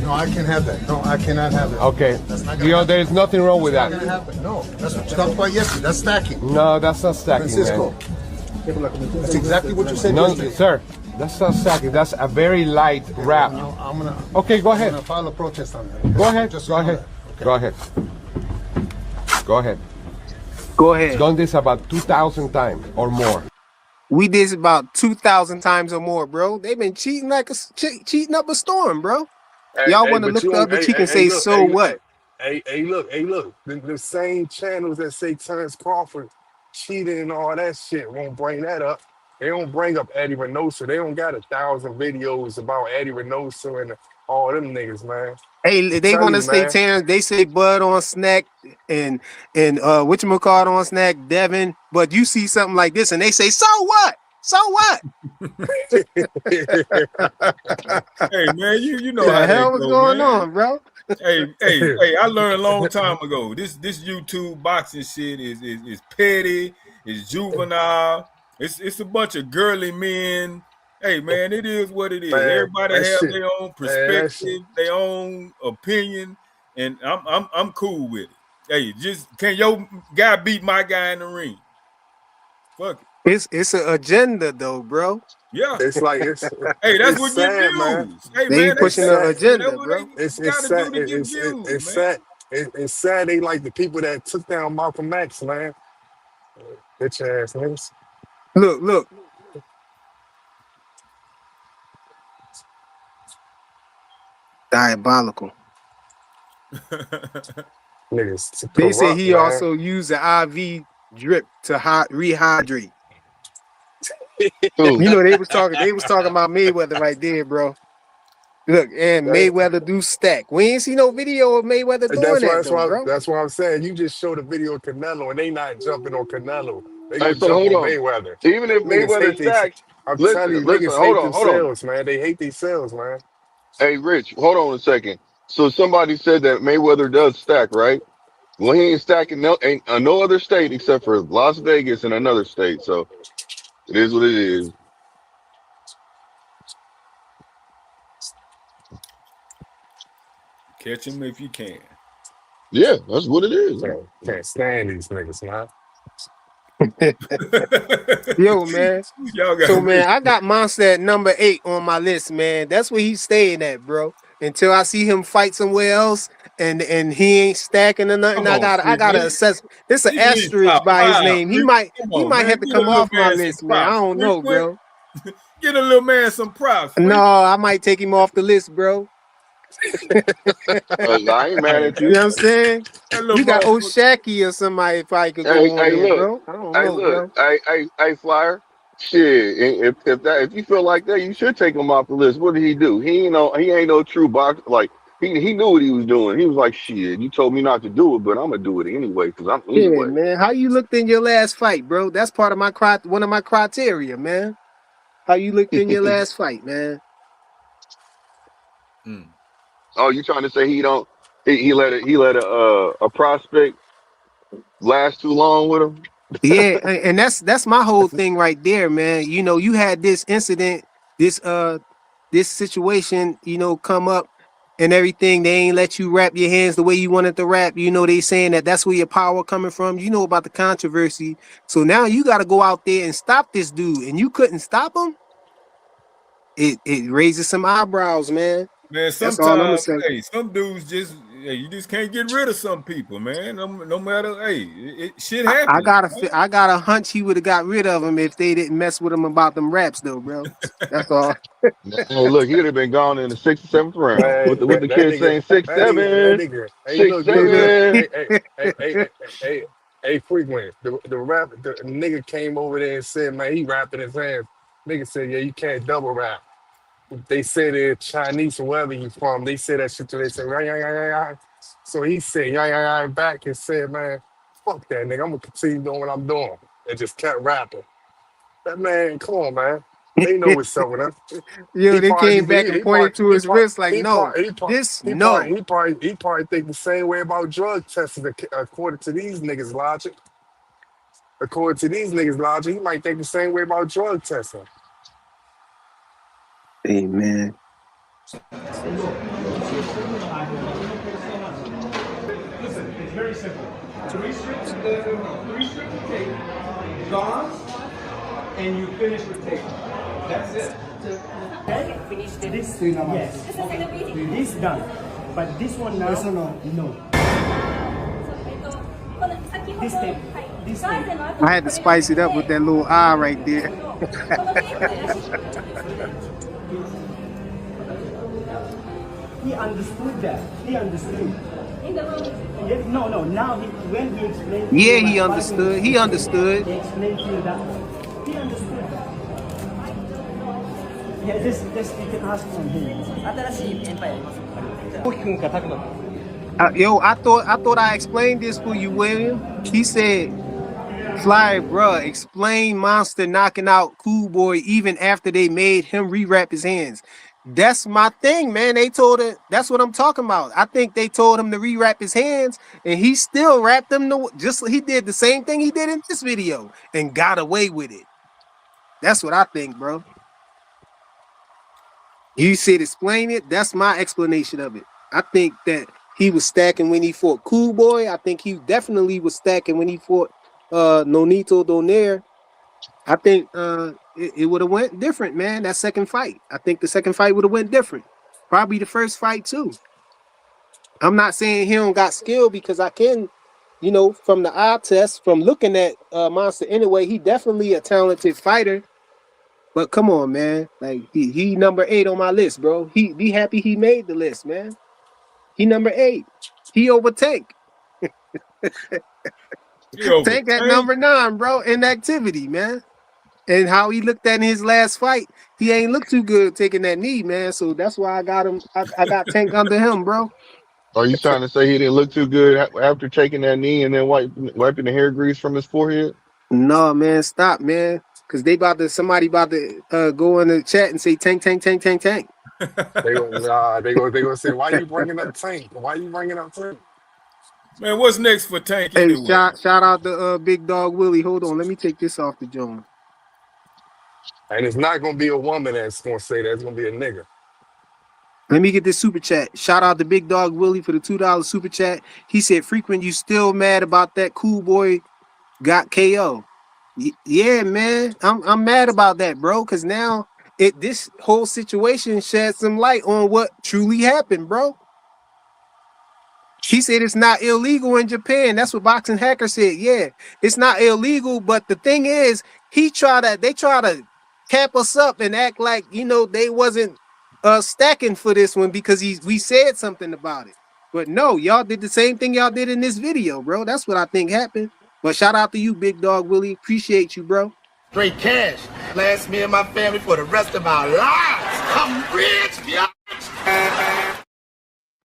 A: No, I can't have that. No, I cannot have that.
C: Okay.
A: That's not
C: You know, there's nothing wrong with
A: not
C: that.
A: gonna happen. No, that's what you talked about yesterday. That's stacking.
C: No, that's not stacking,
A: Francisco.
C: man.
A: That's exactly what you said
C: No,
A: yesterday.
C: sir, that's not stacking. That's a very light wrap.
A: No, I'm gonna.
C: Okay, go
A: I'm
C: ahead.
A: gonna file a protest on that.
C: Go ahead.
A: Just
C: Go ahead.
A: Okay.
C: Go ahead. Go ahead.
B: Go ahead.
C: Done this about 2,000 times or more.
B: We did this about 2,000 times or more, bro. They've been cheating like cheating up a storm, bro. Y'all want to
D: But
B: look
D: you
B: the
D: don't.
B: other cheek and say,
D: Look,
B: "So what?"
D: look. The same channels that say Terrence Crawford cheated and all that shit won't bring that up. They don't bring up Eddie Reynoso. They don't got 1,000 videos about Eddie Reynoso and all them niggas, man.
B: Hey,
D: I'm
B: they
D: telling
B: want to
D: you,
B: say
D: man.
B: Terrence. They say Bud on Snack and whatchamacallit on Snack, Devin. But you see something like this, and they say, "So what? So what?"
G: Hey man, you know
B: The
G: how that
B: hell is
G: go,
B: going
G: man.
B: on, bro?
G: Hey, I learned a long time ago. This YouTube boxing shit is petty, is juvenile. It's a bunch of girly men. Hey man, it is what it is.
D: Man,
G: Everybody
D: that
G: have
D: shit.
G: their own
D: Man, that shit.
G: perspective, their own opinion, and I'm cool with it. Hey, just can your guy beat my guy in the ring? Fuck it.
B: It's an agenda though, bro.
G: Yeah.
D: It's like
G: Hey, that's
D: it's
G: what get
D: sad, man.
G: views. Hey,
B: They
G: man,
D: It's
B: pushing the
D: sad.
B: agenda,
G: whatever
B: bro.
G: they
D: It's
G: got to
D: sad.
G: do to get views,
D: It's
G: man.
D: sad. It's sad. They like the people that took down Malcolm X, man. Bitch ass niggas.
B: Look. Diabolical.
D: Niggas
B: They say
D: corrupt,
B: he
D: man.
B: also used the IV drip to rehydrate.
H: Who?
B: You know, they was talking about Mayweather right there, bro. Look, and
D: That-
B: Mayweather do stack. We ain't see no video of Mayweather doing that though, bro.
D: That's why I'm saying. You just showed a video of Canelo, and they not jumping on Canelo. They
H: Hey,
D: gonna
H: so
D: jump
H: hold
D: on
H: on.
D: Mayweather.
H: Even if
D: Niggas
H: Mayweather
D: hate these.
H: stacks,
D: I'm telling
H: listen,
D: you,
H: listen,
D: niggas hate
H: hold on.
D: themselves, man. They hate themselves, man.
H: Hey, Rich, hold on a second. So somebody said that Mayweather does stack, right? Well, he ain't stacking no other state except for Las Vegas and another state. So it is what it is.
G: Catch him if you can.
H: Yeah, that's what it is.
D: Can't stand these niggas, man.
B: Yo, man.
G: Y'all got
B: So man,
G: rich.
B: I got Monster at number 8 on my list, man. That's where he's staying at, bro. Until I see him fight somewhere else and he ain't stacking or nothing.
G: Come on,
B: I gotta
G: Freakman.
B: assess. It's an
G: He's in his
B: asterisk
G: top
B: by his
G: 5,
B: name. He
G: Freak.
B: might
G: Come on,
B: have
G: man.
B: to
G: Get a
B: come
G: little
B: off my
G: man some
B: list, man. I
G: props.
B: don't know,
G: Freak.
B: bro.
G: Get a little man some props,
B: No,
G: Freak.
B: I might take him off the list, bro.
H: I ain't mad
G: Man,
H: at
B: You know
H: you.
B: what I'm saying?
G: that little
B: You got
G: motherfucker.
B: Oshaki or somebody probably could
H: Hey,
B: go on
H: hey,
B: there,
H: look.
B: bro. I don't
H: Hey,
B: know,
H: look.
B: bro.
H: Hey, Flyer. Shit. If you feel like that, you should take him off the list. What did he do? He ain't no true boxer. Like he knew what he was doing. He was like, shit. You told me not to do it, but I'm gonna do it anyway because I'm
B: Yeah,
H: anyway.
B: man. How you looked in your last fight, bro? That's part of one of my criteria, man. How you looked in your last fight, man.
G: Mm.
H: Oh, you trying to say he let a prospect last too long with him?
B: Yeah, and that's my whole thing right there, man. You know, you had this incident, this this situation, you know, come up and everything. They ain't let you wrap your hands the way you wanted to wrap. You know, they saying that's where your power coming from. You know about the controversy. So now you got to go out there and stop this dude, and you couldn't stop him. It raises some eyebrows, man.
G: Man,
B: That's all I'm gonna
G: sometimes,
B: say.
G: hey, some dudes you just can't get rid of some people, man. No matter, hey, shit happens.
B: I got a hunch he would have got rid of him if they didn't mess with him about them raps, though, bro. That's all.
H: Hey, look, he'd have been gone in the sixth or seventh round.
D: Man,
H: What the
D: that
H: kids
D: nigga,
H: saying? Six,
D: that
H: seven,
D: nigga. Hey,
H: six,
D: look, look.
H: seven.
D: Hey, frequent. The nigga came over there and said, man, he rapping his hands. Nigga said, yeah, you can't double rap. They said they're Chinese or wherever you from. They said that shit to they say, yeah, yeah, yeah, yeah, yeah. So he said, yeah, yeah, yeah, back and said, man, fuck that nigga. I'm gonna continue doing what I'm doing. And just kept rapping. That man, come on, man. They know what's up with him.
B: Yo,
D: He
B: they
D: probably
B: came back and pointed to his wrist like, no, this no.
D: he probably think the same way about drug testing according to these niggas logic. According to these niggas logic, he might think the same way about drug testing.
B: Hey, man.
K: Listen, it's very simple. Three strips of tape, gauze, and you finish with tape. That's it. This yes. This done. But this one now, no. This tape. This tape.
B: I had to spice it up with that little eye right there.
K: He understood that. He understood. Yes, no. Now when he explained to
B: Yeah,
K: you,
B: he
K: like,
B: understood. He understood.
K: He explained to you that he understood that. Yeah, this you can ask from him.
B: Yo, I thought I explained this for you, William. He said, Fly, bruh, explain Monster knocking out Cool Boy even after they made him rewrap his hands. That's my thing, man. They told it. That's what I'm talking about. I think they told him to rewrap his hands, and he still wrapped them. He did the same thing he did in this video and got away with it. That's what I think, bro. You said explain it. That's my explanation of it. I think that he was stacking when he fought Cool Boy. I think he definitely was stacking when he fought Nonito Donaire. I think it would have went different, man. That second fight. I think the second fight would have went different. Probably the first fight too. I'm not saying he don't got skill because I can, from the eye test, from looking at Monster Inoue, he definitely a talented fighter. But come on, man. Like he number 8 on my list, bro. He be happy he made the list, man. He number 8. He over Tank. Tank at number 9, bro, in activity, man. And how he looked at in his last fight, he ain't looked too good taking that knee, man. So that's why I got him. I got Tank under him, bro.
H: Are you trying to say he didn't look too good after taking that knee and then wiping the hair grease from his forehead?
B: No, man, stop, man. Cause somebody about to go in the chat and say Tank, Tank, Tank, Tank, Tank.
D: They gonna say, why you bringing up Tank? Why you bringing up Tank?
G: Man, what's next for Tank
B: Hey,
G: anyway?
B: shout out to Big Dog Willie. Hold on, let me take this off the joint.
D: And it's not gonna be a woman that's gonna say that. It's gonna be a nigga.
B: Let me get this super chat. Shout out to Big Dog Willie for the $2 super chat. He said, "Frequent, you still mad about that cool boy got KO?" Yeah, man, I'm mad about that, bro. Cause now this whole situation sheds some light on what truly happened, bro. He said it's not illegal in Japan. That's what Boxing Hacker said. Yeah, it's not illegal, but the thing is, they try to cap us up and act like they wasn't stacking for this one because we said something about it. But no, y'all did the same thing y'all did in this video, bro. That's what I think happened. But shout out to you, Big Dog Willie. Appreciate you, bro.
L: Straight cash. Last me and my family for the rest of our lives. I'm rich, bitch.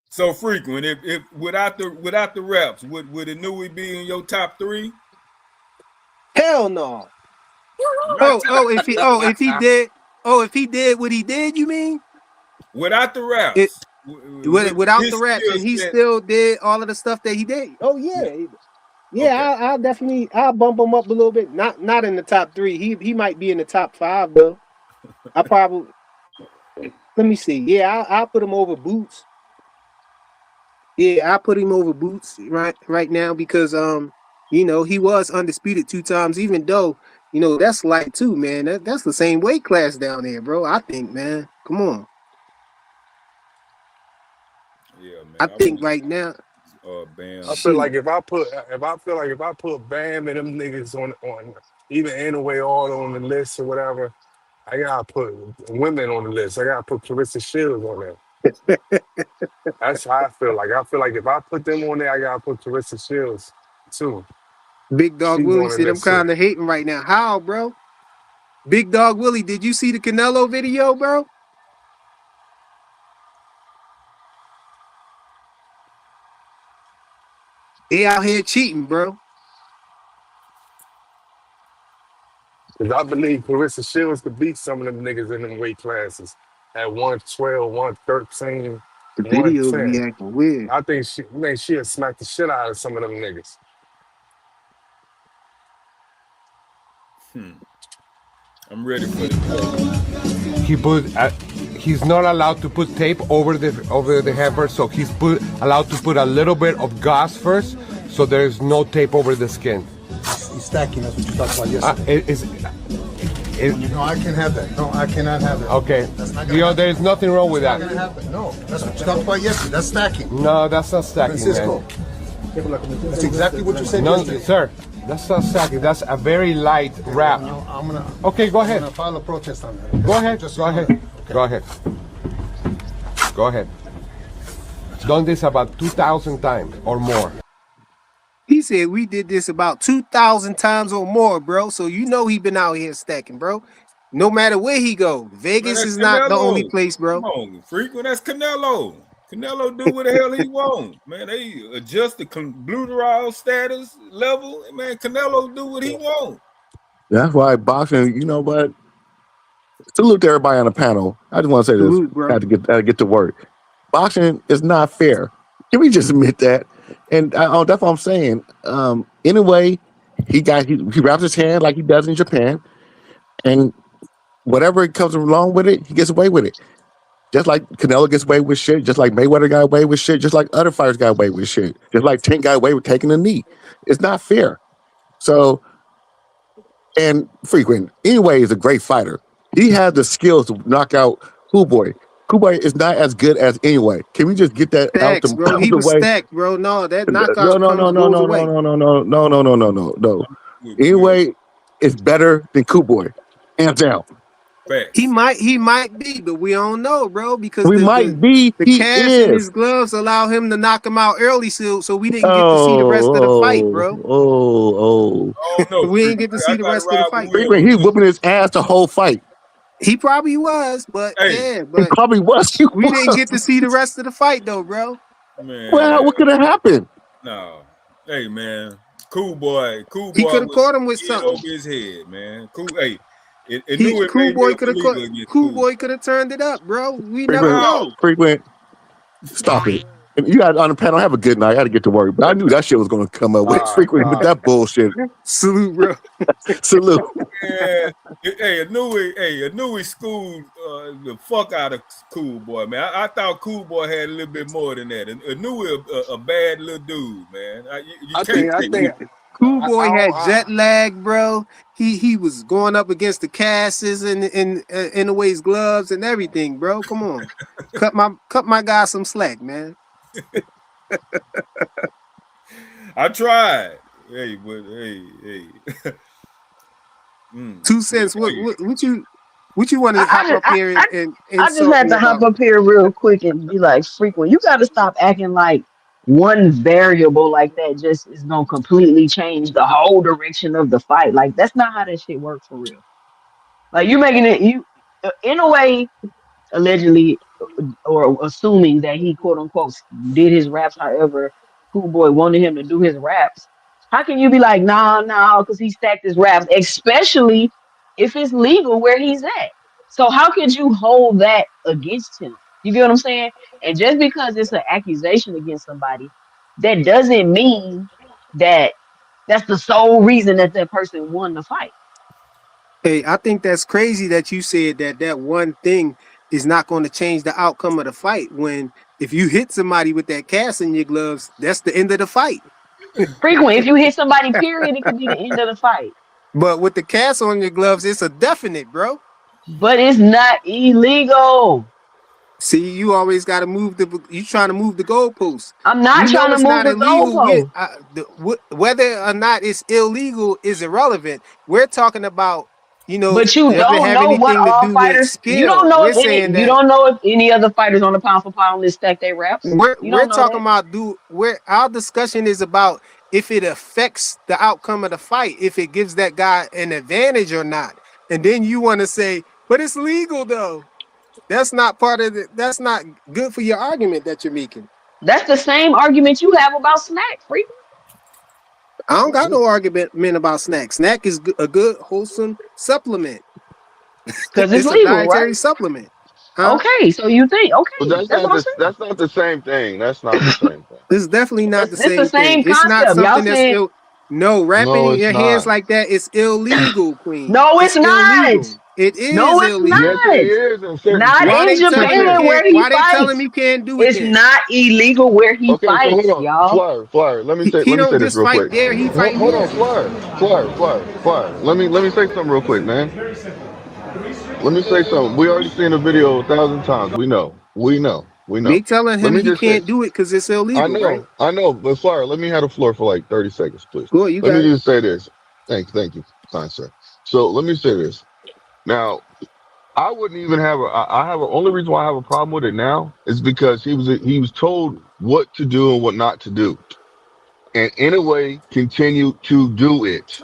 G: So Frequent, if without the reps, would Inoue be in your top 3?
B: Hell no. If he did what he did, you mean?
G: Without the raps.
B: Without the raps, and he still did all of the stuff that he did. Oh yeah. Yeah, okay. I'll bump him up a little bit. Not in the top 3. He might be in the top 5 though. Let me see. Yeah, I'll put him over Boots. Yeah, I put him over Boots right now because he was undisputed 2 times, even though that's light too, man. That's the same weight class down there, bro. I think, man. Come on.
G: Yeah, man.
B: I think right now.
G: Bam.
D: I feel like if I put Bam and them niggas on even Inoue all on the list or whatever, I gotta put women on the list. I gotta put Clarissa Shields on there. That's how I feel like. I feel like if I put them on there, I gotta put Clarissa Shields too.
B: Big Dog Willie said I'm kind of hating right now. How, bro? Big Dog Willie, did you see the Canelo video, bro? They out here cheating, bro.
D: Because I believe Clarissa Shields could beat some of them niggas in them weight classes at 112, 113,
B: the video
D: 110.
B: be acting weird.
D: I think she'll smack the shit out of some of them niggas.
G: I'm ready for the
C: he's not allowed to put tape over the head first, so he's allowed to put a little bit of gauze first, so there's no tape over the skin.
M: He's stacking. That's what you talked about yesterday. No, I can't have that. No, I cannot have that.
C: Okay. There's nothing wrong with that.
M: That's not gonna happen. No, that's what you talked about yesterday. That's stacking.
C: No, that's not stacking,
M: Francisco.
C: man.
M: That's exactly what you said
C: No,
M: yesterday.
C: sir. That's not stacking. That's a very light wrap. Okay, go ahead.
M: I'm gonna file a protest on that.
C: Go ahead. Go ahead.
M: Okay.
C: Go ahead. Go ahead. Done this about 2,000 times or more.
B: He said we did this about 2,000 times or more, bro. So he been out here stacking, bro. No matter where he go, Vegas is not the only place, bro.
G: Come on, Frequent. That's Canelo. Canelo do what the hell he want, man. They adjust the glutarol status level, man. Canelo do what he want.
N: That's why boxing. You know what? Salute to everybody on the panel. I just want to say this.
B: Bro.
N: I had to get to work. Boxing is not fair. Can we just admit that? And that's what I'm saying. Anyway, he wraps his hand like he does in Japan, and whatever comes along with it, he gets away with it. Just like Canelo gets away with shit, just like Mayweather got away with shit, just like other fighters got away with shit, just like Tank got away with taking a knee. It's not fair. So And frequent. Anyway, is a great fighter. He has the skills to knock out Boy. Boy is not as good as Anyway. Can we just get that out
B: Facts, bro. He
N: the
B: was
N: way?
B: stacked, bro. No, that
N: No,
B: knockout
N: no, no,
B: comes
N: no,
B: goes
N: no, no,
B: away.
N: no, no, no, no, no, no, no, no, no.
G: With
N: Anyway is better than Boy. Hands down.
B: He
G: facts.
B: might be, but we don't know, bro, because
N: We
B: the
N: might be.
B: the
N: He
B: cast in
N: is.
B: his gloves allow him to knock him out early, so we didn't get to see the rest of the fight,
N: Oh,
B: bro.
N: oh,
G: Oh no,
B: We didn't
G: frequent.
B: get to
G: I
B: see the
G: gotta
B: rest of the
G: ride with
B: fight,
G: Will
B: bro.
N: Frequent.
G: on
N: He
G: this.
N: whooping his ass the whole fight.
B: He probably was, but
G: Hey,
B: yeah,
N: He
B: but
N: probably was. He
B: we didn't get to
N: was.
B: see the rest of the fight, though, bro.
G: man,
N: Well, what could have happened?
G: no. Hey man, cool boy
B: He could have
G: was
B: caught him with
G: in over
B: something.
G: his head, man. Cool. Hey, it knew it
B: Cool
G: may
B: boy
G: be
B: could have caught.
G: illegal against
B: Cool
G: cool.
B: boy could have turned it up, bro. We never
N: Frequent.
G: How?
B: know.
N: Frequent. Stop it. And you got on the panel. Have a good night. I got to get to work, but I knew that shit was going to come up with Frequent with that bullshit.
B: Salute, bro.
N: Salute.
G: Man, hey, Inoue schooled the fuck out of Cool Boy, man. I thought Cool Boy had a little bit more than that. And Inoue a bad little dude, man. You
D: I
G: can't
D: think I
G: take
D: think
G: him.
B: Cool
D: I,
B: boy had
D: I,
B: jet lag, bro. He was going up against the Casses and in the ways gloves and everything, bro. Come on, cut my guy some slack, man.
G: I tried. Hey, but hey.
B: 2 cents. What
G: Hey,
B: you want to hop up here and
I: I just
B: insult
I: had
B: me
I: to hop
B: about?
I: up here real quick and be like, frequent. You got to stop acting like one variable like that just is gonna completely change the whole direction of the fight. Like that's not how that shit works for real. Like you're making it in a way allegedly or assuming that he quote unquote did his raps however Cool Boy wanted him to do his raps. How can you be like, nah, because he stacked his raps, especially if it's legal where he's at? So how could you hold that against him? You get what I'm saying? And just because it's an accusation against somebody, that doesn't mean that that's the sole reason that that person won the fight.
B: Hey, I think that's crazy that you said that one thing is not going to change the outcome of the fight. When if you hit somebody with that cast in your gloves, that's the end of the fight.
I: Frequent, if you hit somebody, period, it could be the end of the fight.
B: But with the cast on your gloves, it's a definite, bro.
I: But it's not illegal.
B: See, you always got to you trying to move the goalposts.
I: I'm not
B: We know
I: trying to
B: it's
I: move
B: not
I: the
B: illegal.
I: goalpost.
B: Whether or not it's illegal is irrelevant. We're talking about,
I: But you
B: does it
I: don't
B: have
I: know what
B: anything to
I: all
B: do with
I: fighters. You don't
B: skill?
I: know
B: We're
I: if any.
B: saying
I: You
B: that
I: don't know if any other fighters on the pound for pound list stack their reps. You
B: we're
I: don't know
B: talking
I: that.
B: about our discussion is about if it affects the outcome of the fight, if it gives that guy an advantage or not. And then you want to say, but it's legal though. That's not part of it. That's not good for your argument that you're making.
I: That's the same argument you have about snack frequent
B: I don't got no argument about snack. Snack is a good, wholesome supplement.
I: because it's
B: It's a
I: legal,
B: dietary
I: right?
B: supplement. Huh?
I: Okay, so you think
H: But
I: okay? That's what I'm saying.
H: that's not the same thing. That's not the same thing.
B: It's definitely not the
I: It's the
B: same thing.
I: same
B: It's not
I: concept. Y'all
B: something that's
I: said
B: no,
H: No,
B: wrapping
H: it's
B: your hands
H: not.
B: like that is illegal, Queen.
I: no,
B: It's
I: it's not.
B: illegal. It is
I: No, it's
H: Yes,
B: illegal.
H: it
I: not.
H: is in certain
I: Not
B: Why
I: in
B: they telling him
I: Japan
B: can't
I: where he
B: why they telling
I: fights.
B: me can't do it
I: It's
B: then?
I: not illegal where he
H: Okay, so hold
I: fights,
H: on,
I: y'all.
H: Flyer.
B: He
H: Let me
B: don't
H: say this
B: just
H: real
B: fight
H: quick.
B: there, he fight
H: Hold
B: here.
H: on, Flyer. Let me say something real quick, man.
K: Very simple. Three strips
H: Let me say something. We already seen the video 1,000 times. We know.
B: They telling
H: Let
B: him
H: me
B: he
H: just say,
B: can't do it because it's illegal, right?
H: I know, but Flyer, let me have the floor for like 30 seconds, please.
B: Go, you
H: Let me
B: got it.
H: just say this. Thank you, fine sir. So let me say this. Now, I wouldn't even have I have only reason why I have a problem with it now is because he was told what to do and what not to do, and in a way continued to do it.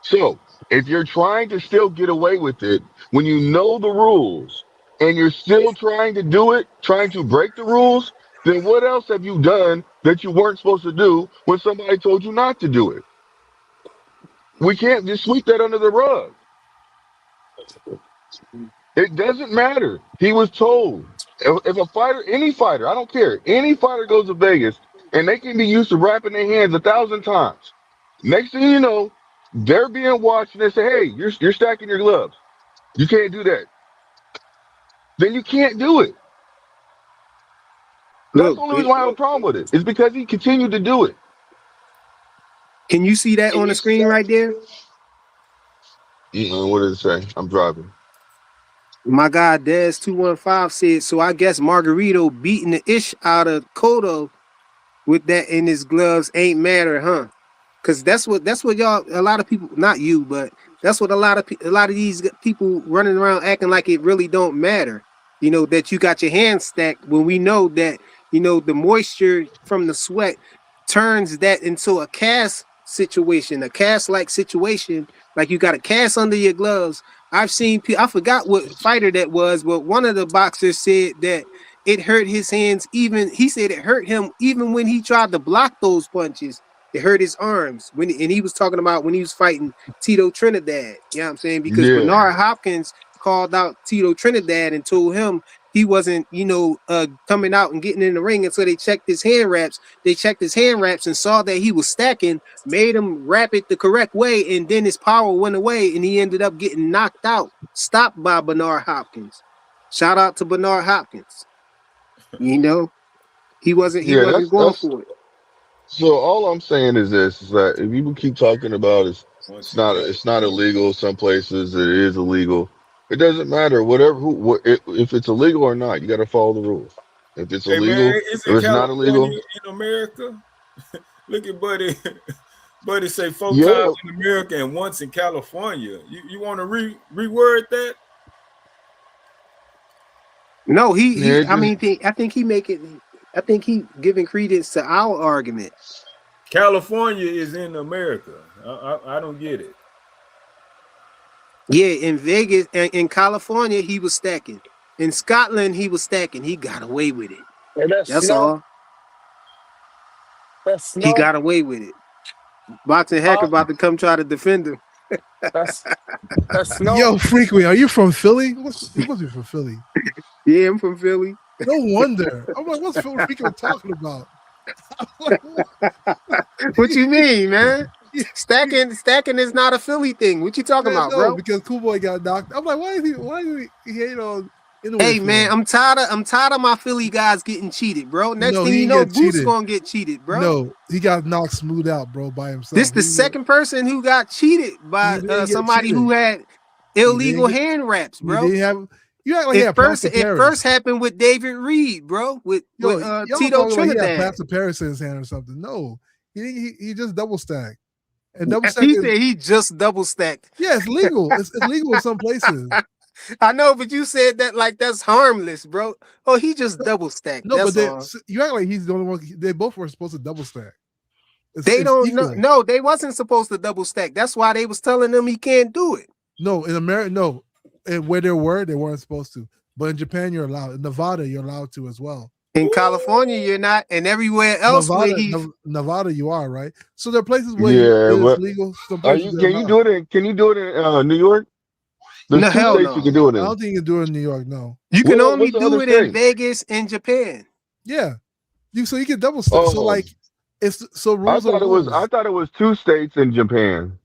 H: So if you're trying to still get away with it when you know the rules and you're still trying to do it, trying to break the rules, then what else have you done that you weren't supposed to do when somebody told you not to do it? We can't just sweep that under the rug. It doesn't matter. He was told. If a fighter, any fighter, I don't care, any fighter goes to Vegas and they can be used to wrapping their hands 1,000 times. Next thing you know, they're being watched and they say, "Hey, you're stacking your gloves. You can't do that." Then you can't do it. That's the
B: Look,
H: only reason why I have a problem with it. It's because he continued to do it.
B: Can you see that on the screen right there?
H: What did it say? I'm driving.
B: My guy Dez215 said, so I guess Margarito beating the ish out of Cotto with that in his gloves ain't matter, huh? Because that's what y'all, a lot of people, not you, but that's what a lot of these people running around acting like it really don't matter. You know, that you got your hands stacked when we know that, you know, the moisture from the sweat turns that into a cast situation, a cast-like situation, like you got a cast under your gloves. I've seen, I forgot what fighter that was, but one of the boxers said that it hurt his hands he said it hurt him even when he tried to block those punches. It hurt his arms and he was talking about when he was fighting Tito Trinidad. You know what I'm saying? Because
H: Yeah.
B: Bernard Hopkins called out Tito Trinidad and told him he wasn't, you know, coming out and getting in the ring. And so they checked his hand wraps. They checked his hand wraps and saw that he was stacking, made him wrap it the correct way, and then his power went away and he ended up getting knocked out, stopped by Bernard Hopkins. Shout out to Bernard Hopkins. You know, he wasn't going for it.
H: So all I'm saying is this: is that if people keep talking about it's not illegal. Some places it is illegal. It doesn't matter. If it's illegal or not, you got to follow the rules. If it's
G: Hey man,
H: illegal,
G: it's
H: if
G: in
H: it's not
G: California
H: illegal,
G: in America. Look at Buddy. Buddy say 4
H: yeah,
G: times in America and once in California. You want to reword that?
B: No,
H: man,
B: I think he giving credence to our argument.
G: California is in America. I don't get it.
B: Yeah, in Vegas and in California, he was stacking. In Scotland, he was stacking. He got away with it.
D: Hey,
B: That's all.
D: That's
B: He
D: snow.
B: got away with it. Boxing Hacker about to come try to defend him.
D: That's snow.
O: Yo, Freaky, are you from Philly? You must be from Philly.
B: Yeah, I'm from Philly.
O: No wonder. I'm like, what's Phil Freaky talking about?
B: What you mean, man? Stacking is not a Philly thing. What you talking about, bro?
O: Because Cool Boy got knocked. I'm like, why did he hate on Inoue?
B: Hey man, I'm tired of my Philly guys getting cheated, bro. Next thing you know, Boots gonna get cheated, bro.
O: No, he got knocked smooth out, bro, by himself.
B: This the second person who got cheated by somebody who had illegal hand wraps, bro.
O: You act like
B: it first happened with David Reed, bro, with Tito Trinidad.
O: Like plaster Paris in his hand or something. No, he just double stacked. And
B: he said he just double stacked.
O: Yeah, it's legal. It's legal in some places.
B: I know, but you said that like that's harmless, bro. Oh, he just double stacked.
O: No,
B: but
O: you act like he's the only one. They both were supposed to double stack.
B: They don't know. No, they wasn't supposed to double stack. That's why they was telling him he can't do it.
O: No, in America, no. And where they weren't supposed to. But in Japan, you're allowed. In Nevada, you're allowed to as well.
B: In California, you're not, and everywhere else
O: Nevada, you are, right? So there are places where it's legal.
H: Can you do it in New York? There's two states you can do it in.
O: I don't think you can do it in New York. No,
B: you can only do it in Vegas and Japan.
O: Yeah, so you can double stack. So like, it's so rules.
H: I thought it was 2 states in Japan.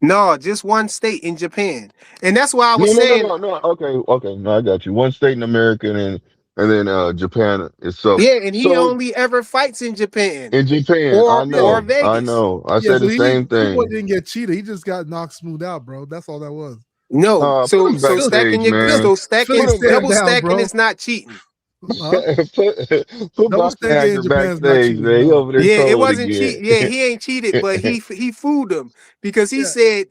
B: No, just 1 state in Japan, and that's why I was saying.
H: No. Okay. No, I got you. 1 state in America and then Japan itself.
B: Yeah, and he only ever fights in Japan.
H: In Japan, or Vegas. I know. I said the same thing.
O: He didn't get cheated. He just got knocked smooth out, bro. That's all that was.
B: No, so stacking double stacking is not cheating.
H: Put Boxing Hacker backstage, man. He over there.
B: Yeah, it wasn't cheat. Yeah, he ain't cheated, but he fooled them because he said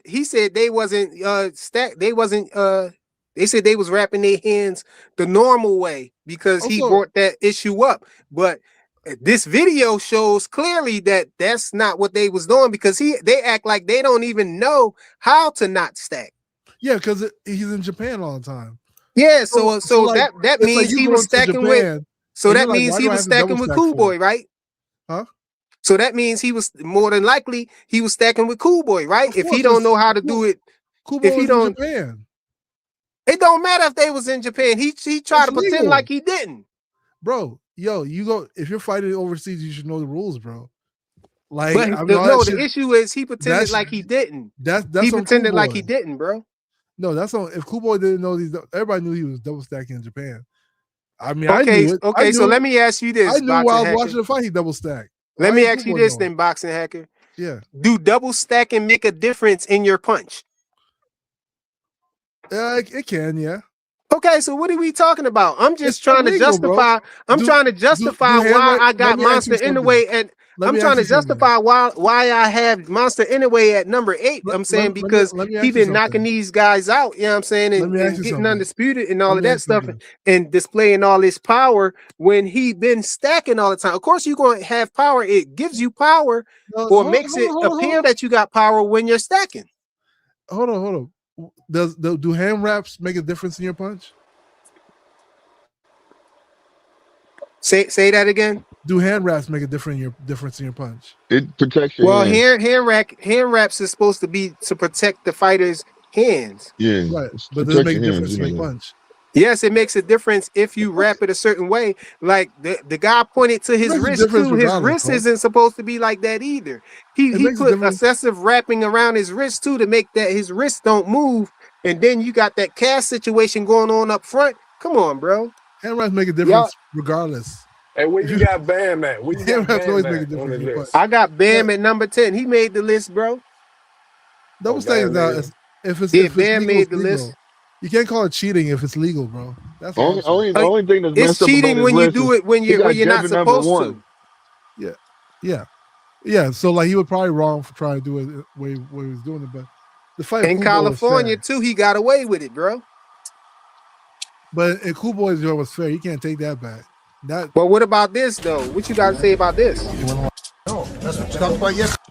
B: they wasn't stacked. They wasn't they said they was wrapping their hands the normal way because he brought that issue up. But this video shows clearly that that's not what they was doing because they act like they don't even know how to not stack.
O: Yeah, because he's in Japan all the time.
B: Yeah, so like, that means he was stacking with. So that means he was stacking with Cool Boy, right?
O: Huh?
B: So that means he was more than likely he was stacking with Cool Boy, right? If he don't know how to do it,
O: Cool Boy was in Japan.
B: It don't matter if they was in Japan. He tried to pretend like he didn't.
O: Bro, you go if you're fighting overseas, you should know the rules, bro. Like,
B: the issue is he pretended like he didn't. He pretended like he didn't, bro.
O: No, that's on. If Cool Boy didn't know these, everybody knew he was double stacking in Japan. I mean,
B: okay,
O: I knew it.
B: Okay, so let me ask you this.
O: I knew while I was watching the fight, he double stacked.
B: Let me ask you this then, Boxing Hacker.
O: Yeah.
B: Do double stacking make a difference in your punch?
O: It can, yeah.
B: Okay, so what are we talking about? I'm just
O: It's
B: trying to
O: illegal, bro.
B: justify. I'm
O: Do
B: trying to
O: do
B: justify
O: do
B: why
O: handwrite.
B: I
O: Let
B: got
O: me ask
B: Monster
O: you something.
B: Inoue, and
O: Let
B: I'm
O: me
B: trying
O: ask
B: to
O: you something.
B: justify why I have Monster Inoue at number 8. I'm saying because
O: Let me
B: he
O: ask you
B: been knocking
O: something.
B: these guys out. You know what I'm saying,
O: Let me ask
B: and
O: you
B: getting
O: something.
B: undisputed and all
O: Let
B: of
O: me
B: that
O: ask you
B: stuff,
O: something.
B: and displaying all his power when he been stacking all the time. Of course, you're gonna have power. It gives you power,
O: No,
B: or makes it appear that you got power when you're stacking.
O: Hold on. Do hand wraps make a difference in your punch?
B: Say that again.
O: Do hand wraps make a difference in your punch?
H: It protects your
B: Well,
H: hands.
B: hand wraps is supposed to be to protect the fighter's hands.
H: Yeah,
O: Right,
H: it
O: but does it
H: protects
O: make a
H: your hands.
O: difference in your
H: Yeah.
O: punch?
B: Yes, it makes a difference if you wrap it a certain way. Like the guy pointed to
O: It
B: his
O: makes a
B: wrist
O: difference
B: too. His
O: regardless,
B: wrist
O: bro.
B: isn't supposed to be like that either.
O: It
B: He
O: makes a
B: put
O: difference.
B: excessive wrapping around his wrist too to make that his wrist don't move. And then you got that cast situation going on up front. Come on, bro.
O: Hand wraps make a
D: Y'all,
O: difference regardless.
D: and where
O: If
D: you
O: you
D: got Bam at? Where you
O: hand
D: got
O: wraps
D: Bam
O: always make a
D: at on
O: difference
D: the
O: in your punch.
D: list?
B: I got
O: But
B: Bam at number 10. He made the list, bro.
O: double
D: Oh,
O: stacking is
D: Bam
O: not
D: made it.
O: if
B: Yeah,
O: it's
B: Bam
O: legal,
B: made
O: it's
B: the list.
O: legal. You can't call it cheating if it's legal, bro. That's all I'm
H: Only,
O: saying.
H: only, the only thing that's
B: It's
H: messed up about
B: cheating
H: his
B: when you
H: list
B: do
H: is
B: it when
H: he
B: you're
H: got
B: not
H: Devin number
B: supposed
H: one.
B: to.
O: Yeah. So like he was probably wrong for trying to do it where he was doing it, but the fight
B: In
O: Cool Boy was fair.
B: California too, he got away with it, bro.
O: But in Cool Boy's joint was fair. You can't take that back. That
B: But what about this though? What you got to say about this?
M: No, that's what you talked about yesterday.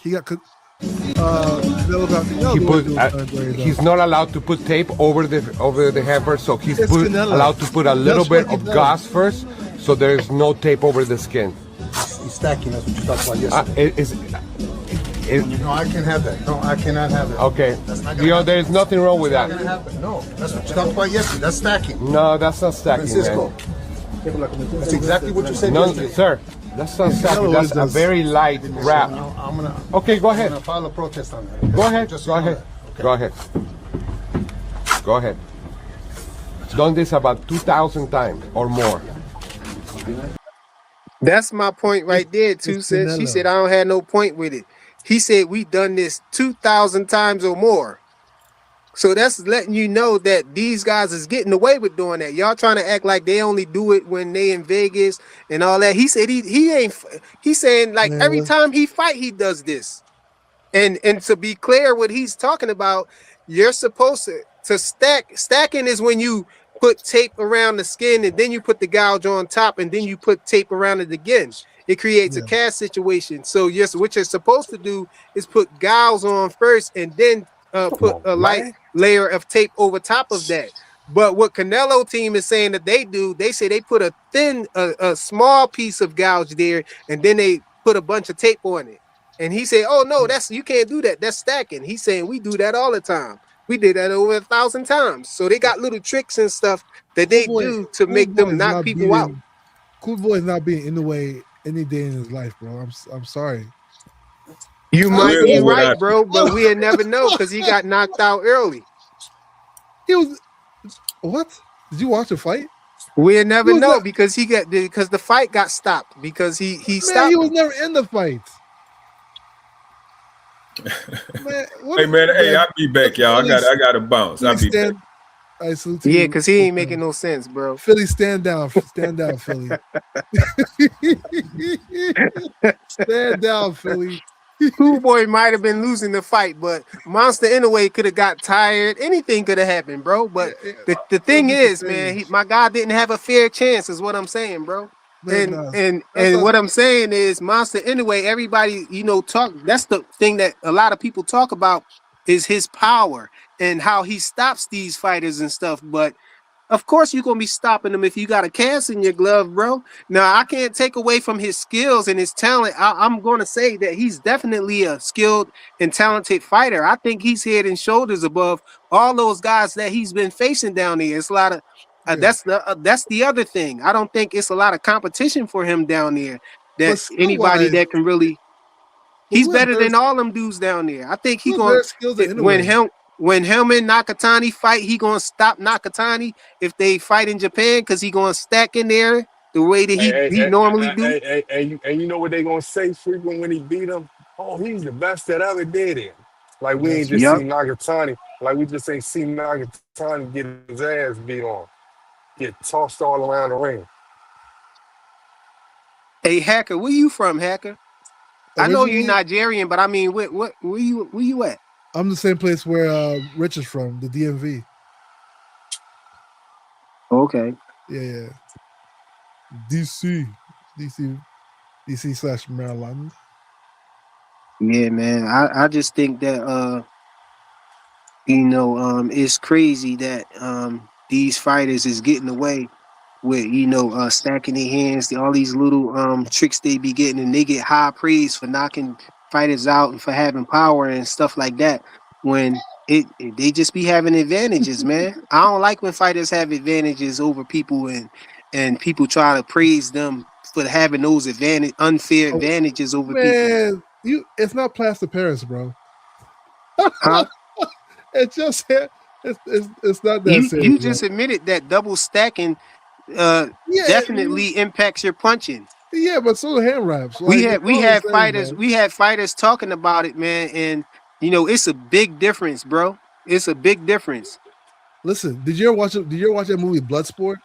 O: he got Canelo got
C: He
O: Canelo
C: put,
O: doing something great,
C: he's
O: though.
C: not allowed to put tape over the hammer, so he's
O: It's Canelo.
C: allowed to put a little
O: That's
C: bit
O: what he
C: of
O: does.
C: gauze first, so there's no tape over the skin.
M: He's stacking. That's what you talked about yesterday. No, I can't have that. No, I cannot have that.
C: Okay,
M: That's not gonna happen.
C: there's nothing wrong with
M: Not
C: that.
M: gonna happen. No, that's what you talked about yesterday. That's stacking.
C: No, that's not stacking,
M: Francisco.
C: man.
M: That's exactly what you said
C: No,
M: yesterday.
C: sir, that's not stacking.
O: Canelo
C: That's
O: is
C: a
O: just-
C: very light wrap.
M: I'm gonna.
C: Okay, go
M: I'm
C: ahead.
M: gonna file a protest on that.
C: Go ahead.
M: Just
C: Go
M: so you know
C: ahead.
M: that. Okay.
C: Go ahead. Go ahead. Done this about 2,000 times or more.
B: That's my point right there, too.
O: It's
B: Said she
O: Canelo.
B: said I don't have no point with it. He said we done this 2,000 times or more. So that's letting you know that these guys is getting away with doing that. Y'all trying to act like they only do it when they in Vegas and all that. He said he ain't. He's saying like
O: Man,
B: every
O: let's-
B: time he fight, he does this. And to be clear, what he's talking about, you're supposed to stack. Stacking is when you put tape around the skin and then you put the gouge on top and then you put tape around it again. It creates a
O: Yeah.
B: cast situation. So yes, what you're supposed to do is put gouge on first and then put a light layer of tape over top of that. But what Canelo team is saying that they do, they say they put a small piece of gouge there and then they put a bunch of tape on it. And he said, "Oh no, that's you can't do that. That's stacking." He's saying we do that all the time. We did that over 1,000 times. So they got little tricks and stuff that they do to make them knock people out.
O: Cool Boy is not being in the way any day in his life, bro. I'm sorry.
B: You might
G: With
B: be
G: or
B: right,
G: without
B: bro, but we'll never know because he got knocked out early.
O: He was what? Did you watch the fight?
B: We'll never
O: He was
B: know
O: not-
B: because the fight got stopped because he
O: Man,
B: stopped.
O: he was never in the fight. Man, what?
G: Hey man, hey,
O: man,
G: I'll be back, y'all. I got to bounce. I'll be back.
O: I salute to
B: Yeah,
O: you.
B: because he ain't making no sense, bro.
O: Philly, stand down, Philly. Stand down, Philly.
B: Cool Boy might have been losing the fight, but Monster Inoue could have got tired. Anything could have happened, bro. But the thing is, man, my guy didn't have a fair chance, is what I'm saying, bro. And what I'm saying is Monster Inoue, everybody, talk. That's the thing that a lot of people talk about is his power and how he stops these fighters and stuff. But of course, you're gonna be stopping him if you got a cast in your glove, bro. Now, I can't take away from his skills and his talent. I'm gonna say that he's definitely a skilled and talented fighter. I think he's head and shoulders above all those guys that he's been facing down there. It's a lot of that's the other thing. I don't think it's a lot of competition for him down there. That anybody that can really. He's better than all them dudes down there. I think he's gonna when him and Nakatani fight, he gonna stop Nakatani if they fight in Japan because he gonna stack in there. the way that he normally do.
D: And you know what they gonna say frequent when he beat him? Oh, he's the best that ever did it. Like we ain't
O: That's
D: just
O: right.
D: see
B: Yep.
D: Nagatani. Like we just ain't see Nagatani get his ass beat on, get tossed all around the ring.
B: Hey, Hacker, where you from, Hacker? I know you
O: Originally,
B: Nigerian, but I mean, where you at?
O: I'm the same place where Rich is from, the DMV.
B: Okay.
O: Yeah. DC, DC, DC / Maryland.
B: Yeah, man. I just think that it's crazy that these fighters is getting away with stacking their hands, all these little tricks they be getting, and they get high praise for knocking fighters out and for having power and stuff like that. When they just be having advantages, man. I don't like when fighters have advantages over people and people try to praise them for having those unfair
O: Oh,
B: advantages over people.
O: man, it's not plaster Paris, bro.
B: Huh?
O: It's just it's not that serious,
B: You
O: bro.
B: just admitted that double stacking
O: Yeah,
B: definitely impacts your punching.
O: yeah, but so the hand wraps.
B: We
O: Like
B: had
O: it's
B: we
O: all the
B: had
O: same,
B: fighters
O: bro.
B: we had fighters talking about it, man, and it's a big difference, bro. It's a big difference.
O: Listen, did you ever watch it? Did you ever watch that movie Bloodsport?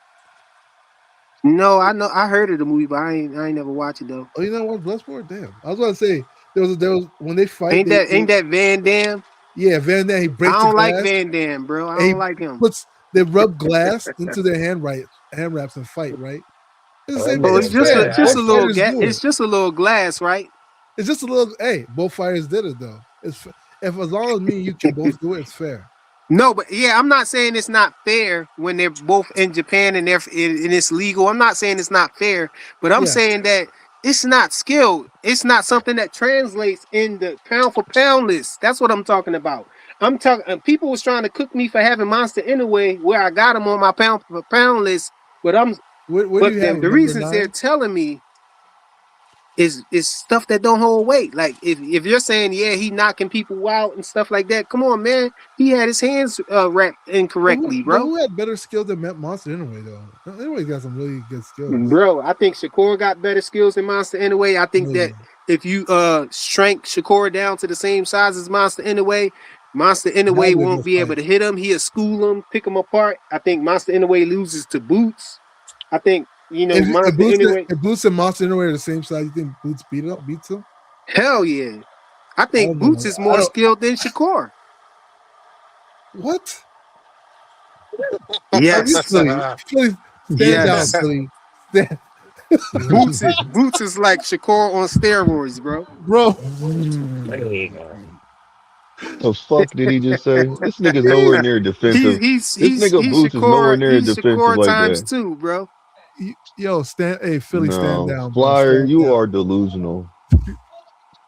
B: No, I heard of the movie, but I ain't never watched it though.
O: Oh, you know what Bloodsport? Damn, I was about to say there was when they fight,
B: Ain't that Van Damme?
O: yeah, Van Damme he
B: I
O: breaks the
B: don't like
O: glass
B: Van Damme, bro. I
O: and he
B: don't like him.
O: they rub glass into their hand wraps and fight, right? It's the
D: Oh, that
O: same.
B: Bro,
O: It's
B: it's
D: nigga
B: just
O: fair.
B: just a
O: Both
B: little
O: fighters do it.
B: it's just a little glass, right?
O: It's just a little. Hey, both fighters did it though. If as long as me and you can both do it, it's fair.
B: No, but yeah, I'm not saying it's not fair when they're both in Japan and and it's legal. I'm not saying it's not fair, but I'm
O: Yeah.
B: saying that it's not skilled. It's not something that translates in the pound for pound list. That's what I'm talking about. I'm talking. People was trying to cook me for having Monster Inoue where I got him on my pound for pound list, but
O: Where do
B: but
O: you have
B: the
O: him? Number
B: reasons they're
O: 9?
B: telling me is stuff that don't hold weight. Like if you're saying he knocking people out and stuff like that, come on, man. He had his hands wrapped incorrectly,
O: But
B: bro.
O: who had better skill than Monster Inoue though? Inoue got some really good skills.
B: Bro, I think Shakur got better skills than Monster Inoue. I think that
O: Maybe.
B: if you shrank Shakur down to the same size as Monster Inoue
O: That'd be a
B: won't
O: good
B: be able
O: fight.
B: to hit him. He'll school him, pick him apart. I think Monster Inoue loses to Boots. I think Monster Inoue.
O: If Boots and Monster Inoue are the same size, you think Boots beats him?
B: Hell yeah. I
O: I
B: think
O: don't
B: Boots
O: know.
B: is
O: I
B: more
O: don't.
B: skilled than Shakur.
O: What? Are you
B: Yes.
O: Philly? Philly, stand down,
B: Yes.
O: Philly. Stand,
B: Boots is like Shakur on steroids, bro.
O: bro.
H: The fuck did he just say? This nigga's nowhere near defensive. This nigga Boots is nowhere near
B: He's
H: defensive
B: Shakur
H: like
B: times
H: that.
B: 2, bro.
O: Yo, stand. Hey, Philly, stand
H: No,
O: down, bro.
H: Flyer,
O: Stand
H: you
O: down.
H: are delusional.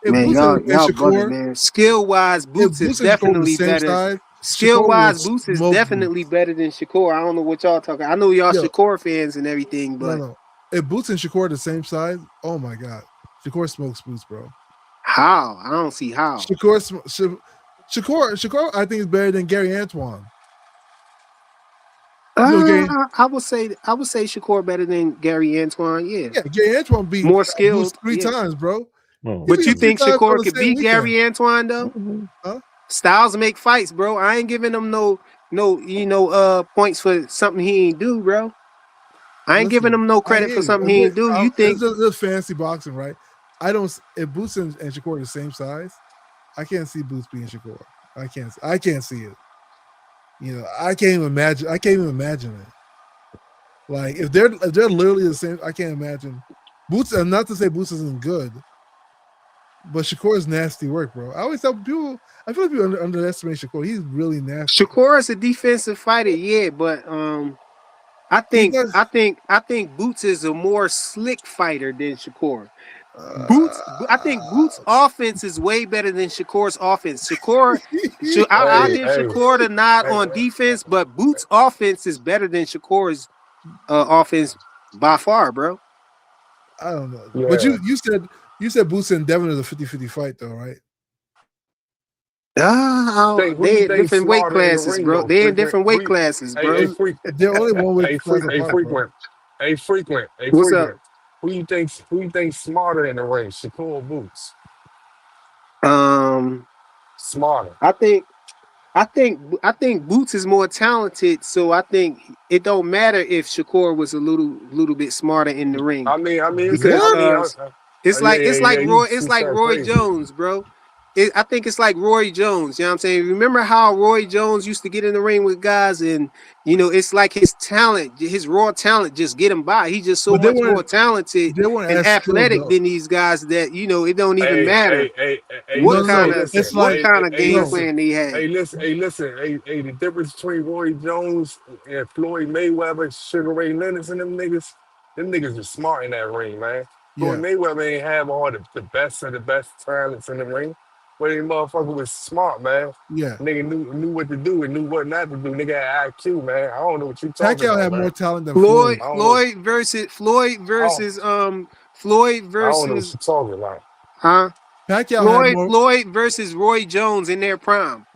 O: If
B: Man,
O: Boots and
B: y'all bugging,
O: Shakur,
B: man. Skill wise,
O: if
B: Boots is
O: Boots and Shakur were the
B: definitely
O: same
B: better.
O: size,
B: Skill
O: Shakur would
B: wise, Boots is
O: smoke Boots.
B: definitely better than Shakur. I don't know what y'all talking. I know y'all
O: Yo,
B: Shakur fans and everything, but
O: no. If Boots and Shakur are the same size, oh my god, Shakur smokes Boots, bro.
B: how? I don't see how.
O: Shakur, I think is better than Gary Antoine. Gary,
B: I would say Shakur better than Gary Antoine. Yeah,
O: Gary Antoine beat
B: more
O: Boots
B: skilled.
O: 3
B: Yeah,
O: times, bro.
H: Oh,
O: He
B: but
O: beat
B: you
O: him 3
B: think
O: times
B: Shakur
O: on the
B: could
O: same
B: beat
O: weekend.
B: Gary Antoine though?
O: Huh?
B: Styles make fights, bro. I ain't giving him no points for something he ain't do, bro. I ain't giving
O: Listen,
B: him no
O: I
B: credit
O: hear
B: for
O: you.
B: something he ain't do. You
O: It's
B: think
O: just fancy boxing, right? I don't. If Boots and Shakur are the same size, I can't see Boots being Shakur. I can't see it. I can't even imagine. I can't even imagine it. Like if they're literally the same, I can't imagine. Boots, and not to say Boots isn't good, but Shakur is nasty work, bro. I always tell people. I feel like people underestimate Shakur. He's really nasty.
B: Shakur is a defensive fighter, yeah, but I
O: He
B: think
O: does.
B: Boots is a more slick fighter than Shakur. I think Boots' offense is way better than Shakur's offense. I'll
D: Hey,
B: give
D: hey,
B: Shakur the nod
D: hey.
B: on defense, but Boots' offense is better than Shakur's offense by far, bro.
O: I don't know, but
D: Yeah.
O: you said Boots and Devin is a 50-50 fight, though, right?
D: Who you
B: They in
D: think
B: different weight
D: smarter in the
B: classes,
D: ring
B: bro.
D: though?
B: They in
D: Frequent.
B: different weight classes,
D: Hey,
B: bro.
O: They're only one weight
D: hey,
O: class apart, bro.
D: frequent. frequent.
B: What's up?
D: Who you think smarter in the ring, Shakur or Boots? Smarter.
B: I think Boots is more talented, so I think it don't matter if Shakur was a little bit smarter in the ring because
D: You
B: It's like
D: sound
B: Roy
D: crazy.
B: Jones, bro. I think it's like Roy Jones. You know what I'm saying? Remember how Roy Jones used to get in the ring with guys, and it's like his talent, his raw talent, just get him by. He's just so
O: But they
B: much more
O: weren't
B: talented
O: they weren't
B: and
O: as skilled
B: athletic
O: though.
B: than these guys. That it don't even
D: Hey,
B: matter
D: hey, hey, hey,
O: No,
B: what
O: no,
D: listen,
B: kind
O: no.
B: of
D: listen,
O: It's like
B: game
O: no.
B: plan they had.
D: hey, the difference between Roy Jones and Floyd Mayweather, Sugar Ray Leonard, and them niggas are smart in that ring, man. Floyd
O: Yeah,
D: Mayweather ain't have all the best of the best talents in the ring, but he motherfucker was smart, man.
O: yeah.
D: Nigga knew what to do and knew what not to do. Nigga had IQ, man. I don't know what you talking
O: Pacquiao
D: about,
O: had more
D: man.
O: talent than
B: Floyd,
O: Floyd.
D: I don't know.
B: Floyd versus Floyd
D: I don't,
B: versus Floyd
D: I don't know what
B: versus
D: you talking about.
B: huh?
O: Pacquiao had more
B: Floyd versus Roy Jones in their prime.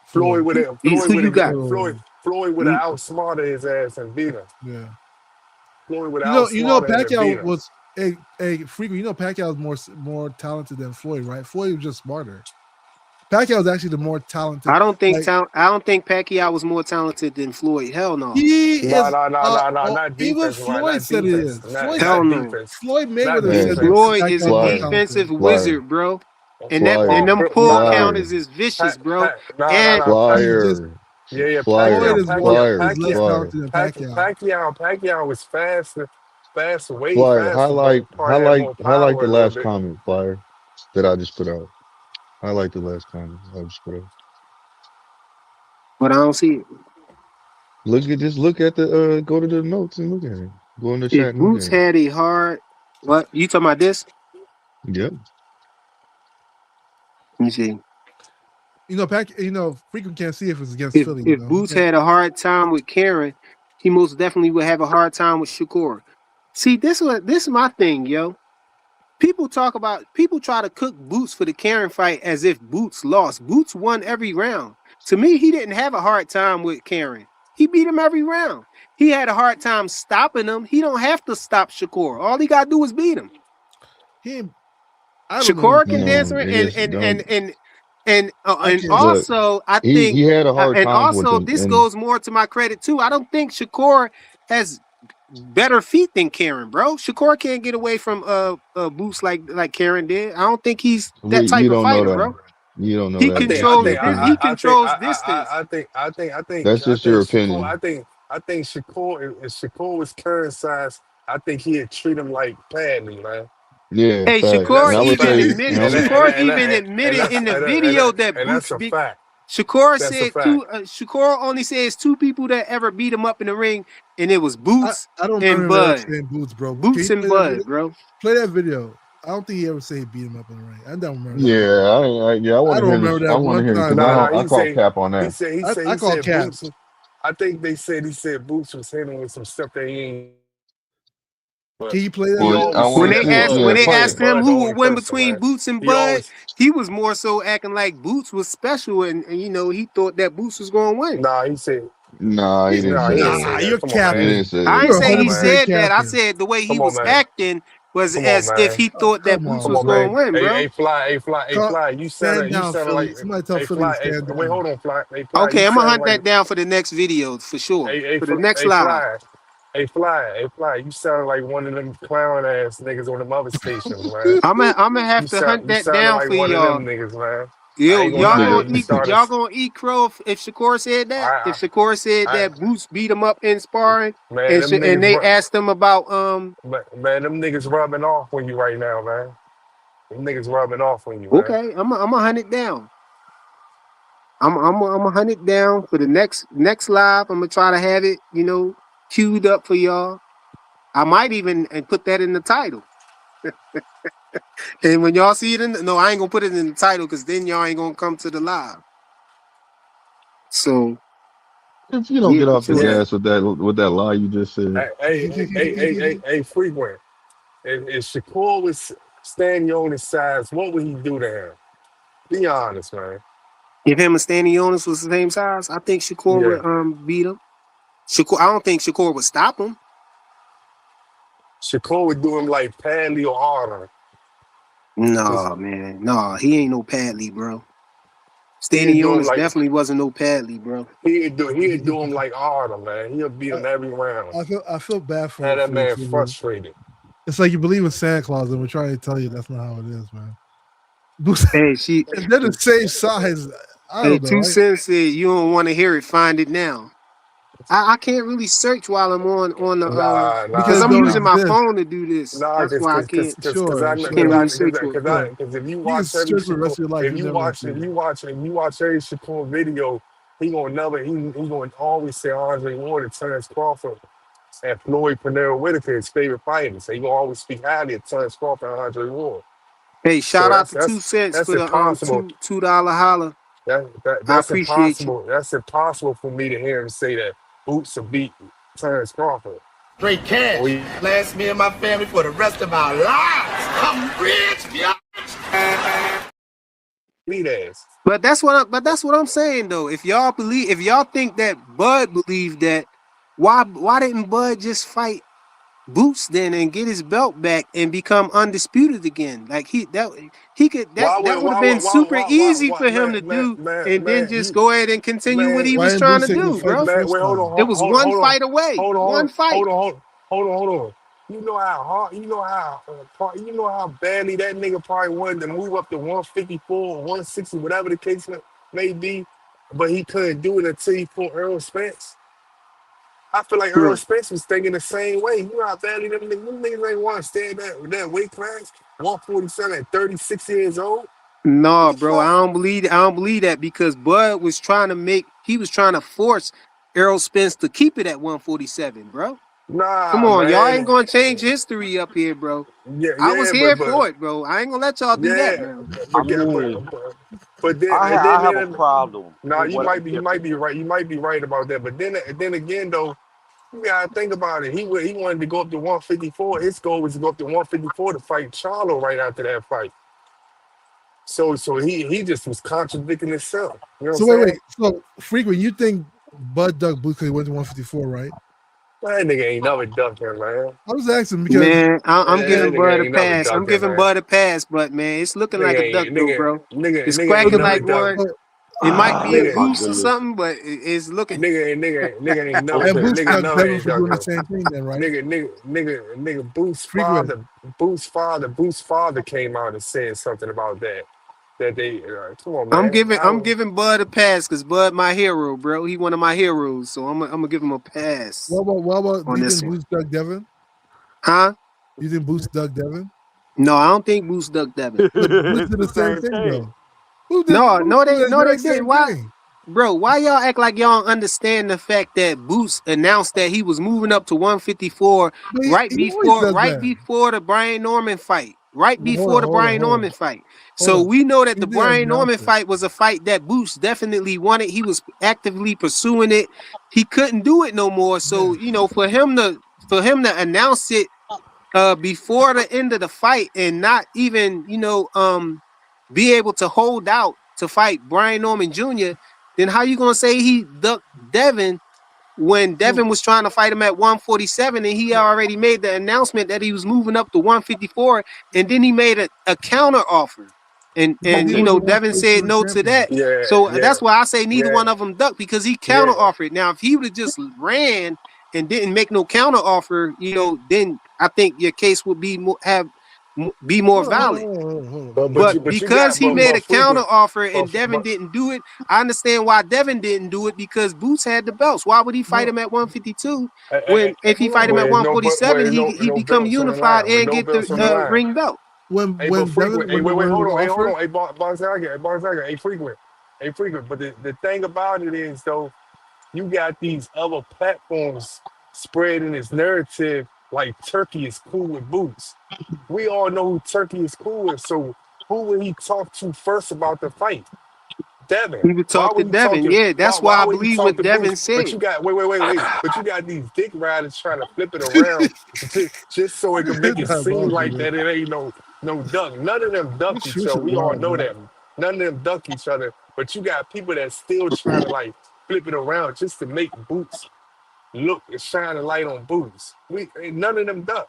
O: Floyd.
B: Who you got?
D: Floyd would have
B: Mm,
D: outsmarted his ass and beat him.
O: Yeah.
D: Floyd would have outsmarted him and beat
O: Pacquiao
D: him.
O: was a freak. Pacquiao was more talented than Floyd, right? Floyd was just smarter. Pacquiao was actually the more talented.
B: I don't think
O: Like
B: Pacquiao was more talented than Floyd. Hell no.
O: he
D: No,
O: is.
D: no, no, no, no, not
O: Even
D: defense, right?
O: Floyd
D: Not
O: said it
D: defense.
O: is.
B: Hell no.
O: Floyd
D: Not
O: Mayweather said
H: Man,
D: defense.
B: Floyd is
O: Pacquiao
B: a
O: was more
H: flyer,
B: defensive
O: talented.
H: flyer,
B: wizard, bro. And
H: flyer,
B: them pull
D: No,
B: counters
H: flyer,
B: is vicious,
D: Pac,
B: bro.
D: Pac, no, no,
B: And
D: no, Pac,
O: He's just
H: flyer,
D: yeah, yeah,
O: Floyd
H: flyer,
O: is
H: flyer,
O: less
H: flyer,
O: talented than Pacquiao.
D: Pacquiao was faster, way
H: flyer.
D: faster, but probably had more
H: Highlight
D: power
H: the
D: a little
H: last
D: bit.
H: comment, flyer, that I just put out. Highlight the last comment I just put out.
B: but I don't see it.
H: Look at the go to the notes and look at it. Go in the
B: If
H: chat and look
B: Boots
H: at it.
B: had a hard what you talking about this?
H: Yep.
B: Let me see.
O: Frequent can't see if it's against Philly.
B: If
O: He
B: Boots
O: can't.
B: had a hard time with Karen, he most definitely would have a hard time with Shakur. See, this is my thing, yo. People try to cook Boots for the Karen fight as if Boots lost. Boots won every round. To me, he didn't have a hard time with Karen. He beat him every round. He had a hard time stopping him. He don't have to stop Shakur. All he gotta do is beat him.
O: I don't know
B: Shakur
O: what
B: can
O: that
B: dance
H: No,
B: around
H: it just don't.
O: I
B: and
O: can't.
H: Look,
B: also I
H: he
B: think
H: had a hard
B: and
H: times with
B: also
H: them,
B: this
H: and
B: goes more to my credit too. I don't think Shakur has better feet than Karen, bro. Shakur can't get away from boots like Karen did. I don't think he's that type
H: you
B: of
H: don't know
B: fighter,
H: that.
B: bro.
H: You don't know
B: He
H: that, but that's your
B: controls this. He
H: opinion.
B: controls distance.
H: That's just your opinion.
D: I think Shakur, if Shakur was current size, I think he'd treat him like Padley, man.
H: Yeah,
B: Hey,
H: facts.
D: And that's
H: And I
D: a
H: would say,
D: fact.
H: and I would,
B: Shakur even admitted in the video that
D: And
B: Boots
D: that's a
B: beat.
D: fact.
B: Shakur
D: That's a
B: said
D: fact.
B: Shakur only says two people that ever beat him up in the ring, and it was Boots
O: I don't
B: and
O: remember him ever
B: Bud.
O: saying Boots, bro. Can
B: Boots
O: you
B: and
O: play that
B: Bud,
O: video?
B: bro.
O: Play that video. I don't think he ever said he beat him up in the ring. I don't remember that.
H: yeah, I want
O: I
H: to
O: don't
H: hear
O: remember
H: this. I
O: that
H: want to
O: one
H: hear it because
O: time,
D: No,
O: bro.
D: no,
H: I call cap on that.
O: I
D: he
O: call
D: said
O: cap.
D: Boots. I think he said Boots was hitting with some stuff that he ain't. But
O: Can you play that
D: he
H: Well,
O: video?
H: I
D: always
H: want
B: When
H: to
D: said
B: they
H: see it.
B: asked
H: Yeah,
B: when they
H: play
B: asked
H: it.
B: him
D: Bud the
B: who
D: only
B: would win
D: person,
B: between
D: man.
B: Boots and
D: He
B: Bud,
D: always
B: he was more so acting like Boots was special, and he thought that Boots was going to win.
D: nah. He said
H: Nah, he didn't
D: he
H: say
D: didn't
H: that.
D: say
O: Nah,
D: that.
O: you're
D: Come on,
H: He
D: man.
H: didn't
O: capping.
H: say
B: I
H: that.
B: ain't
O: You're
B: say
D: Come on,
B: he
O: 100%
D: man.
B: said that. I
O: capping.
B: said the way he
D: Come on,
B: was
D: man.
B: acting was
D: Come on,
B: as if
D: man.
B: he thought that
O: Come
B: Boots
D: Come
B: was
O: on,
D: on,
B: going
O: bro.
D: man.
B: to win, bro.
D: Hey, fly. You
O: Stand down,
D: sounded like,
O: Philly. Somebody tell
D: hey,
O: Philly to
D: fly. Hey,
O: stand
D: wait,
O: down.
D: hold on, fly. Hey, fly.
B: Okay,
D: You
B: I'm gonna
D: sound
B: hunt
D: like,
B: that down for the next video for sure. For the next live.
D: Hey, fly. You sound like one of them clown ass niggas on them other stations, man.
B: I'm gonna have to hunt
D: You
B: that
D: sounding
B: down
D: like
B: for
D: one of them
B: y'all.
D: niggas, man. I
B: Yo,
D: ain't gonna
H: This
B: y'all
D: lie.
B: gonna
D: You
B: eat
H: nigga.
D: started.
B: y'all gonna eat crow if Shakur said that? If
D: I,
B: Shakur said
D: I,
B: that Boots beat him up in sparring,
D: man, them
B: and
D: niggas,
B: they asked him about
D: man, them niggas rubbing off on you right now, man. Them niggas rubbing off on you, man.
B: okay, I'm gonna hunt it down. I'm gonna hunt it down for the next live. I'm gonna try to have it, queued up for y'all. I might even put that in the title. And when y'all see it no, I ain't gonna put it in the title because then y'all ain't gonna come to the live. So
H: If you don't
B: yeah,
H: get
B: for
H: off the
B: sure.
D: Yeah.
H: gas with that lie you just said,
D: Frequent. If Shakur was standing on his size, what would he do to him? Be honest, man.
B: If him and Stanley Jonas was the same size, I think Shakur
D: Yeah.
B: would beat him. I don't think Shakur would stop him.
D: Shakur would do him like Padley or Arnold.
B: No, man. No, he ain't no Padley, bro.
D: He'd
B: Standing
D: do him
B: Jonas
D: like
B: definitely wasn't no Padley, bro.
D: he'd do him like Arnold, man. He'll beat him every round.
O: I feel bad
D: Had that
O: for you.
D: man
O: Freeman.
D: frustrated.
O: It's like you believe in Santa Claus, and we're trying to tell you that's not how it is, man. Boots,
B: Hey,
O: if they're the same size, I
B: hey,
O: don't know.
B: 2 Cents said you don't want to hear it, find it now. I can't really search while I'm on the
O: Because
B: because
O: it
B: I'm
O: don't
B: using my
O: exist.
B: phone to do this.
D: Nah,
B: That's why I can't.
O: Sure,
B: I can't really search for it.
O: sure.
D: because if you
O: You can
D: watch every
O: search for the rest
D: Shakur,
O: of your life.
D: if
O: You
D: you
O: never gonna
D: watch
O: see
D: if
O: it.
D: you watch if you watch every Shakur video, he gonna always say Andre Ward and Terrence Crawford and Floyd Pernell Whitaker, his favorite fighters. So he gonna always speak highly of Terrence Crawford and Andre Ward.
B: Hey,
D: So
B: shout out to 2 Cents
D: that's
B: for the
D: impossible.
B: $2 holler. I
D: That's
B: appreciate you.
D: impossible. That's impossible for me to hear him say that Boots will beat Terrence Crawford.
L: Straight cash. Last me and my family for the rest of our lives. I'm rich, bitch.
D: Lead ass.
B: But that's what I'm saying though. If y'all think that Bud believed that, why didn't Bud just fight Boots then and get his belt back and become undisputed again? Like that would have been super easy for him to do, and then just go ahead and continue what he
O: Why
B: was
O: didn't
B: trying to
O: Boots take the
B: do,
O: fight the
B: bro.
D: Man,
O: first
D: wait, hold
O: time?
D: on,
B: It was
D: hold on,
B: one
D: hold on,
B: fight away.
D: hold on,
B: One fight.
D: hold on. You know how hard, you know how badly that nigga probably wanted to move up to 154 or 160, whatever the case may be, but he couldn't do it until he fought Earl Spence. I feel like Earl
B: Right.
D: Spence was thinking the same way. You know how badly them niggas ain't want to stay in that weight class, 147 at 36 years old. What
B: No,
D: the
B: bro, I
D: fuck?
B: don't believe that because Bud was trying to force Errol Spence to keep it at 147, bro. Come
D: Nah,
B: on, y'all ain't
D: man.
B: gonna change history up here, bro.
D: Yeah,
B: I was
D: yeah,
B: here for it, bro. I ain't gonna let y'all do that,
D: yeah,
B: man.
D: but
P: I
D: yeah,
P: mean,
D: but then
P: I
D: and
P: I
D: then
P: have a
D: then
P: problem
D: nah,
P: with what I
D: you might be right. You might be right about that. But then again though, you gotta think about it. He wanted to go up to 154. His goal was to go up to 154 to fight Charlo right after that fight. So he just was contradicting himself. You know what I'm
O: So wait.
D: saying?
O: So frequent, you think Bud Duck Boots could went to 154, right?
D: That nigga ain't never ducked him, man.
O: I was asking because
B: Man, I'm
D: That
B: giving
D: nigga
B: Bud a
D: ain't never
B: pass. I'm
D: ducked him,
B: giving
D: man.
B: Bud a pass, but man, it's looking like a duck though, bro. It's
D: Nigga ain't
B: quacking
D: never
B: like
D: ducked.
B: one.
O: so,
B: It might be a
P: oh
D: Nigga,
P: my
B: goose or
P: goodness.
B: something, but it's looking.
D: nigga ain't never
O: and
D: ducked.
O: Boots
D: Nigga
O: ducked
D: never
O: Devin
D: ain't
O: for
D: ducked
O: doing the
D: him.
O: same thing then, right?
D: Nigga,
O: Frequent.
D: Boo's father came out and said something about that. That they, come on,
B: I'm
D: man.
B: giving I'm giving Bud a pass because Bud my hero, bro. He one of my heroes, so I'm gonna give him a pass
O: What about do
B: on
O: you
B: this
O: think
B: one.
O: Boots ducked Devin?
B: Huh?
O: You think Boots ducked Devin?
B: No, I don't think Boost ducked Devin.
O: But Boots
P: It's
O: did
P: the
O: the same
P: same
O: thing
P: thing.
O: though. Who did
B: No,
O: Boots did the
B: no, they
O: exact
B: didn't.
O: same
B: Why,
O: thing?
B: bro? Why y'all act like y'all don't understand the fact that Boost announced that he was moving up to 154
O: But he always does
B: right
O: that.
B: before the Brian Norman fight, right
O: Well,
B: before the Brian
O: hold on.
B: Norman fight.
O: Hold
B: So
O: on.
B: we know that
O: He
B: the
O: didn't
B: Brian
O: announce
B: Norman
O: it.
B: fight was a fight that Boost definitely wanted. He was actively pursuing it. He couldn't do it no more. So for him to announce it before the end of the fight and not even be able to hold out to fight Brian Norman Jr., then how you gonna say he ducked Devin when Devin was trying to fight him at 147 and he already made the announcement that he was moving up to 154, and then he made a counter offer. And
O: But he was the
B: Devin said
O: 147
B: no to
O: champion.
B: that. So that's why I say neither
D: Yeah,
B: one of them ducked because he counter
D: yeah.
B: offered. Now, if he would have just ran and didn't make no counter offer, then I think your case would be be more valid.
O: Hold on.
B: But
D: But you
B: because
D: got
B: he made
D: but
B: a counter
D: frequent,
B: offer
D: but,
B: and Devin
D: but
B: didn't do it, I understand why Devin didn't do it because Boots had the belts. Why would he fight him at 152 when if he fight him at
D: where no but
B: 147,
D: where
B: he
D: no
B: become
D: belts on the
B: unified
D: line, with
B: and
D: no
B: get
D: belts on the
B: the
D: line.
B: ring belt.
D: Hey, but frequent. Hey,
O: When
D: wait,
O: it
D: hold
O: was
D: on. Hey, hold
O: offered,
D: on. Hey, Bonzaga. Hey, frequent. Hey, frequent. But the thing about it is, though, you got these other platforms spreading this narrative like Turkey is cool with Boots. We all know who Turkey is cool with. So who would he talk to first about the fight? Devin.
B: He would
D: Why
B: talk to
D: would he talk
B: Devin.
D: to
B: Yeah,
D: why
B: that's why
D: why
B: I
D: would he
B: believe
D: talk
B: what
D: to Boots?
B: Devin
D: But
B: said.
D: you got wait. But you got these dick riders trying to flip it around just so it can make it seem
O: diabolical,
D: like
O: man.
D: that it ain't no duck. None of them duck
O: This
D: each
O: shit's
D: other. We all
O: wild,
D: know
O: man.
D: that. None of them duck each other. But you got people that still trying to like flip it around just to make Boots look and shine a light on Boots. None of them duck.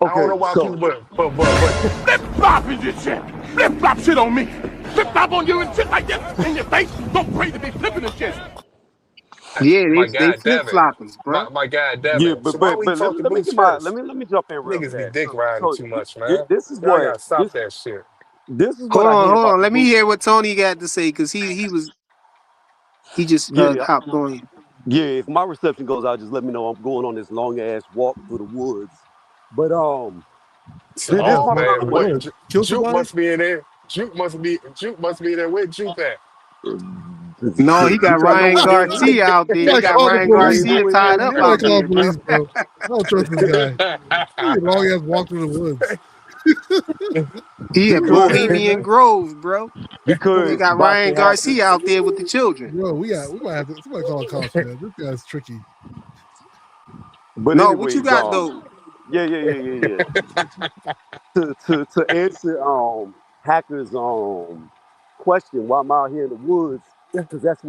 D: I don't know
P: Okay,
D: why people,
P: so
D: but
L: Flip flop is your shit. Flip flop shit on me. Flip flop on you and shit like this in your face. Don't pray to be flipping the shit.
B: Yeah,
D: my
B: they
D: God,
B: flip
D: damn it,
B: floppers, bro.
D: my God, damn
P: yeah,
D: it. So why we talk to
P: let me
D: Boots
P: get my
D: first?
P: let me jump in real
D: Niggas be
P: fast.
D: dick riding too much, man.
P: This is
D: Y'all
P: what
D: gotta stop that shit.
P: this is what
B: Hold
P: I
B: on,
P: hate
B: hold
P: about
B: on.
P: the
B: Let me
P: boot.
B: hear what Tony got to say because he just
P: Yeah,
B: hopped on.
P: yeah. If my reception goes out, just let me know. I'm going on this long ass walk through the woods. But this
D: Oh
P: my
O: Asshole.
D: man,
P: problem with
D: what?
O: What? Kill
D: Juke
O: somebody?
D: must be in there. Juke must be there. Where Juke at?
B: No, he
P: you
B: got
P: trying to know
B: Ryan
P: where Inoue
B: Garcia
P: is?
B: out there. He
O: Somebody
B: got
O: call the
B: Ryan
P: You trying to
O: police.
P: know
B: Garcia
P: where
B: tied
P: Inoue
B: up
O: Somebody
B: out
P: is?
O: call the
B: there, bro.
O: police, bro. I don't trust this guy. He a long ass walk through the woods.
B: He at
P: Because
B: Bohemian Grove, bro. They got Ryan
P: boxing happens.
B: Garcia out there with the children.
O: Bro, we might have to somebody call the cops, man. This guy's tricky.
P: But
B: No, what you
P: anyways,
B: got though?
P: yeah. To answer hackers question why I'm out here in the woods because that's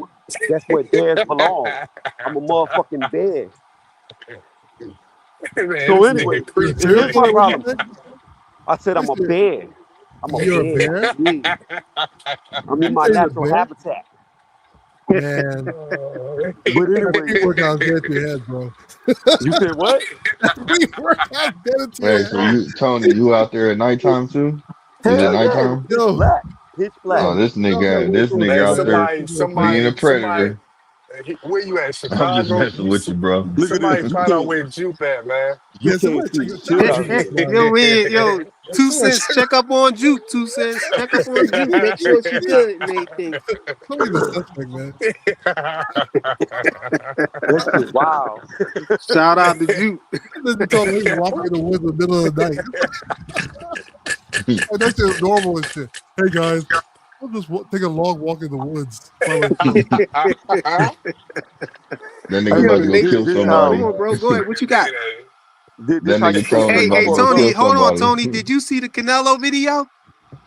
P: where bears belong. I'm a motherfucking bear.
D: Man,
P: So
D: this
P: anyway,
D: nigga
O: You're a
D: creepy.
P: here's
O: bear?
P: my
O: Wait, what you
P: problem.
O: say?
P: I said
O: You
P: I'm a
O: said
P: bear. I'm a
O: you're a
P: bear.
O: bear?
P: Yeah, I'm in
O: You
P: my
O: say you're a
P: natural
O: bear?
P: habitat.
O: Man,
P: But
O: that
P: anyway,
O: pre-workout's dead to your head, bro.
P: you said what?
O: That pre-workout's dead into your
H: Wait,
O: head.
H: so you, Tony, you out there at nighttime too? Is it
P: Hell yeah, it was
H: nighttime?
P: pitch
O: Yo,
P: black, pitch black.
H: Oh,
O: yo, yo, yo,
H: this
O: wait,
H: nigga
D: Man,
H: out there being a
D: somebody.
H: predator.
D: Where you at?
H: I'm just
D: Chicago?
H: messing with you, bro.
P: Look at this.
D: Somebody find out where Jupe at, man.
P: You
O: yeah,
P: can't
O: somebody
P: see
O: check
P: shit
O: out
P: out
O: Juke,
P: here.
O: man.
B: Yo, yo, Two
O: Somebody
B: Cents,
O: check,
B: check up on Juke. 2 cents, check up on Juke. Make sure she good and everything.
O: somebody's a suspect, man.
P: That shit, wow.
B: Shout out to Juke.
O: This is told me walking in the woods in the middle of the night. Like, that shit's normal and shit. Hey guys, I'll just take a long walk in the woods. While
H: That nigga
P: Hey,
H: about
B: Yo,
H: to go
B: they
H: kill
B: come
H: somebody.
B: on, bro. Go ahead. What you got?
P: this
H: That
P: how you
H: nigga
P: supposed to
H: Tony
B: Hey,
P: treat a
H: about
B: hey,
H: to go
B: Tony,
H: kill
P: motherfucker.
B: hold on,
H: somebody.
B: Tony. Did you see the Canelo video?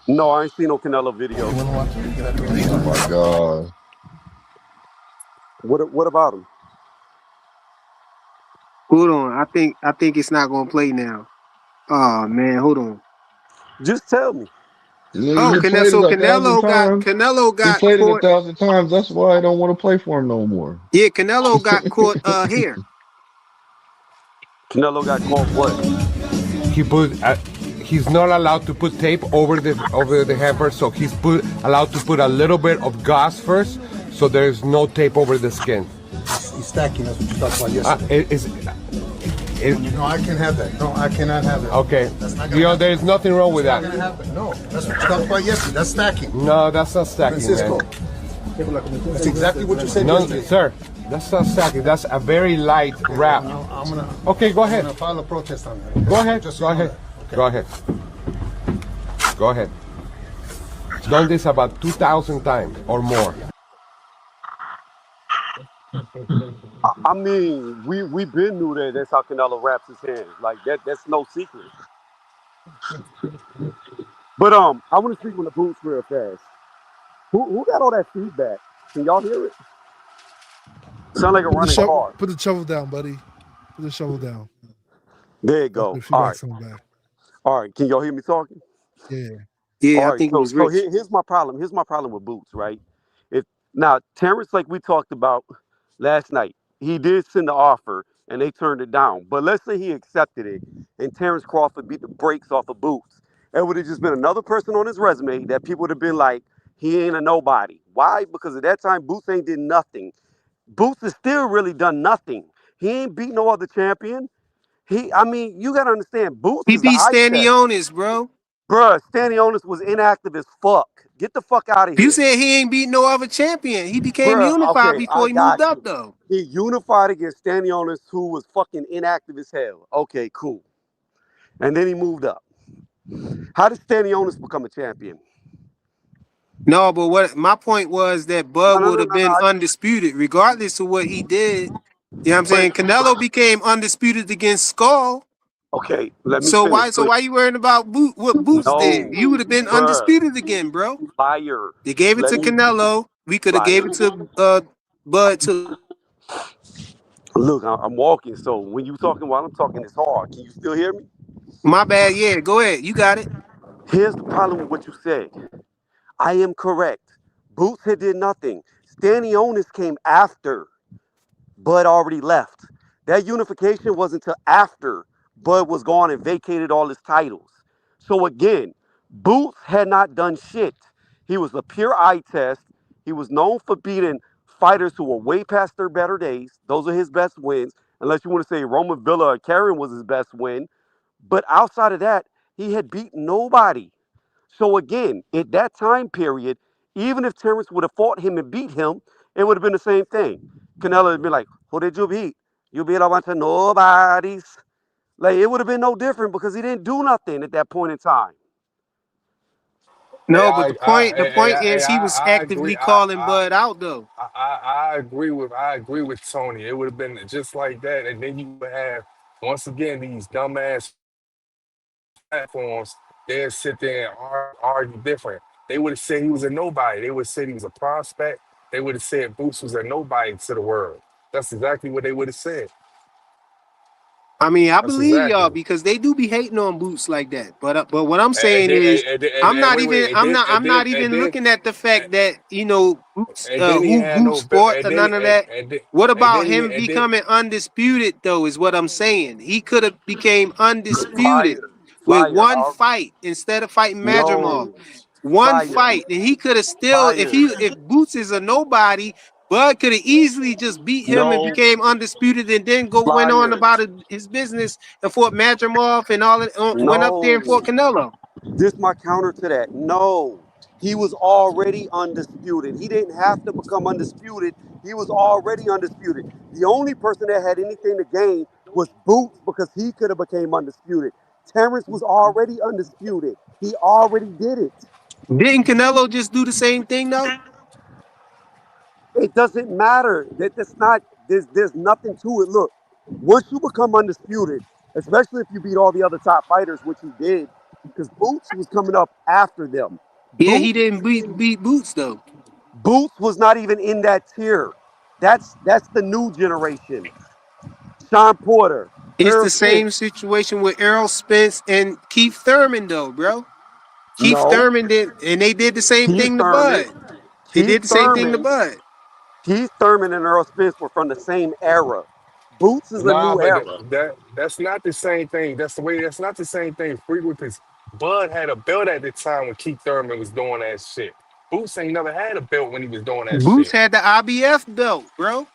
P: No, I ain't seen no Canelo video.
H: Oh my god.
P: What about him?
B: Hold on. I think it's not gonna play now. Oh man, hold on.
P: Just tell me.
H: Nigga
B: Oh,
H: just played it
B: So
H: 1,000 times.
B: Canelo
H: He
B: got
H: played it
B: caught.
H: 1,000 times. That's why I don't want to play for him no more.
B: Yeah, Canelo got caught here.
P: Canelo got caught what?
C: He put. He's not allowed to put tape over the hammer, so allowed to put a little bit of gauze first, so there's no tape over the skin.
M: He's stacking. That's what you talked about yesterday. No, I can't have that. No, I cannot have that.
C: Okay.
M: That's not gonna happen.
C: There's nothing wrong with
M: That's
C: that.
M: not gonna happen. No, that's what you talked about yesterday. That's stacking.
C: No, that's not stacking,
M: Francisco.
C: man.
M: That's exactly what you said
C: No,
M: yesterday.
C: sir, that's not stacking. That's a very light wrap.
M: I'm gonna.
C: Okay, go ahead.
M: I'm gonna file a protest on that.
C: Go ahead.
M: Just
C: Go
M: so you know
C: ahead.
M: that. Okay.
C: Go ahead. Go ahead. Done this about 2,000 times or more.
P: I mean, we been knew that. That's how Canelo wraps his hands. Like that. That's no secret. But I want to speak on the boots real fast. Who got all that feedback? Can y'all hear it? Sound like a running car.
O: Put the shovel down, buddy. Put the shovel down.
P: There you go.
O: The
P: All
O: feedback's
P: right.
O: coming back.
P: All right. Can y'all hear me talking?
O: Yeah.
B: Yeah,
P: All
B: I
P: right.
B: think it was
P: So
B: Rich.
P: here's my problem. Here's my problem with boots, right? If now Terrence, like we talked about last night, he did send the offer and they turned it down. But let's say he accepted it and Terrence Crawford beat the brakes off of Boots. It would have just been another person on his resume that people would have been like, he ain't a nobody. Why? Because at that time, Boots ain't did nothing. Boots has still really done nothing. He ain't beat no other champion. I mean, you gotta understand, Boots
B: He
P: is the
B: beat
P: eye test.
B: Stanionis, bro.
P: Bruh, Stanionis was inactive as fuck. Get the fuck out of
B: You
P: here.
B: said he ain't beat no other champion. He became
P: Bruh,
B: unified
P: okay,
B: before
P: I
B: he moved
P: got
B: up,
P: you.
B: though.
P: He unified against Stanionis, who was fucking inactive as hell. Okay, cool. And then he moved up. How did Stanionis become a champion?
B: No, but what my point was that Bud would have
P: No.
B: been undisputed, regardless of what he did. You know what I'm
P: But
B: saying? Canelo became undisputed against Skull.
P: okay, let me
B: So
P: finish.
B: why you worrying about what Boots did?
P: No,
B: You would have been
P: bruh,
B: undisputed again, bro.
P: liar.
B: They gave it
P: Let
B: to
P: me
B: Canelo. We could have gave
P: liar.
B: it to Bud too.
P: Look, I'm walking, so when you talking while I'm talking, it's hard. Can you still hear me?
B: My bad. Yeah, go ahead. You got it.
P: Here's the problem with what you said. I am correct. Boots had did nothing. Stanionis came after Bud already left. That unification wasn't until after Bud was gone and vacated all his titles. So again, Boots had not done shit. He was a pure eye test. He was known for beating fighters who were way past their better days. Those are his best wins. Unless you want to say Roman Villa or Karen was his best win. But outside of that, he had beaten nobody. So again, at that time period, even if Terrence would have fought him and beat him, it would have been the same thing. Canelo would be like, "Who did you beat? You beat a bunch of nobodies." Like it would have been no different because he didn't do nothing at that point in time.
B: No, but the point is he was
D: I agree.
B: actively calling Bud out though.
D: I agree with Tony. It would have been just like that, and then you would have once again these dumbass platforms. They'd sit there and argue different. They would have said he was a nobody. They would have said he was a prospect. They would have said Boots was a nobody to the world. That's exactly what they would have said.
B: I mean, I
D: That's
B: believe y'all
D: exactly.
B: because they do be hating on Boots like that. But what I'm
D: And
B: saying is,
D: and wait, wait,
B: I'm not even looking at the fact that Boots,
D: and then he
B: who
D: had
B: Boots
D: no belt,
B: fought or none of that. What
D: and
B: about
D: then he
B: him
D: and then
B: becoming undisputed though? Is what I'm saying. He could have became undisputed
P: Fire,
B: with
P: fire,
B: one fight instead of fighting Madrimov.
P: no,
B: One
P: fire,
B: fight, and he could have still,
P: fire,
B: if Boots is a nobody, Bud could have easily just beat him and
P: no,
B: became undisputed, and then went on
P: fire,
B: about his business and fought Madrimov and all went up there and
P: no.
B: fought Canelo.
P: This my counter to that. No, he was already undisputed. He didn't have to become undisputed. He was already undisputed. The only person that had anything to gain was Boots because he could have became undisputed. Terrence was already undisputed. He already did it.
B: Didn't Canelo just do the same thing though?
P: It doesn't matter. That's not. There's nothing to it. Look, once you become undisputed, especially if you beat all the other top fighters, which he did, because Boots was coming up after them.
B: Yeah, he
P: Boots
B: didn't beat Boots though.
P: Boots was not even in that tier. That's the new generation. Sean Porter,
B: It's
P: Earl
B: the
P: Spence.
B: same situation with Errol Spence and Keith Thurman though, bro. Keith
P: No,
B: Thurman did, and they did the same
P: Keith
B: thing to
P: Thurman.
B: Bud. They
P: Keith
B: did the same thing to
P: Thurman.
B: Bud.
P: Keith Thurman and Earl Spence were from the same era. Boots is a
D: nah,
P: new
D: but
P: era.
D: that's not the same thing. That's the way. That's not the same thing. Frequent because Bud had a belt at the time when Keith Thurman was doing that shit. Boots ain't never had a belt when he was doing that
B: Boots
D: shit.
B: had the IBF belt, bro.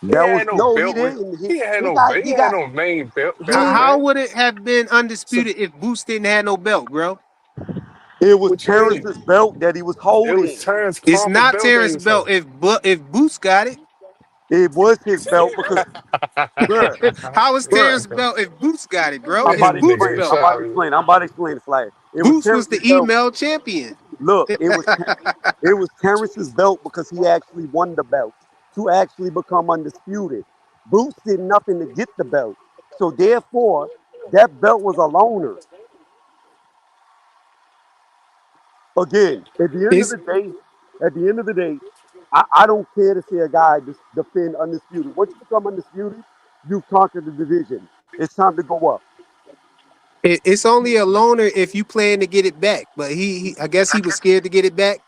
D: He
P: That
D: ain't
P: was
D: had no
P: no, he
D: belt when
P: didn't.
D: he ain't had
P: He
D: no
P: got
D: belt. He
P: he
D: ain't had
P: got
D: no main belt,
P: he.
B: How
D: man.
B: would it have been
D: So
B: undisputed if Boots didn't have no belt, bro?
P: It was
D: what you mean?
P: Terrence's belt that he was
D: It was
P: holding.
D: Terrence
B: It's
D: Crawford
B: not
D: belt that he
B: Terrence
D: was
B: belt
D: holding.
B: if Boots got it.
P: It was his belt because, bruh,
B: How is
P: bruh.
B: Terrence belt if Boots got it, bro?
P: I'm
B: It's
P: about to
D: This
B: Boots
D: nigga
P: explain. I'm
B: belt.
P: about to
D: trying.
P: explain. I'm about to explain the flag. It was
B: Boots was the
P: Terrence's belt.
B: email champion.
P: Look, it was Terrence's belt because he actually won the belt to actually become undisputed. Boots did nothing to get the belt. So therefore, that belt was a loner. Again,
B: It's
P: at the end of the day, I don't care to see a guy defend undisputed. Once you become undisputed, you've conquered the division. It's time to go up.
B: it's only a loner if you plan to get it back. But I guess he was scared to get it back.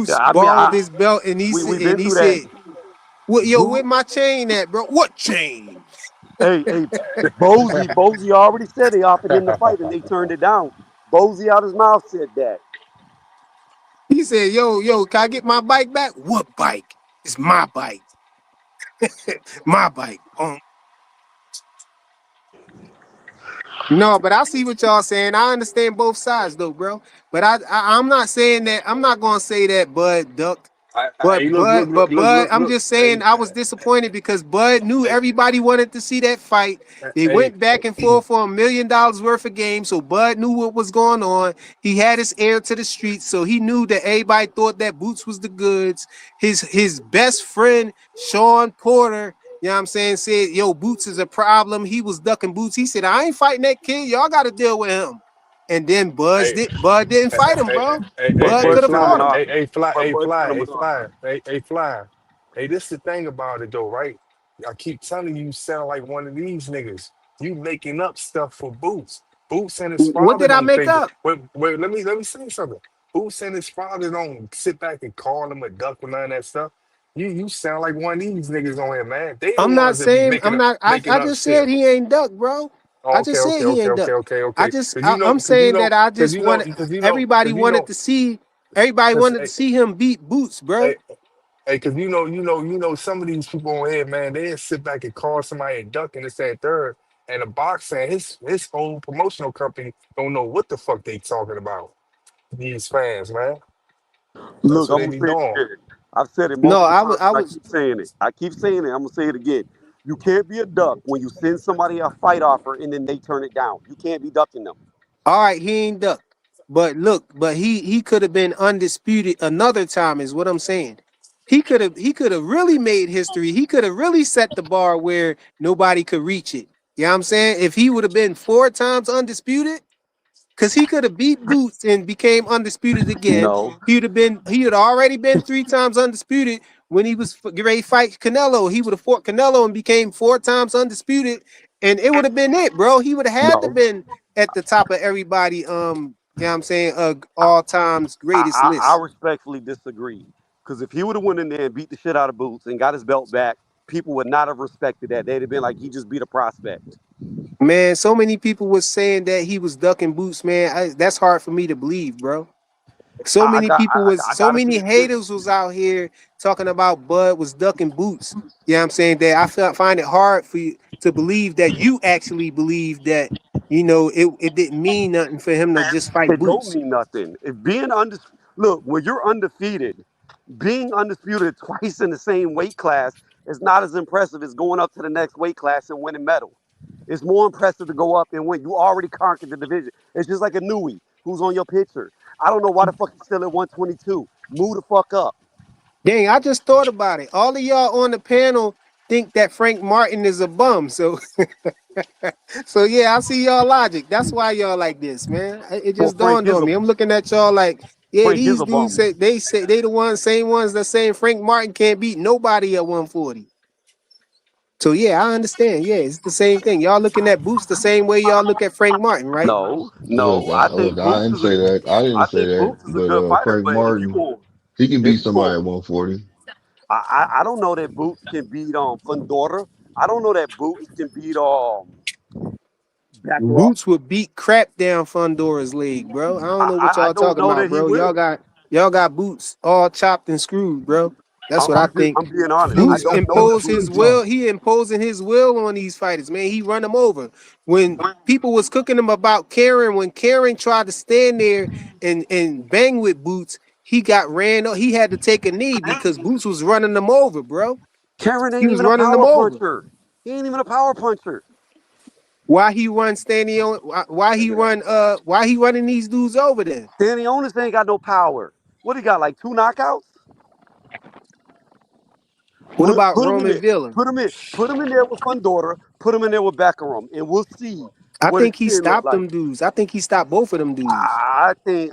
P: Yeah,
B: Boots
P: I mean,
B: borrowed his belt and
P: we've been through that.
B: said, "What, yo, where
P: Boo,
B: my chain at, bro? What chain?"
P: hey, Bozy already said they offered him the fight and they turned it down. Bozy out his mouth said that.
B: He said, "Yo, can I get my bike back? What bike? It's my bike, my bike." No, but I see what y'all saying. I understand both sides though, bro. But I'm not saying that. I'm not gonna say that Bud ducked.
D: Hey,
B: Bud, I'm
D: look.
B: just saying I was disappointed because Bud knew
D: Hey,
B: everybody wanted to see that fight. They
D: hey,
B: went back and forth for $1 million worth of games, so Bud knew what was going on. He had his ear to the streets, so he knew that everybody thought that Boots was the goods. His best friend, Sean Porter, you know what I'm saying, said, "Yo, Boots is a problem." He was ducking Boots. He said, "I ain't fighting that kid. Y'all got to deal with him." And then
D: hey,
B: Bud didn't fight him,
D: hey,
B: bro.
P: But
B: Bud
P: Bud
B: could have
P: sent him
B: fought
P: an
B: him.
P: offer. But Bud sent him an offer.
D: fly. Hey, this the thing about it though, right? I keep telling you, you sound like one of these niggas. You making up stuff for Boots. Boots and his
B: What
D: father
B: did I
D: don't
B: make
D: think.
B: up?
D: Wait, let me say something. Boots and his father don't sit back and call him a duck with none of that stuff. You sound like one of these niggas on here, man. They the
B: I'm not
D: ones that be
B: saying
D: making
B: I'm
D: up
B: not.
D: making
B: I
D: up
B: just said
D: shit.
B: he ain't duck, bro.
D: Oh,
B: I
D: okay,
B: just said
D: okay,
B: he
D: okay,
B: ain't
D: okay,
B: duck.
D: okay, okay.
B: I'm saying that I just wanted everybody
D: cause you
B: wanted
D: know,
B: to see everybody
D: cause
B: wanted to see him beat Boots, bro.
D: hey, cause some of these people on here, man, they sit back and call somebody a duck and this that, and third. And the boxing, his whole promotional company don't know what the fuck they talking about. These fans, man. That's
P: Look,
D: what
P: I'm
D: they
P: gonna
D: be
P: say it
D: doing.
P: again. I've said it
B: No,
P: multiple times,
B: I
P: and I
B: was.
P: keep saying it. I keep saying it. I'm gonna say it again. You can't be a duck when you send somebody a fight offer and then they turn it down. You can't be ducking them.
B: All right, he ain't duck. But look, but he could have been undisputed another time, is what I'm saying. He could have really made history. He could have really set the bar where nobody could reach it. You know what I'm saying? If he would have been 4 times undisputed, because he could have beat Boots and became undisputed again.
P: No,
B: He had already been 3 times undisputed when he was getting ready to fight Canelo. He would have fought Canelo and became 4 times undisputed, and it would have been it, bro. He would have had to
P: no.
B: been at the top of everybody. You know what I'm saying? All times greatest
P: I
B: list.
P: respectfully disagree. Because if he would have went in there and beat the shit out of Boots and got his belt back, people would not have respected that. They'd have been like, he just beat a prospect.
B: Man, so many people was saying that he was ducking Boots, man. That's hard for me to believe, bro. So
P: I gotta see
B: many
P: the shit.
B: haters was out here talking about Bud was ducking Boots. You know what I'm saying? That find it hard for you to believe that you actually believe that, it didn't mean nothing for him to just fight
P: It don't
B: Boots.
P: mean nothing. If being undisputed, look, when you're undefeated, being undisputed twice in the same weight class is not as impressive as going up to the next weight class and winning medal. It's more impressive to go up and win. You already conquered the division. It's just like a Inoue who's on your picture. I don't know why the fuck he's still at 122. Move the fuck up.
B: Dang, I just thought about it. All of y'all on the panel think that Frank Martin is a bum. So yeah, I see y'all logic. That's why y'all like this, man. It
P: Well,
B: just
P: Frank
B: dawned
P: is
B: on
P: a
B: me. I'm looking at y'all like, yeah,
P: Frank is
B: these
P: a
B: dudes
P: bum.
B: say they the same ones that saying Frank Martin can't beat nobody at 140. So yeah, I understand. Yeah, it's the same thing. Y'all looking at Boots the same way y'all look at Frank Martin, right?
P: No,
H: Look,
P: no. I think
H: I
P: Boots
H: didn't
P: is a
H: say that. I didn't
P: I
H: say
P: think
H: that.
P: Boots is a
H: But
P: good fighter,
H: Frank
P: but
H: Martin, he can beat
P: if you
H: somebody
P: going
H: at 140.
P: I don't know that Boots can beat Fundora. I don't know that Boots can beat Baccarat.
B: Boots would beat crap down Fundora's leg, bro. I don't know what
P: I
B: y'all
P: don't
B: talking
P: know
B: about,
P: that he
B: bro.
P: will.
B: Y'all got Boots all chopped and screwed, bro. That's what I think.
P: I'm being honest. I
B: Boots
P: don't know that
B: imposed
P: Boots
B: his
P: can beat.
B: will. He imposing his will on these fighters, man. He run them over. When people was cooking him about Karen, when Karen tried to stand there and bang with Boots, he got ran. He had to take a knee because Boots was running them over, bro.
P: Karen
B: He
P: ain't
B: was
P: even a
B: running them
P: power
B: over.
P: puncher. He ain't even a power puncher.
B: Why he run standing on? Why he running these dudes over then?
P: Danny Onis ain't got no power. What he got? Like 2 knockouts?
B: What about
P: Put him in
B: Roman
P: there.
B: Villain?
P: Put him in there with Fundora. Put him in there with Baccarum, and we'll see
B: I
P: what his
B: think he
P: chin look
B: stopped
P: like.
B: them dudes. I think he stopped both of them dudes.
P: I think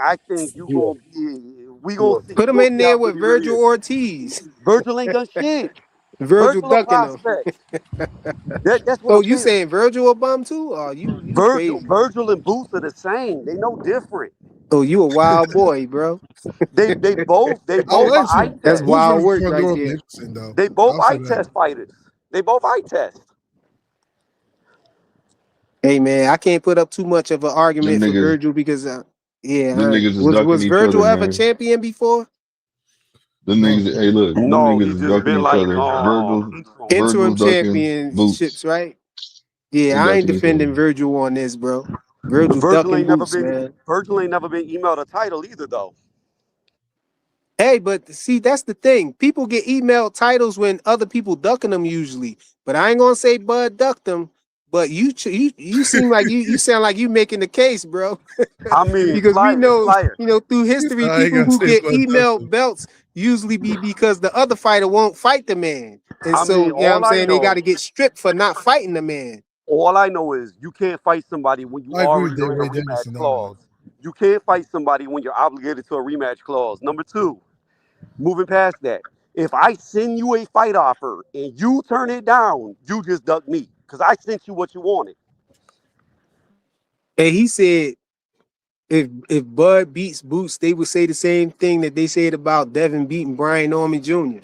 P: you gonna be. We gonna see.
B: Put
P: You
B: him
P: gonna
B: in
P: see
B: there
P: how good
B: with
P: he really
B: Virgil
P: is.
B: Ortiz.
P: Virgil ain't done shit.
B: Virgil
P: Virgil a
B: ducking them.
P: prospect. That's what
B: Oh,
P: I'm
B: you
P: saying.
B: saying Virgil a bum too? Oh, you crazy.
P: Virgil and Boots are the same. They no different.
B: Oh, you a wild boy, bro.
P: They
O: I
P: both
O: like
P: are eye
O: Boots
B: That's
P: test.
B: wild
O: versus
B: work right
O: Pandora will be
B: there.
O: interesting though.
P: They both
O: I'll say
P: eye
O: that.
P: test fighters. They both eye test.
B: Hey man, I can't put up too much of an
H: Them
B: argument for
H: niggas,
B: Virgil because
H: them niggas is
B: was
H: ducking each other,
B: Virgil ever
H: man.
B: champion before?
H: Them
O: No.
H: niggas, hey, look, them
P: No,
H: niggas
P: he
H: is
P: just
H: ducking
P: been
H: each
P: like
H: other.
P: interim.
B: Interim
H: Virgil's ducking Boots.
B: championships, right? Yeah,
H: They
B: I ain't
H: ducking each other.
B: defending Virgil on this, bro. Virgil
P: Virgil
B: ducking
P: ain't never
B: boots,
P: been
B: man.
P: Virgil ain't never been emailed a title either though.
B: Hey, but see, that's the thing. People get emailed titles when other people ducking them usually. But I ain't gonna say Bud ducked them. But you seem like you sound like you making the case, bro.
P: I mean,
B: Because we know,
P: flyer.
B: through history,
O: I ain't
B: people
O: gonna
B: who
O: say
B: get
O: Bud ducked
B: emailed
O: him.
B: belts usually be because the other fighter won't fight the man. And
P: I
B: so,
P: mean,
B: you know what I'm saying? They got to get stripped for not fighting the man.
P: all I know is you can't fight somebody when you
O: I agree with
P: already are
O: Dave
P: in a
O: Ray
P: rematch
O: Davis on that one.
P: clause. You can't fight somebody when you're obligated to a rematch clause. Number two, moving past that, if I send you a fight offer and you turn it down, you just duck me because I sent you what you wanted.
B: And he said if Bud beats Boots, they would say the same thing that they said about Devin beating Brian Norman Jr.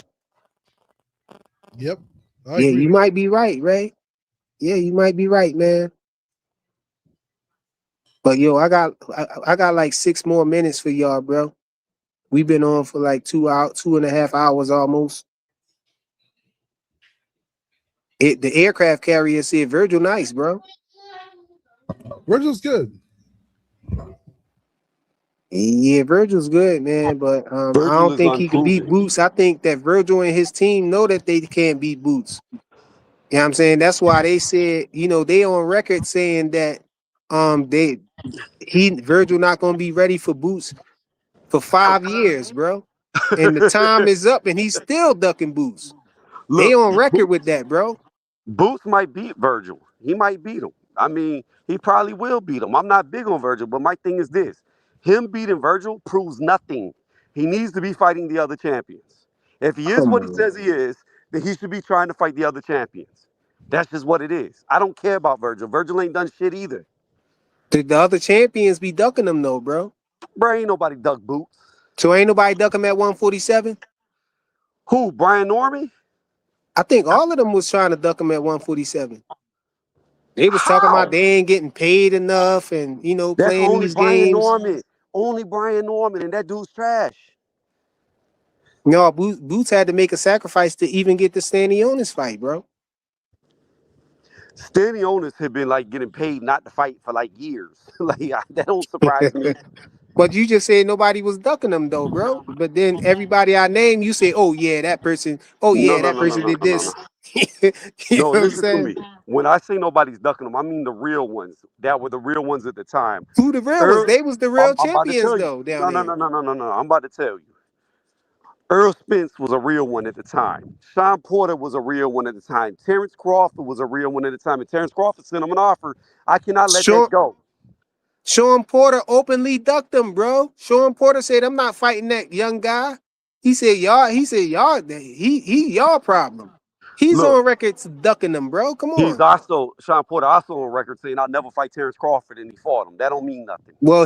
O: Yep. I
B: Yeah,
O: agree.
B: you might be right, Ray. Yeah, you might be right, man. But yo, I got like 6 more minutes for y'all, bro. We've been on for like 2.5 hours almost. The aircraft carrier said Virgil nice, bro.
O: Virgil's good.
B: Yeah, Virgil's good, man. But I
P: Virgil
B: don't
P: is
B: think he could beat
P: unproven.
B: Boots. I think that Virgil and his team know that they can't beat Boots. You know what I'm saying? That's why they said, they on record saying that Virgil not gonna be ready for Boots for 5 years, bro. And the time is up and he's still ducking Boots. They
P: Look,
B: on record with that, bro.
P: Boots might beat Virgil. He might beat him. I mean, he probably will beat him. I'm not big on Virgil, but my thing is this. Him beating Virgil proves nothing. He needs to be fighting the other champions. If he is
B: Come
P: what he
B: on.
P: says he is, then he should be trying to fight the other champions. That's just what it is. I don't care about Virgil. Virgil ain't done shit either.
B: The other champions be ducking them though, bro.
P: Bro, ain't nobody duck Boots.
B: So ain't nobody duck him at 147?
P: Who, Brian Norman?
B: I think all of them was trying to duck him at 147. They was talking about
P: How?
B: they ain't getting paid enough and,
P: That's
B: playing
P: only
B: these
P: Brian
B: games.
P: Norman. Only Brian Norman, and that dude's trash.
B: No, Boots had to make a sacrifice to even get the Stanionis fight, bro.
P: Stanionis have been like getting paid not to fight for like years. That don't surprise me.
B: But you just said nobody was ducking them though, bro. But then everybody I name, you say, oh yeah, that person. Oh
P: No,
B: yeah,
P: no,
B: that
P: no, no,
B: person
P: no,
B: did
P: no, no, no.
B: this. You know
P: No,
B: what I'm
P: listen to
B: saying?
P: me. When I say nobody's ducking them, I mean the real ones. That were the real ones at the time.
B: Who the real ones?
P: Earl,
B: They was the real
P: I'm about to
B: champions
P: tell you.
B: though down
P: No, no,
B: there.
P: no, no, no, no, no. I'm about to tell you. Earl Spence was a real one at the time. Sean Porter was a real one at the time. Terrence Crawford was a real one at the time. And Terrence Crawford sent him an offer. I cannot let that go.
B: Sean Porter openly ducked him, bro. Sean Porter said, I'm not fighting that young guy. He said, y'all, he y'all problem. He's
P: Look,
B: on record ducking them, bro. Come
P: he's
B: on.
P: also, Sean Porter also on record saying I'll never fight Terrence Crawford, and he fought him. That don't mean nothing.
B: Well,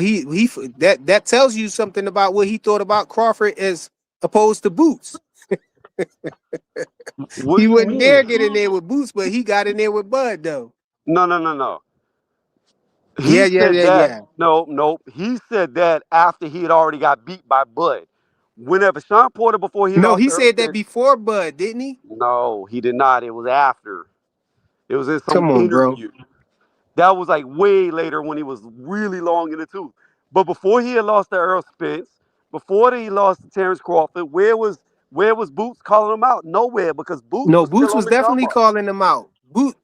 B: that tells you something about what he thought about Crawford as opposed to Boots.
P: What
B: He
P: do you
B: wouldn't dare
P: mean?
B: get in there with Boots, but he got in there with Bud though.
P: No, no, no, no.
B: Yeah,
P: He
B: yeah,
P: said
B: yeah,
P: that.
B: yeah.
P: No, no. He said that after he had already got beat by Bud. Whenever Sean Porter, before he
B: No,
P: lost
B: he
P: to Earl
B: said that
P: Spence,
B: before Bud, didn't he?
P: no, he did not. It was after. It was in some
B: Come on, bro.
P: interview. That was like way later when he was really long in the tooth. But before he had lost to Earl Spence, before he lost to Terrence Crawford, where was Boots calling him out? Nowhere, because Boots
B: No,
P: was still
B: Boots
P: on
B: was
P: the come
B: definitely
P: up.
B: calling them out.
P: Boot,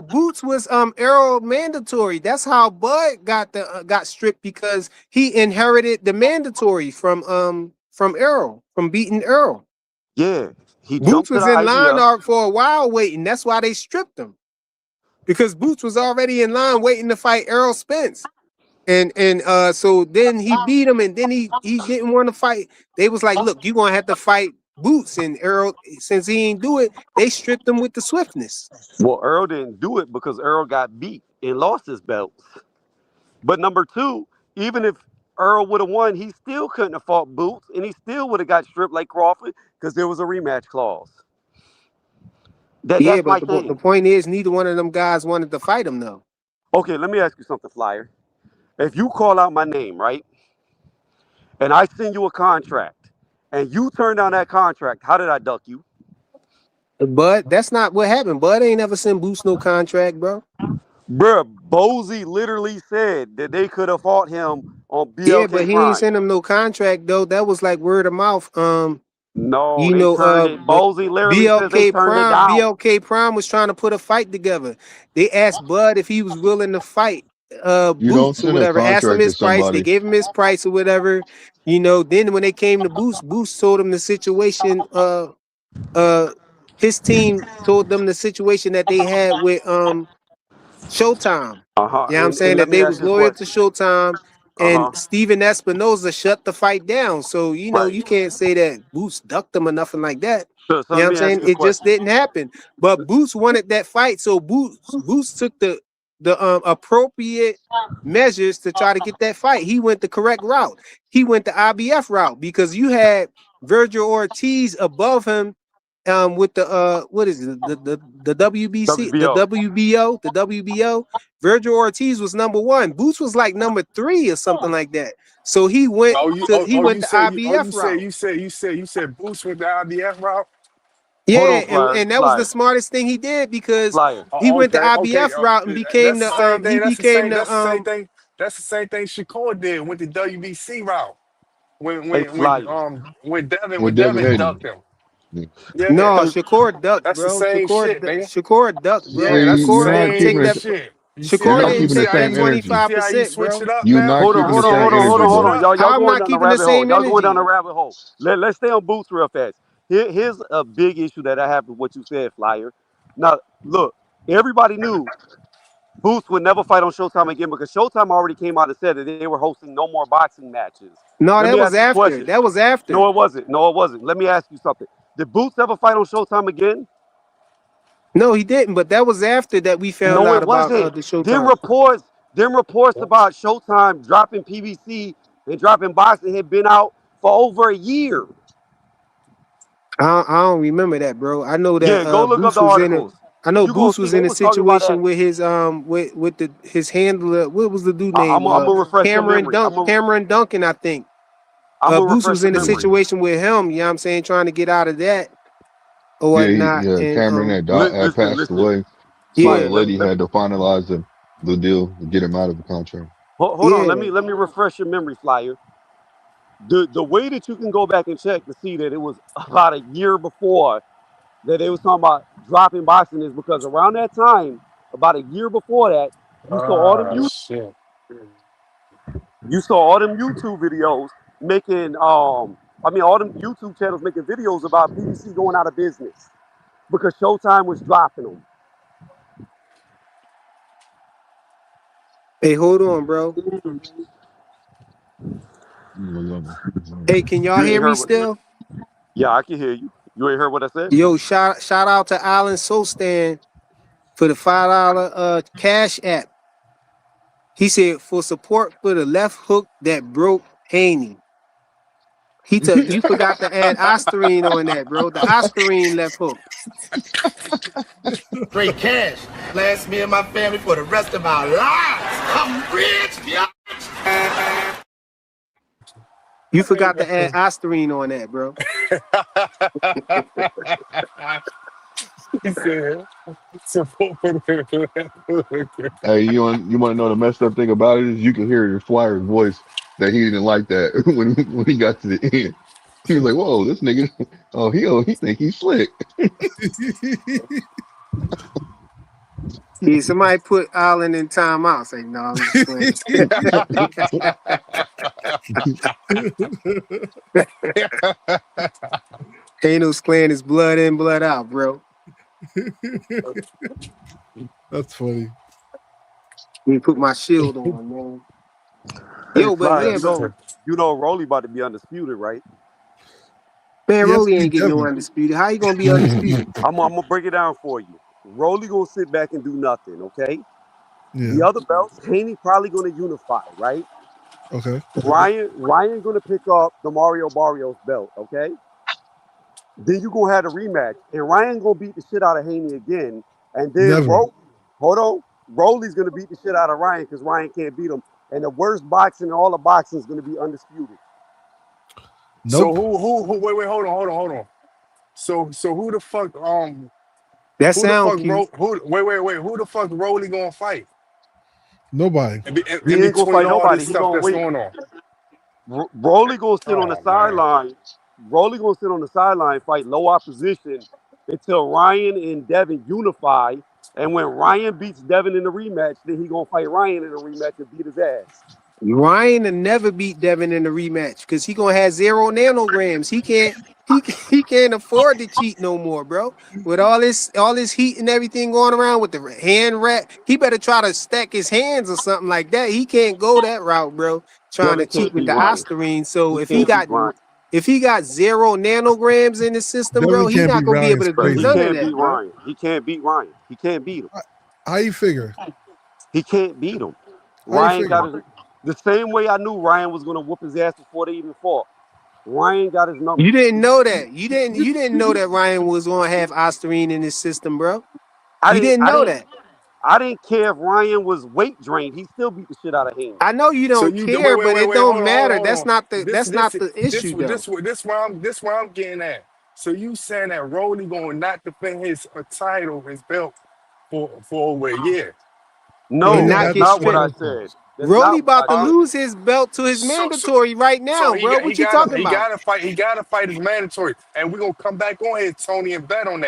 B: Boots was Errol mandatory. That's how Bud got stripped because he inherited the mandatory from Errol, from beating Errol.
P: yeah, he
B: Boots
P: jumped to the
B: was in line
P: IBF.
B: for a while waiting. That's why they stripped him. Because Boots was already in line waiting to fight Errol Spence. And so then he beat him, and then he didn't want to fight. They was like, look, you're gonna have to fight Boots. And Errol, since he ain't do it, they stripped him with the swiftness.
P: Well, Earl didn't do it because Earl got beat and lost his belts. But number two, even if Earl would have won, he still couldn't have fought Boots, and he still would have got stripped like Crawford because there was a rematch clause.
B: Yeah,
P: That's
B: but
P: my
B: the
P: thing.
B: point is, neither one of them guys wanted to fight him, though.
P: Okay, let me ask you something, Flyer. If you call out my name, right, and I send you a contract, and you turn down that contract, how did I duck you?
B: But that's not what happened. Bud ain't ever sent Boots no contract, bro.
P: Bruh, Bozy literally said that they could have fought him on
B: Yeah, but
P: BLK
B: he ain't
P: Prime.
B: sent him no contract though. That was like word of mouth.
P: No,
B: You
P: they
B: know,
P: turned it. Bozy literally says they turned it down.
B: BLK Prime was trying to put a fight together. They asked Bud if he was willing to fight
H: You don't
B: Boots or
H: send a
B: whatever. Asked him
H: contract to
B: his price. They
H: somebody.
B: gave him his price or whatever. Then when they came to Boots, Boots told him the situation. Uh, his team told them the situation that they had with Showtime.
P: Uh-huh.
B: You know what I'm saying?
P: And let
B: That
P: me
B: they
P: ask
B: was
P: this
B: loyal to
P: question.
B: Showtime, and
P: Uh-huh.
B: Steven Espinoza shut the fight down. So,
P: Right.
B: you can't say that Boots ducked him or nothing like that.
P: So
B: You know
P: let
B: what I'm
P: me ask
B: saying?
P: you a
B: It just
P: question.
B: didn't happen. But Boots wanted that fight, so Boots took the the appropriate measures to try to get that fight. He went the correct route. He went the IBF route because you had Virgil Ortiz above him with the what is it, the WBC, the WBO. Virgil Ortiz was number 1. Boots was like number 3 or something like that. So he went
D: You
B: the
D: you
B: IBF route.
D: said Boots with the IBF route.
B: Yeah, and that was the smartest thing he did because he
D: Oh,
B: went the
D: okay, okay.
B: IBF route and became
D: That's the same
B: the
D: thing.
B: he became the
D: That's the same thing Shakur did. Went the WBC route
P: Hey, Flyer.
D: when
H: With Devin
D: Devin
H: Haney.
D: ducked him.
H: Yeah.
B: No,
D: Yeah,
B: Shakur ducked,
D: that's the
B: bro.
D: same shit, nigga.
B: Shakura ducked, bro.
D: Yeah, that's the
H: You're
B: Shakura
H: not
B: didn't
H: keeping
B: take
D: same
H: it.
B: that.
D: shit. You see
H: You're
B: Shakura
D: how
H: not
B: didn't
H: keeping the
B: take that
H: same energy.
B: 25%,
D: switch
B: bro.
D: it up
H: You're
D: now?
H: not
P: Hold on,
H: keeping the
P: hold on,
H: same
P: hold on, hold
H: energy,
P: on, hold
H: bro.
P: on.
D: Up.
P: Y'all
B: How I'm
P: going
B: not
P: down the
B: keeping the
P: rabbit hole.
B: same
P: Y'all going down the
B: energy?
P: rabbit hole. Let's stay on Boots real fast. Here's a big issue that I have with what you said, Flyer. Now, look, everybody knew Boots would never fight on Showtime again because Showtime already came out and said that they were hosting no more boxing matches.
B: No,
P: Let
B: that
P: me
B: was
P: ask you a
B: after.
P: question.
B: That was after.
P: No, it wasn't. No, it wasn't. Let me ask you something. Did Boots ever fight on Showtime again?
B: No, he didn't. But that was after that we found
P: No,
B: out
P: it
B: about
P: wasn't.
B: the
P: Them
B: Showtime.
P: reports, them reports about Showtime dropping PBC and dropping boxing had been out for over a year.
B: I don't remember that, bro. I know that
P: Yeah, go look up
B: Boots
P: the
B: was in a.
P: articles.
B: I know
P: You gonna
B: Boots
P: see
B: was
P: they
B: in a
P: was talking about
B: situation
P: that.
B: with with his handler. What was the dude name?
P: I'm gonna refresh your memory.
B: Cameron Duncan, I think.
P: I'm gonna
B: Boots
P: refresh
B: was
P: your
B: in a
P: memory.
B: situation with him. You know what I'm saying, trying to get out of that or
H: Yeah,
B: whatnot.
H: yeah.
B: And
H: Cameron had
P: Listen,
H: passed
P: listen.
H: away, so the
P: Flyer,
B: yeah,
H: lady had to finalize the deal to get him out of the contract.
P: hold on.
B: yeah.
P: Let me refresh your memory, Flyer. The way that you can go back and check to see that it was about a year before that they was talking about dropping boxing is because around that time, about a year before that, you saw all them
D: Ah, shit.
P: you saw all them YouTube videos making I mean all them YouTube channels making videos about PBC going out of business because Showtime was dropping them.
B: Hey, hold on, bro. Hey, can y'all
P: You ain't
B: hear me
P: heard what?
B: still?
P: Yeah, I can hear you. You ain't heard what I said?
B: Yo, shout out to Alan Solstan for the $5 cash app. He said for support for the left hook that broke Haney. He took you forgot to add Ostarine on that, bro. The Ostarine left hook.
L: Straight cash. Last me and my family for the rest of our lives. I'm rich, yeah.
B: You forgot to add Ostarine on that, bro.
D: He said,
H: Hey, you want to know the messed up thing about it is you can hear your Flyer's voice that he didn't like that when he got to the end. He was like, "Whoa, this nigga! He think he's slick."
B: Yeah, somebody put Allen in timeout. Say, no, I'm just playing. Kano's clan is blood in, blood out, bro.
O: That's funny.
B: Let me put my shield on, man.
P: Hey,
B: Yo, but
P: Flyer,
B: yeah, but
P: you know Rolly about to be undisputed, right?
B: man,
O: He has to
B: Rolly
O: beat
B: ain't getting no
O: Devin.
B: undisputed. How you gonna be undisputed?
P: I'm gonna break it down for you. Rolly gonna sit back and do nothing, okay? The
O: Yeah.
P: other belts, Haney probably gonna unify, right?
O: Okay.
P: Ryan gonna pick up the Mario Barrios belt, okay? Then you gonna have a rematch, and Ryan gonna beat the shit out of Haney again, and then
O: Never.
P: hold on, Rolly's gonna beat the shit out of Ryan because Ryan can't beat him, and the worst boxing in all the boxing is gonna be undisputed.
D: so
O: Nope.
D: wait, hold on. So
B: That
D: who the
B: sound
D: fuck
B: cute.
D: who the fuck Rolly gonna fight
O: Nobody.
D: in
P: He ain't gonna
D: between
P: fight
D: all
P: nobody.
D: this
P: He
D: stuff
P: gonna
D: that's
P: wait.
D: going on?
P: Rolly gonna sit on the
D: Oh man.
P: sideline. Rolly gonna sit on the sideline, fight low opposition until Ryan and Devin unify. And when Ryan beats Devin in the rematch, then he gonna fight Ryan in the rematch and beat his ass.
B: Ryan will never beat Devin in the rematch because he gonna have 0 nanograms. He can't afford to cheat no more, bro. With all this heat and everything going around with the hand wrap, he better try to stack his hands or something like that. He can't go that route, bro. Trying to
P: Devin
B: cheat
P: can't
B: with
P: beat
B: the
P: Ryan.
B: Ostarine. So
P: He can't beat Ryan.
B: if he got 0 nanograms in the system, bro,
O: Devin
B: he
O: can't
B: not
O: beat
B: gonna be
O: Ryan.
B: able
O: It's
B: to do
P: Bro, he
O: crazy.
B: none of
P: can't beat
B: that, bro.
P: Ryan. He can't beat Ryan. He can't beat him.
O: How you figure?
P: He can't beat him.
O: How you
P: Ryan got
O: figure?
P: his the same way I knew Ryan was gonna whoop his ass before they even fought. Ryan got his
B: You
P: number.
B: didn't know that. You didn't know that Ryan was gonna have Osterine in his system, bro.
P: I
B: You
P: didn't
B: didn't
P: I
B: know
P: didn't
B: that.
P: I didn't care if Ryan was weight drained. He still beat the shit out of him.
B: I know you
D: So
B: don't
D: you wait,
B: care,
D: wait,
B: but
D: wait,
B: it
D: wait, hold
B: don't
D: on, hold on,
B: matter.
D: hold
B: That's
D: on.
B: not the
D: This,
B: that's
D: this,
B: not the
D: this,
B: issue though.
D: this where I'm getting at. So you saying that Rolly going to not defend his title, his belt for over a year?
O: No, he
B: And
P: No,
O: didn't
B: not
P: that's
O: have
B: get
O: to
P: not what
O: defend
P: I
B: stripped.
O: those
P: said.
O: belts.
P: That's
B: Rolly
P: not what I
B: about to
D: Huh?
P: said.
B: lose his belt to his
D: So so
B: mandatory right
D: so
B: now, bro. What you talking about?
D: he gotta fight his mandatory, and we're gonna come back on here, Tony, and bet on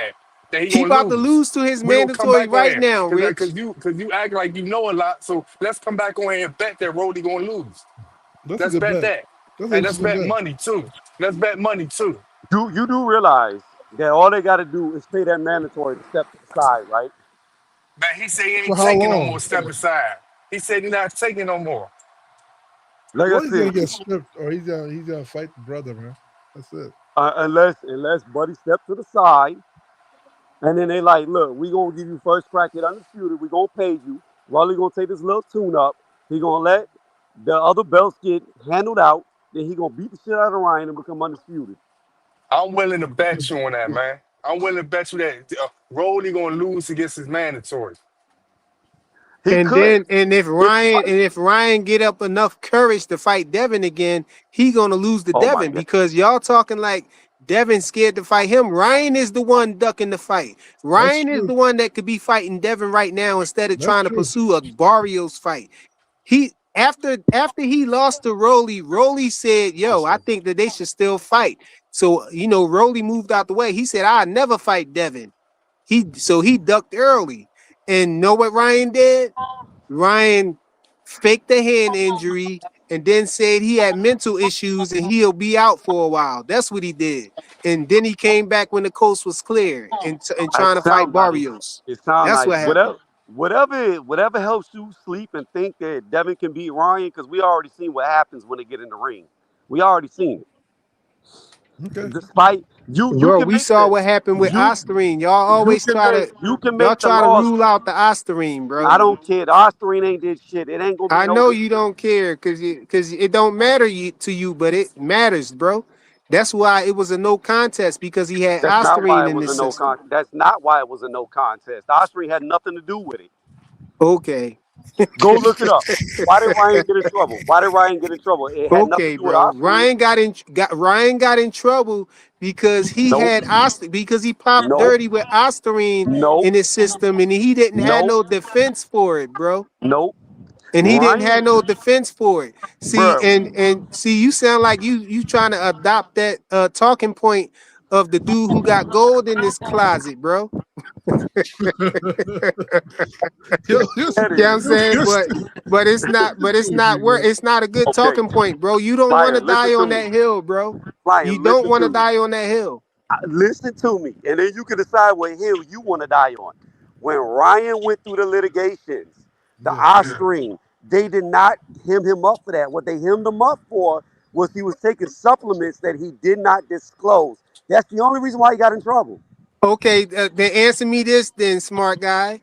D: that he
B: He
D: gonna
B: about to
D: lose.
B: lose to his
D: We're gonna come
B: mandatory
D: back on
B: right
D: here
B: now, Rich.
D: because you act like you know a lot. So let's come back on here and bet that Rolly gonna lose.
O: That's a
D: Let's
O: good
D: bet
O: bet.
D: that,
O: That's an
D: and let's
O: interesting
D: bet
O: bet.
D: money too. Let's bet money too.
P: You do realize that all they gotta do is pay that mandatory to step to the side, right?
D: But he said he
O: For
D: ain't
O: how
D: taking no more
O: long?
D: step aside. He said he's not taking no more.
P: Like I
O: Well, he's gonna
P: said,
O: get stripped, or he's gonna fight the brother, man. That's it.
P: unless Buddy step to the side, and then they like, look, we gonna give you first crack at undisputed. We gonna pay you. Rolly gonna take this little tune up. He gonna let the other belts get handled out. Then he gonna beat the shit out of Ryan and become undisputed.
D: I'm willing to bet you on that, man. I'm willing to bet you that Rolly gonna lose against his mandatory.
P: He
B: And
P: could
B: then
P: if he fight.
B: if Ryan get up enough courage to fight Devin again, he gonna lose to
P: Oh my
B: Devin
P: god,
B: because y'all talking like Devin scared to fight him. Ryan is the one ducking the fight.
O: That's
B: Ryan is
O: true.
B: the one that could be fighting Devin right now instead of
O: That's
B: trying to
O: true.
B: pursue a Barrios fight. He after he lost to Rolly, Rolly said, "Yo, I think that they should still fight." So Rolly moved out the way. He said, "I'll never fight Devin." He ducked early, and know what Ryan did? Ryan faked a hand injury and then said he had mental issues and he'll be out for a while. That's what he did. And then he came back when the coast was clear and
P: It
B: trying to fight
P: sound nice.
B: Barrios.
P: It sound
B: That's
P: nice.
B: what happened.
P: Whatever helps you sleep and think that Devin can beat Ryan, because we already seen what happens when they get in the ring. We already seen
O: Okay.
P: it. Despite you
B: Bro,
P: can
B: we
P: make
B: saw
P: the
B: what happened with
P: you
B: Osterine. Y'all
P: you
B: always
P: can
B: try
P: make
B: to
P: you can
B: y'all
P: make the
B: try to
P: loss.
B: rule out the Osterine,
P: I
B: bro.
P: don't care. The Osprey ain't did shit. It ain't gonna be
B: I
P: no
B: know you
P: different.
B: don't care because it don't matter to you, but it matters, bro. That's why it was a no contest because he had
P: That's not why
B: Osterine
P: it
B: in
P: was
B: this
P: a no
B: system.
P: con. That's not why it was a no contest. The Osprey had nothing to do with it.
B: Okay.
P: Go look it up. Why did Ryan get in trouble? Why did Ryan get in trouble? It had nothing to
B: Okay,
P: do with
B: bro.
P: Osprey.
B: Ryan got in trouble because he
P: Nope.
B: had because he popped
P: Nope.
B: dirty with Osterine
P: Nope.
B: in his system and he didn't have
P: Nope.
B: no defense for it, bro.
P: Nope.
B: And he didn't
P: Ryan,
B: have no defense for it. See,
P: bro.
B: and see, you sound like you trying to adopt that talking point of the dude who got gold in his closet, bro.
O: Yo, you're,
P: That
B: You know what I'm
P: is
B: saying?
O: you're
B: But it's not
O: stupid.
B: it's not a good
P: okay.
B: talking point, bro. You don't want to
P: Lion, listen
B: die
P: to
B: on
P: me.
B: that hill, bro. You
P: Lion,
B: don't
P: listen
B: want
P: to
B: to
P: me.
B: die on that hill.
P: Listen to me, and then you can decide what hill you want to die on. When Ryan went through the litigations, the
O: Yeah.
P: Osprey, they did not hem him up for that. What they hemmed him up for was he was taking supplements that he did not disclose. That's the only reason why he got in trouble.
B: Okay, then answer me this then, smart guy.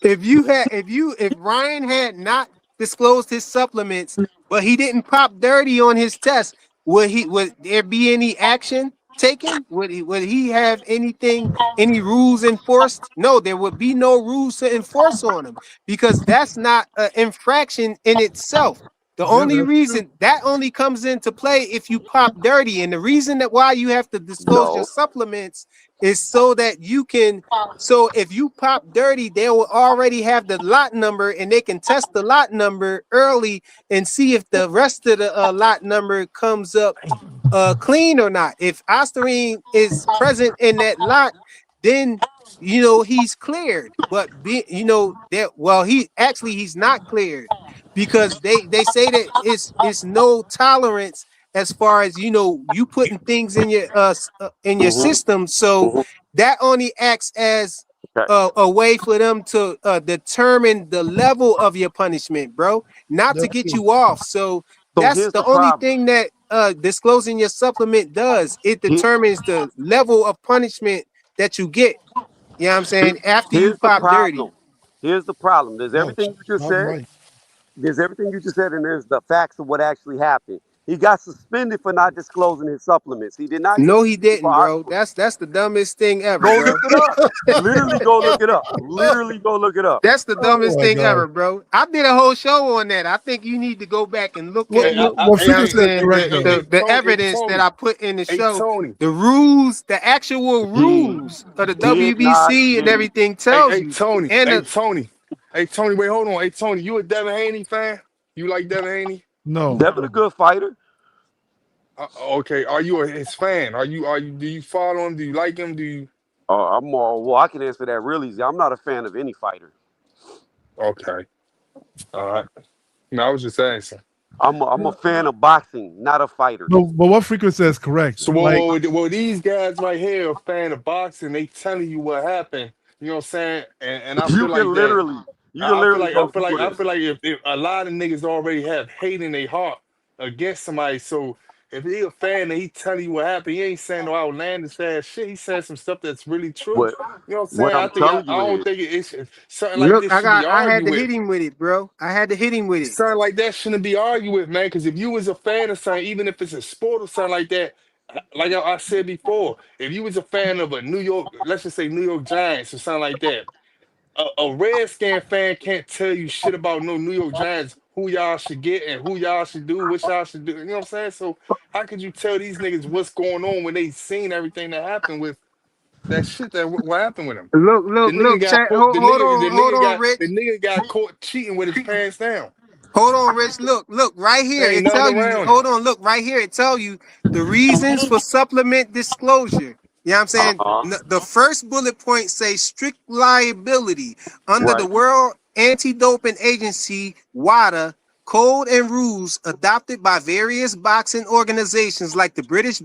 B: If Ryan had not disclosed his supplements, but he didn't pop dirty on his test, would there be any action taken? Would he have any rules enforced? No, there would be no rules to enforce on him because that's not an infraction in itself. The
O: Yeah,
B: only
O: that's true.
B: reason that only comes into play if you pop dirty, and the reason that why you have to disclose your
P: No,
B: supplements is so that you can so if you pop dirty, they will already have the lot number and they can test the lot number early and see if the rest of the lot number comes up clean or not. If Osterine is present in that lot, then he's cleared. But that he's not cleared because they say that it's no tolerance as far as you putting things in your in your
P: hmm
B: system. So
P: hmm
B: that only acts as
P: okay.
B: a way for them to determine the level of your punishment, bro, not to
O: That's
B: get
O: true.
B: you off. So
P: So
B: that's
P: here's
B: the
P: the
B: only
P: problem.
B: thing that disclosing your supplement does. It
P: Here-
B: determines the level of punishment that you get. You know what I'm saying? After you
P: Here's the
B: pop dirty.
P: problem. Here's the problem. There's
O: No,
P: everything you just
O: not
P: said.
O: right.
P: There's everything you just said, and there's the facts of what actually happened. He got suspended for not disclosing his supplements. He did not get
B: No, he
P: suspended for
B: didn't, bro.
P: oxygen.
B: That's the dumbest thing ever,
P: Go look
B: bro.
P: it up. Literally, go look it up. Literally, go look it up.
B: That's the
O: Oh
B: dumbest
O: my
B: thing
O: god.
B: ever, bro. I did a whole show on that. I think you need to go back and look
O: What
B: at
D: Hey,
B: what,
O: what
B: you know what
O: Freaker
B: I'm
O: said is
B: saying,
O: correct though.
B: the
D: Tony, hey,
B: evidence that
D: Tony,
B: I put in the
D: hey,
B: show,
D: Tony.
B: the rules, the actual
P: He
B: rules of the
P: did not
B: WBC and
P: get.
B: everything
D: Hey,
B: tells
D: hey,
B: you.
D: Tony,
B: And
D: hey, Tony, hey, Tony. Wait, hold on, hey, Tony. You a Devin Haney fan? You like Devin Haney?
O: No.
P: Devin a good fighter.
D: Okay. Are you his fan? Are you? Do you follow him? Do you like him? Do you?
P: I'm more. Well, I can answer that real easy. I'm not a fan of any fighter.
D: Okay. All right. No, I was just asking.
P: I'm a fan of boxing, not of fighters.
O: But what Freaker says is correct.
D: So,
O: Like
D: well, these guys right here are fan of boxing. They telling you what happened. You know what I'm saying? And I
P: You
D: feel
P: can
D: like that.
P: literally, you can
D: I feel
P: literally
D: like I
P: go
D: feel like
P: Google
D: I
P: this.
D: feel like if a lot of niggas already have hate in their heart against somebody, so if he a fan and he telling you what happened, he ain't saying no outlandish ass shit. He said some stuff that's really true.
P: What
D: You know what I'm
P: what
D: saying?
P: I'm telling
D: I
P: you
D: don't
P: is
D: think it's something like
B: look,
D: this should be
B: I had
D: argued
B: to hit
D: with.
B: him with it, bro. I had to hit him with it.
D: Something like that shouldn't be argued with, man. Because if you was a fan of something, even if it's a sport or something like that, like I said before, if you was a fan of a New York, let's just say New York Giants or something like that, a Redskin fan can't tell you shit about no New York Giants, who y'all should get and who y'all should do, what y'all should do. You know what I'm saying? So how could you tell these niggas what's going on when they seen everything that happened with that shit that what happened with him? The nigga
B: Look,
D: got
B: chat.
D: caught.
B: Hold on, Rich.
D: The nigga got caught cheating with his pants down.
B: Hold on, Rich. Look, right here.
D: There ain't
B: It
D: nothing
B: tell you.
D: around it.
B: Hold on, look right here. It tell you the reasons for supplement disclosure. You know what I'm saying?
P: uh-huh.
B: The first bullet point say strict liability under the
P: Right.
B: World Anti-Doping Agency (WADA) code and rules adopted by various boxing organizations like the British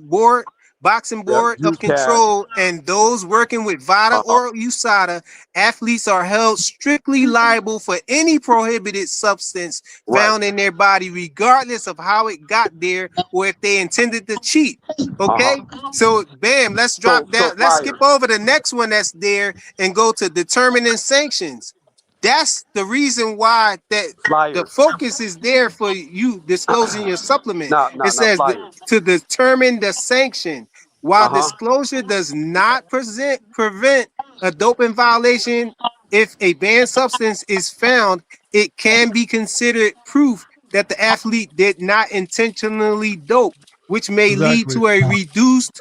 B: Boxing
P: Yep.
B: Board of
P: Juice cash.
B: Control and those working with VADA
P: Uh-huh.
B: or USADA. Athletes are held strictly liable for any prohibited substance
P: Right.
B: found in their body, regardless of how it got there or if they intended to cheat. Okay,
P: Uh-huh.
B: so bam, let's drop
P: So
B: down. Let's skip
P: fire.
B: over the next one that's there and go to determining sanctions. That's the reason why that the
P: Flyers.
B: focus is there for you disclosing your supplement. It
P: Not
B: says
P: flyers.
B: to determine the sanction. While
P: Uh-huh.
B: disclosure does not prevent a doping violation, if a banned substance is found, it can be considered proof that the athlete did not intentionally dope, which may lead
O: exactly.
B: to a reduced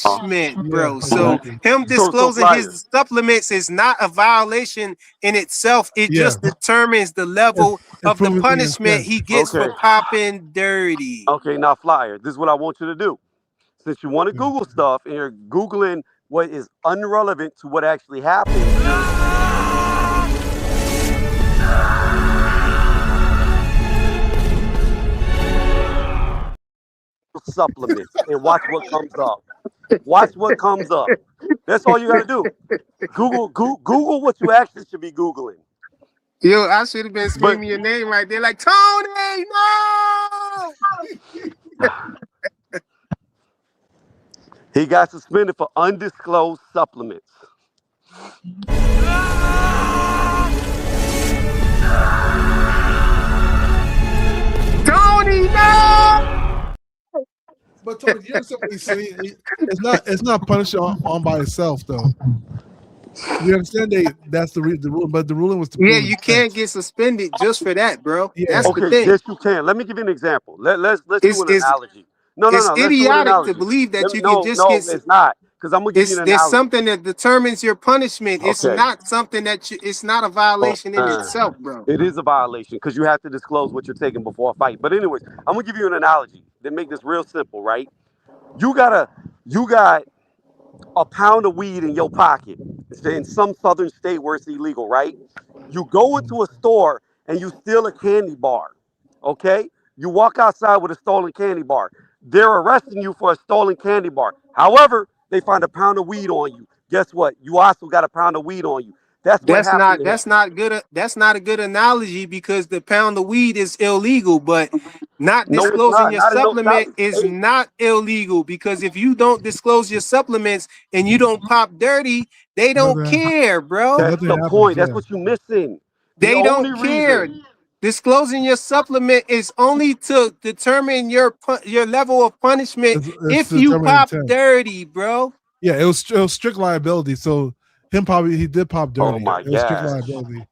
P: Uh,
B: punishment,
O: Yeah,
B: bro. So
O: exactly.
B: him
P: so
B: disclosing
P: flyers.
B: his supplements is not a violation in itself. It
O: Yeah.
B: just determines the
O: It's
B: level of the
O: proving the
B: punishment
O: intent.
B: he gets for
P: Okay.
B: popping dirty.
P: Okay, now flyer. This is what I want you to do. Since you want to
O: Yeah.
P: Google stuff and you're Googling what is unrelevant to what actually happened, supplements and watch what comes up. Watch what comes up. That's all you got to do. Google what you actually should be Googling.
B: Yo, I should have been
P: But
B: screaming your name right there, like Tony. No.
P: he got suspended for undisclosed supplements.
B: Tony, no.
O: But Tony, you understand what he's saying? It's not punishing on by itself though. We understand that's the rule, but the ruling was to
B: Yeah,
O: prove
B: you
O: intent.
B: can't get suspended just for that, bro.
O: Yeah.
B: That's the
P: Okay,
B: thing.
P: yes, you can. Let me give you an example. Let's do
B: It's
P: an
B: it's
P: analogy. No, no,
B: it's
P: no. Let's do an
B: idiotic to
P: analogy.
B: believe that you can
P: No,
B: just
P: no,
B: get.
P: it's not. Because I'm gonna give you
B: It's
P: an
B: there's
P: analogy.
B: something that determines your punishment. It's
P: Okay.
B: not something that you. It's not a violation in itself, bro.
P: It is a violation because you have to disclose what you're taking before a fight. But anyways, I'm gonna give you an analogy that make this real simple, right? You got a pound of weed in your pocket. It's in some southern state where it's illegal, right? You go into a store and you steal a candy bar, okay? You walk outside with a stolen candy bar. They're arresting you for a stolen candy bar. However, they find a pound of weed on you. Guess what? You also got a pound of weed on you. That's what
B: That's
P: happened
B: not
P: to him.
B: that's not good. That's not a good analogy because the pound of weed is illegal, but not
P: No, it's
B: disclosing
P: not.
B: your
P: Not in no
B: supplement
P: South.
B: is
P: Hey,
B: not illegal because if you don't disclose your supplements and you don't pop dirty, they don't
O: Nothing,
B: care, bro.
P: that's
O: nothing
P: the
O: happens.
P: point. That's
O: Yeah,
P: what you're missing. The
B: They
P: only
B: don't care.
P: reason.
B: Disclosing your supplement is only to determine your level of punishment
O: it's
B: if you
O: determined
B: pop
O: intent.
B: dirty, bro.
O: Yeah, it was strict liability. So he did pop
P: Oh
O: dirty.
P: my
O: It was strict
P: God.
O: liability.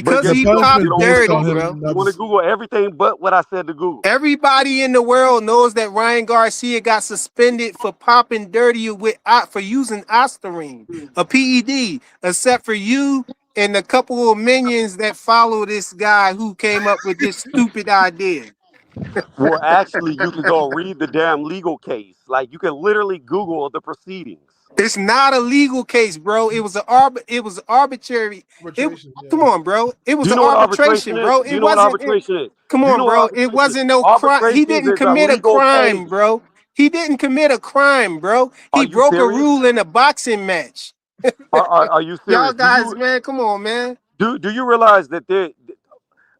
P: But
B: Because
O: The
P: guess
B: he
P: what? You
B: popped
O: punishment
P: don't want to
O: based on
B: dirty,
P: Google.
B: bro.
O: him
P: You
O: not
P: want to
O: just
P: Google everything but what I said to Google.
B: Everybody in the world knows that Ryan Garcia got suspended for popping dirty with for using Ostarine, a PED, except for you and a couple of minions that follow this guy who came up with this stupid idea.
P: Well, actually, you can go read the damn legal case. Like you can literally Google the proceedings.
B: It's not a legal case, bro. It was arbitrary. It
O: arbitration.
B: come
O: Yeah,
B: on, bro. It
P: Do
B: was
P: you
B: an
P: know what arbitration
B: arbitration,
P: is?
B: bro.
P: Do
B: It
P: you know what
B: wasn't it,
P: arbitration is?
B: come
P: Do you
B: on,
P: know what
B: bro. It
P: arbitration is?
B: wasn't no crime. He
P: Arbitration
B: didn't
P: is a
B: commit a
P: legal
B: crime,
P: case.
B: bro. He didn't commit a crime, bro.
P: Are
B: He
P: you
B: broke a
P: serious?
B: rule in a boxing match.
P: Are you
B: Y'all
P: serious?
B: guys, man, come on, man.
P: Do you realize that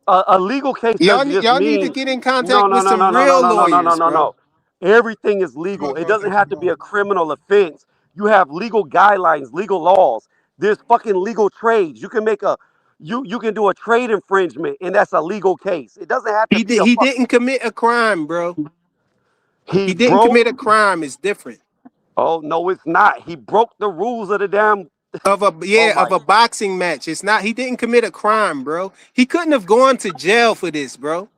P: a legal case doesn't just
B: Y'all need to
P: mean
B: get in
P: no
B: contact
P: no
B: with
P: no
B: some
P: no no no
B: real
P: no no no no
B: lawyers,
P: no
B: bro.
P: no. Everything is
O: you gotta
P: legal. It doesn't
O: contact your
P: have to be
O: lawyer.
P: a criminal offense. You have legal guidelines, legal laws. There's fucking legal trades. You can make a you can do a trade infringement, and that's a legal case. It doesn't have to be a
B: He
P: fuck.
B: didn't commit a crime, bro.
P: He
B: He didn't
P: broke.
B: commit a crime. It's different.
P: Oh no, it's not. He broke the rules of the damn. Oh
B: Of
P: my.
B: a boxing match. It's not. He didn't commit a crime, bro. He couldn't have gone to jail for this, bro.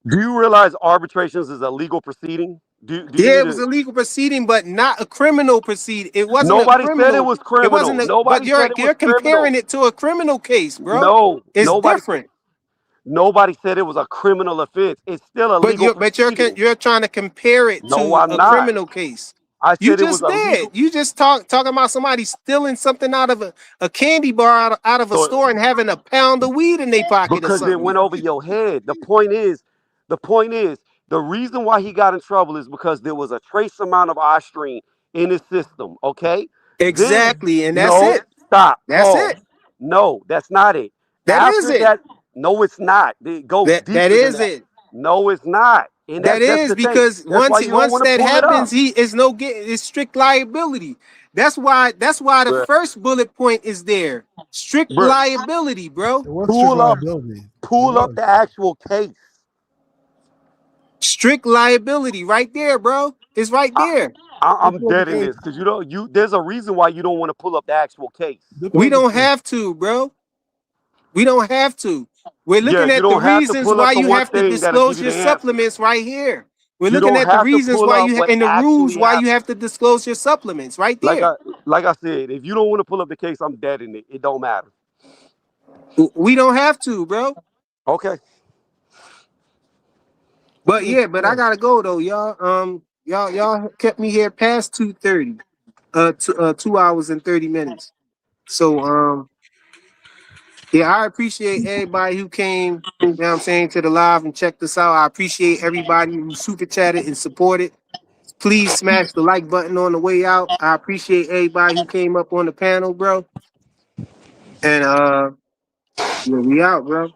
P: Do you realize arbitrations is a legal proceeding? Do you
B: Yeah,
P: need
B: it was
P: to?
B: a legal proceeding, but not a criminal proceeding. It wasn't a
P: Nobody said it
B: criminal.
P: was
B: It wasn't
P: criminal.
B: a. But
P: Nobody said it was
B: you're comparing
P: criminal.
B: it to a criminal case, bro.
P: No,
B: It's different.
P: nobody said it was a criminal offense. It's still a legal proceeding.
B: You're trying to compare it
P: No,
B: to
P: I'm
B: a
P: not.
B: criminal case.
P: I
B: You
P: said it was
B: just
P: a
B: did.
P: legal.
B: You just talking about somebody stealing something out of a candy bar out of a
P: So
B: store and having a pound of weed in their pocket or
P: because it
B: something.
P: went over your head. The point is, the reason why he got in trouble is because there was a trace amount of ostrine in his system. Okay. Then
B: Exactly, and that's
P: no,
B: it.
P: stop.
B: That's
P: Pause.
B: it.
P: No, that's not it.
B: That is
P: After
B: it.
P: that, no, it's not. It goes
B: That
P: deeper than
B: is
P: that.
B: it.
P: No, it's not. And
B: That
P: that's
B: is
P: the thing.
B: because
P: That's why you don't
B: once
P: want to
B: that
P: pull it
B: happens,
P: up.
B: he is no get it's strict liability. That's why the
P: Bruh,
B: first bullet point is there. Strict
P: bruh,
B: liability, bro.
O: It was strict
P: pull up,
O: liability. It
P: pull up
O: was.
P: the actual case.
B: Strict liability right there, bro. It's right
P: I,
B: there.
O: They
P: I'm
O: pulled the
P: dead in
O: case.
P: this because you don't. There's a reason why you don't want to pull up the actual case.
O: They
B: We
O: pulled the
B: don't
O: case.
B: have to, bro. We don't have to. We're
P: Yeah,
B: looking
P: you
B: at the
P: don't have to
B: reasons
P: pull up
B: why
P: the
B: you
P: one
B: have to
P: thing that'll give
B: disclose
P: you
B: your
P: the answer.
B: supplements right here. We're
P: You
B: looking
P: don't
B: at the
P: have to
B: reasons
P: pull
B: why
P: up what
B: and the rules
P: actually
B: why you
P: happened.
B: have to disclose your supplements right
P: Like
B: there.
P: I like I said, if you don't want to pull up the case, I'm dead in it. It don't matter.
B: We don't have to, bro.
P: Okay.
B: But yeah, but I gotta go though, y'all. Y'all kept me here past 2:30. 2 hours and 30 minutes. So yeah, I appreciate everybody who came, you know what I'm saying, to the live and checked us out. I appreciate everybody who super chatted and supported. Please smash the like button on the way out. I appreciate everybody who came up on the panel, bro. And yeah, we out, bro.